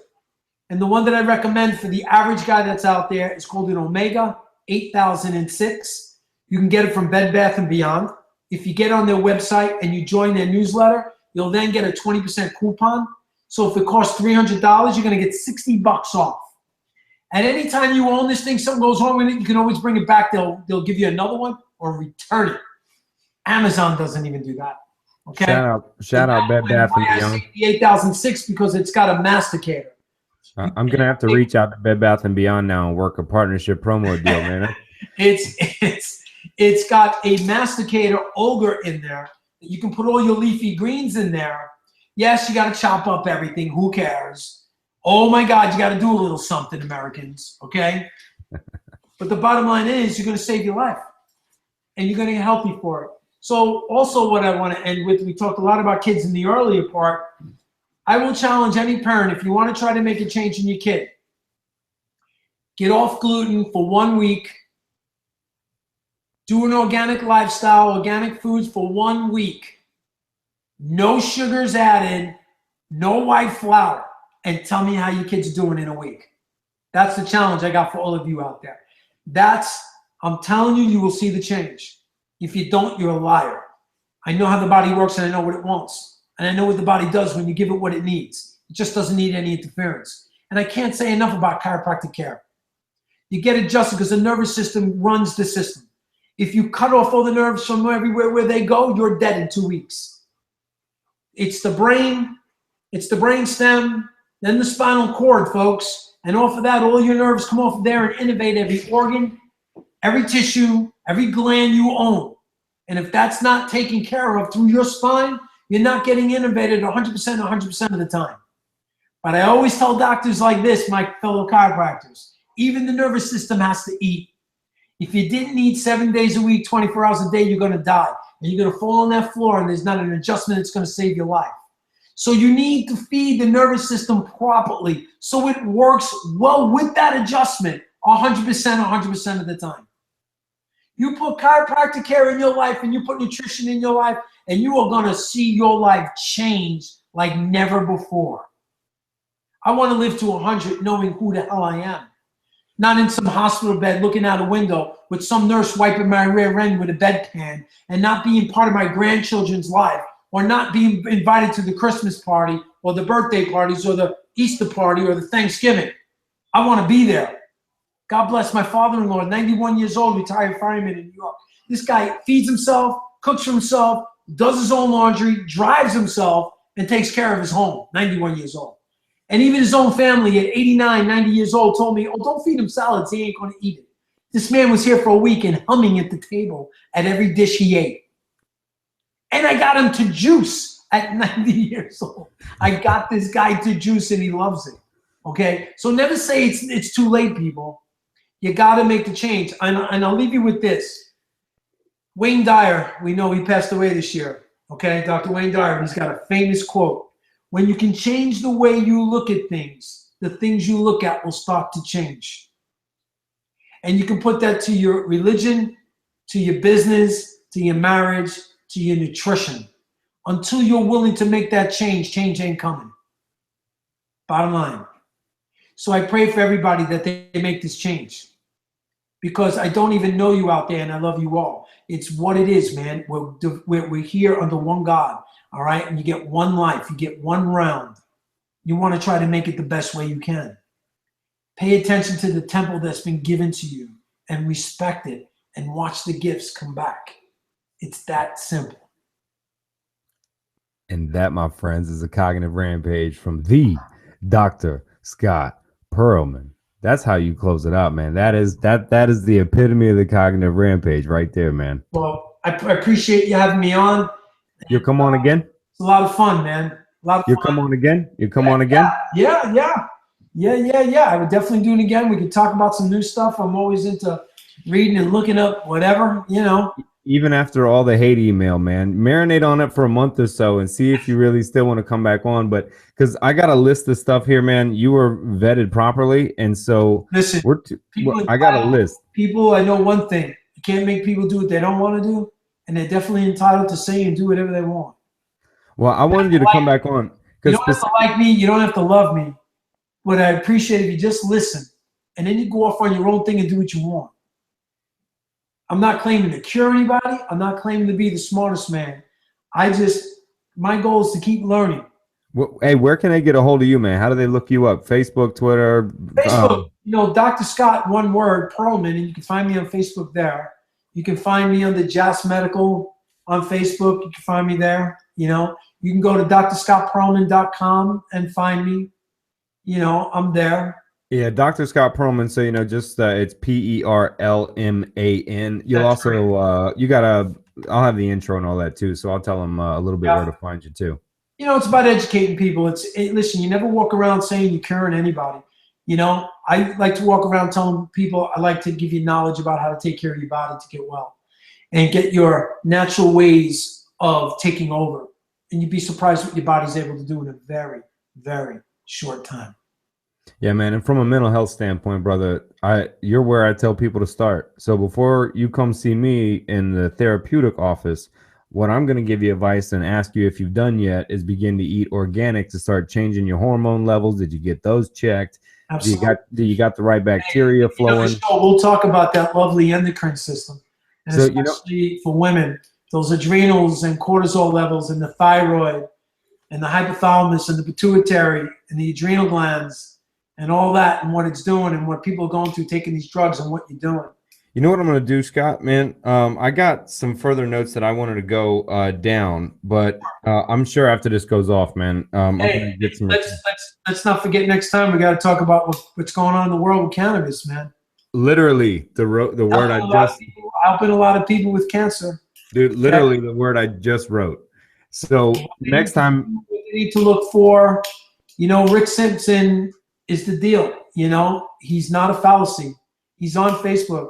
S2: And the one that I recommend for the average guy that's out there is called an Omega 8006. You can get it from Bed Bath & Beyond. If you get on their website and you join their newsletter, you'll then get a 20% coupon. So if it costs $300, you're going to get $60 off. And anytime you own this thing, something goes wrong with it, you can always bring it back. They'll give you another one or return it. Amazon doesn't even do that. Okay.
S1: Shout out Bed Bath & Beyond.
S2: The 8006 because it's got a masticator.
S1: I'm gonna have to reach out to Bed Bath & Beyond now and work a partnership promo deal, man.
S2: It's got a masticator ogre in there. You can put all your leafy greens in there. Yes, you got to chop up everything. Who cares? Oh my God, you got to do a little something, Americans. Okay. But the bottom line is you're going to save your life and you're going to get healthy for it. So also what I want to end with, we talked a lot about kids in the earlier part. I will challenge any parent, if you want to try to make a change in your kid, get off gluten for 1 week, do an organic lifestyle, organic foods for 1 week, no sugars added, no white flour, and tell me how your kid's doing in a week. That's the challenge I got for all of you out there. I'm telling you, you will see the change. If you don't, you're a liar. I know how the body works and I know what it wants. And I know what the body does when you give it what it needs. It just doesn't need any interference. And I can't say enough about chiropractic care. You get adjusted because the nervous system runs the system. If you cut off all the nerves from everywhere where they go, you're dead in 2 weeks. It's the brain, it's the brain stem, then the spinal cord, folks. And off of that, all your nerves come off of there and innervate every organ, every tissue, every gland you own. And if that's not taken care of through your spine, you're not getting innovated 100% of the time. But I always tell doctors like this, my fellow chiropractors, even the nervous system has to eat. If you didn't eat 7 days a week, 24 hours a day, you're going to die. And you're going to fall on that floor, and there's not an adjustment that's going to save your life. So you need to feed the nervous system properly so it works well with that adjustment 100% of the time. You put chiropractic care in your life and you put nutrition in your life, and you are going to see your life change like never before. I want to live to 100 knowing who the hell I am. Not in some hospital bed looking out a window with some nurse wiping my rear end with a bedpan, and not being part of my grandchildren's life, or not being invited to the Christmas party or the birthday parties or the Easter party or the Thanksgiving. I want to be there. God bless my father-in-law, 91 years old, retired fireman in New York. This guy feeds himself, cooks for himself, does his own laundry, drives himself, and takes care of his home, 91 years old. And even his own family at 89, 90 years old told me, oh, don't feed him salads. He ain't going to eat it. This man was here for a week and humming at the table at every dish he ate. And I got him to juice at 90 years old. I got this guy to juice, and he loves it. Okay? So never say it's too late, people. You got to make the change. And I'll leave you with this. Wayne Dyer, we know he passed away this year. Okay? Dr. Wayne Dyer, he's got a famous quote. When you can change the way you look at things, the things you look at will start to change. And you can put that to your religion, to your business, to your marriage, to your nutrition. Until you're willing to make that change ain't coming. Bottom line. So I pray for everybody that they make this change. Because I don't even know you out there, and I love you all. It's what it is, man. We're here under one God, all right? And you get one life. You get one round. You want to try to make it the best way you can. Pay attention to the temple that's been given to you and respect it and watch the gifts come back. It's that simple.
S1: And that, my friends, is a cognitive rampage from the Dr. Scott Perlman. That's how you close it out, man. That is the epitome of the cognitive rampage right there, man.
S2: Well, I appreciate you having me on.
S1: You'll come on again?
S2: It's a lot of fun, man. A lot of
S1: You'll
S2: fun.
S1: come on again? You'll come on again?
S2: Yeah. I would definitely do it again. We could talk about some new stuff. I'm always into reading and looking up whatever, you know.
S1: Even after all the hate email, man, marinate on it for a month or so and see if you really still want to come back on. But because I got a list of stuff here, man, you were vetted properly. And so
S2: listen,
S1: I got a list.
S2: People, I know one thing. You can't make people do what they don't want to do. And they're definitely entitled to say and do whatever they want.
S1: Well, I wanted you to come back on.
S2: You don't have to like me. You don't have to love me. But I appreciate if you just listen. And then you go off on your own thing and do what you want. I'm not claiming to cure anybody. I'm not claiming to be the smartest man. My goal is to keep learning.
S1: Well, hey, where can they get a hold of you, man? How do they look you up? Facebook, Twitter?
S2: Facebook, Dr. Scott, one word, Perlman, and you can find me on Facebook there. You can find me under Jas Medical on Facebook. You can find me there. You can go to dr.scottperlman.com and find me. I'm there.
S1: Yeah, Dr. Scott Perlman. So, just it's Perlman. You'll
S2: That's
S1: also, I'll have the intro and all that too. So I'll tell them a little bit where to find you too.
S2: It's about educating people. Listen, you never walk around saying you're curing anybody. I like to walk around telling people I like to give you knowledge about how to take care of your body to get well and get your natural ways of taking over. And you'd be surprised what your body's able to do in a very, very short time.
S1: Yeah, man. And from a mental health standpoint, brother, you're where I tell people to start. So before you come see me in the therapeutic office, what I'm going to give you advice and ask you if you've done yet is begin to eat organic to start changing your hormone levels. Did you get those checked?
S2: Absolutely.
S1: Do you got the right bacteria flowing?
S2: We'll talk about that lovely endocrine system. And
S1: so,
S2: especially for women, those adrenals and cortisol levels and the thyroid and the hypothalamus and the pituitary and the adrenal glands and all that and what it's doing and what people are going through taking these drugs and what you're doing.
S1: You know what I'm going to do, Scott, man? I got some further notes that I wanted to go down, but I'm sure after this goes off, man, I'm going to get some.
S2: Let's not forget next time we got to talk about what's going on in the world with cannabis, man.
S1: Literally, the word I just
S2: helping a lot of people with cancer.
S1: Dude, literally the word I just wrote. So next time,
S2: what you need to look for, Rick Simpson is the deal. He's not a fallacy. He's on Facebook.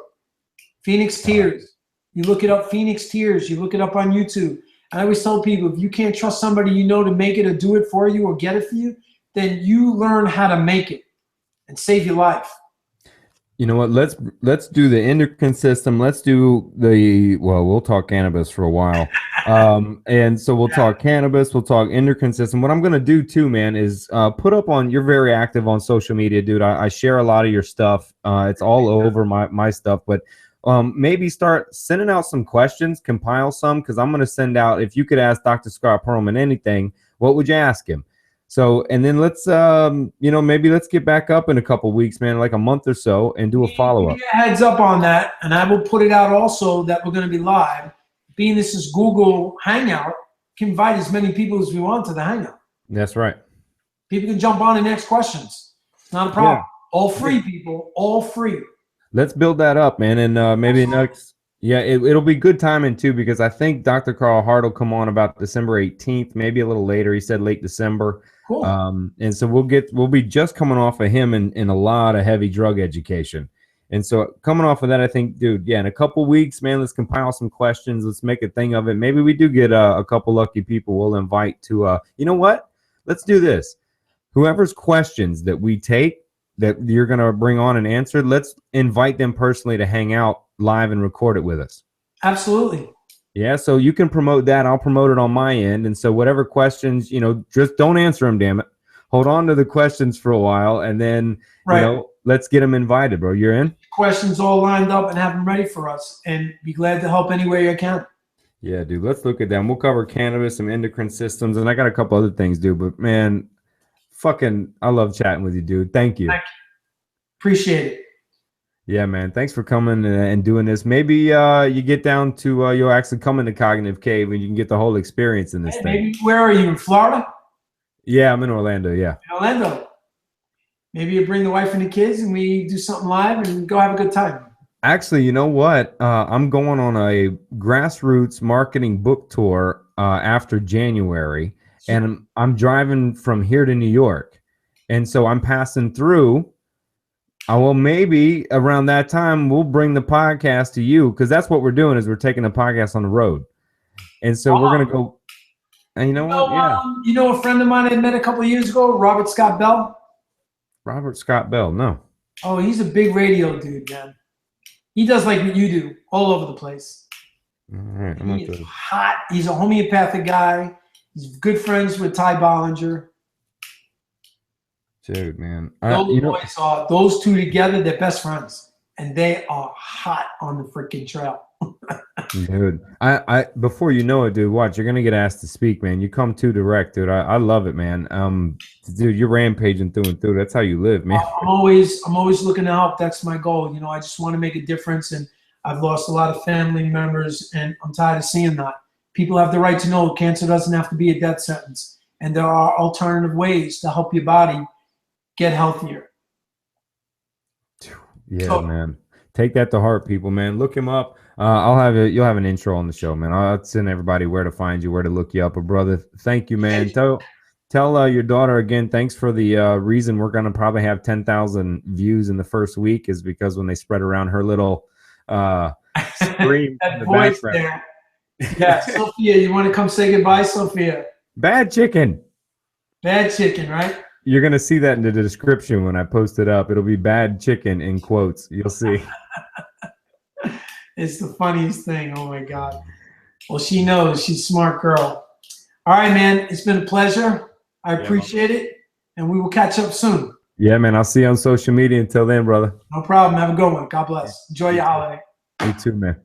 S2: Phoenix Tears. You look it up, Phoenix Tears. You look it up on YouTube. And I always tell people, if you can't trust somebody to make it or do it for you or get it for you, then you learn how to make it and save your life.
S1: You know what? Let's do the endocrine system. Let's do we'll talk cannabis for a while. And so we'll talk cannabis, we'll talk endocrine system. What I'm going to do too, man, is put up on, you're very active on social media, dude. I share a lot of your stuff. It's all over my stuff, but maybe start sending out some questions, compile some, because I'm going to send out, if you could ask Dr. Scott Perlman anything, what would you ask him? So, and then let's, maybe let's get back up in a couple weeks, man, like a month or so, and do a follow-up.
S2: Heads up on that, and I will put it out also that we're going to be live. Being this is Google Hangout, can invite as many people as we want to the Hangout.
S1: That's right.
S2: People can jump on and ask questions. It's not a problem.
S1: Yeah.
S2: All free, people. All free.
S1: Let's build that up, man, and maybe next. Yeah, it'll be good timing too, because I think Dr. Carl Hart will come on about December 18th, maybe a little later. He said late December.
S2: Cool.
S1: And so we'll be just coming off of him in a lot of heavy drug education. And so coming off of that, I think, dude, yeah, in a couple weeks, man, let's compile some questions. Let's make a thing of it. Maybe we do get a couple lucky people we'll invite to, you know what? Let's do this. Whoever's questions that we take that you're going to bring on and answer, let's invite them personally to hang out live and record it with us.
S2: Absolutely.
S1: Yeah, so you can promote that. I'll promote it on my end. And so whatever questions, just don't answer them, damn it. Hold on to the questions for a while, and then, let's get them invited, bro. You're in?
S2: Questions all lined up and have them ready for us, and be glad to help any way I can.
S1: Yeah, dude, let's look at them. We'll cover cannabis, some endocrine systems, and I got a couple other things, dude. But, man, I love chatting with you, dude. Thank you.
S2: Appreciate it.
S1: Yeah, man. Thanks for coming and doing this. Maybe you get down to you'll actually come into Cognitive Cave and you can get the whole experience in this thing.
S2: Maybe, where are you, in Florida?
S1: Yeah, I'm in Orlando. Yeah.
S2: In Orlando. Maybe you bring the wife and the kids and we do something live and go have a good time.
S1: Actually, you know what? I'm going on a grassroots marketing book tour after January, and I'm driving from here to New York, and so I'm passing through. Well, maybe around that time we'll bring the podcast to you, because that's what we're doing, is we're taking the podcast on the road. And so we're going to go, and you know what? Yeah.
S2: A friend of mine I met a couple of years ago, Robert Scott Bell?
S1: Robert Scott Bell, no.
S2: Oh, he's a big radio dude, man. He does like what you do, all over the place.
S1: All right,
S2: He's hot. He's a homeopathic guy. He's good friends with Ty Bollinger.
S1: Dude, man.
S2: Those two together, they're best friends. And they are hot on the freaking trail.
S1: Dude, I before you know it, dude, watch, you're gonna get asked to speak, man. You come too direct, dude. I love it, man. Dude, you're rampaging through and through. That's how you live, man.
S2: I'm always looking to help. That's my goal. I just want to make a difference, and I've lost a lot of family members, and I'm tired of seeing that. People have the right to know cancer doesn't have to be a death sentence, and there are alternative ways to help your body get healthier.
S1: Yeah, man. Take that to heart, people, man. Look him up. You'll have an intro on the show, man. I'll send everybody where to find you, where to look you up. But brother, thank you, man. Tell your daughter again, thanks for the reason we're going to probably have 10,000 views in the first week is because when they spread around her little scream in the
S2: voice
S1: background.
S2: There. Yeah, Sophia, you want to come say goodbye, Sophia?
S1: Bad chicken.
S2: Bad chicken, right?
S1: You're going to see that in the description when I post it up. It'll be bad chicken in quotes. You'll see.
S2: It's the funniest thing. Oh, my God. Well, she knows. She's a smart girl. All right, man. It's been a pleasure. I appreciate it. And we will catch up soon.
S1: Yeah, man. I'll see you on social media. Until then, brother.
S2: No problem. Have a good one. God bless. Enjoy your holiday.
S1: You too, man.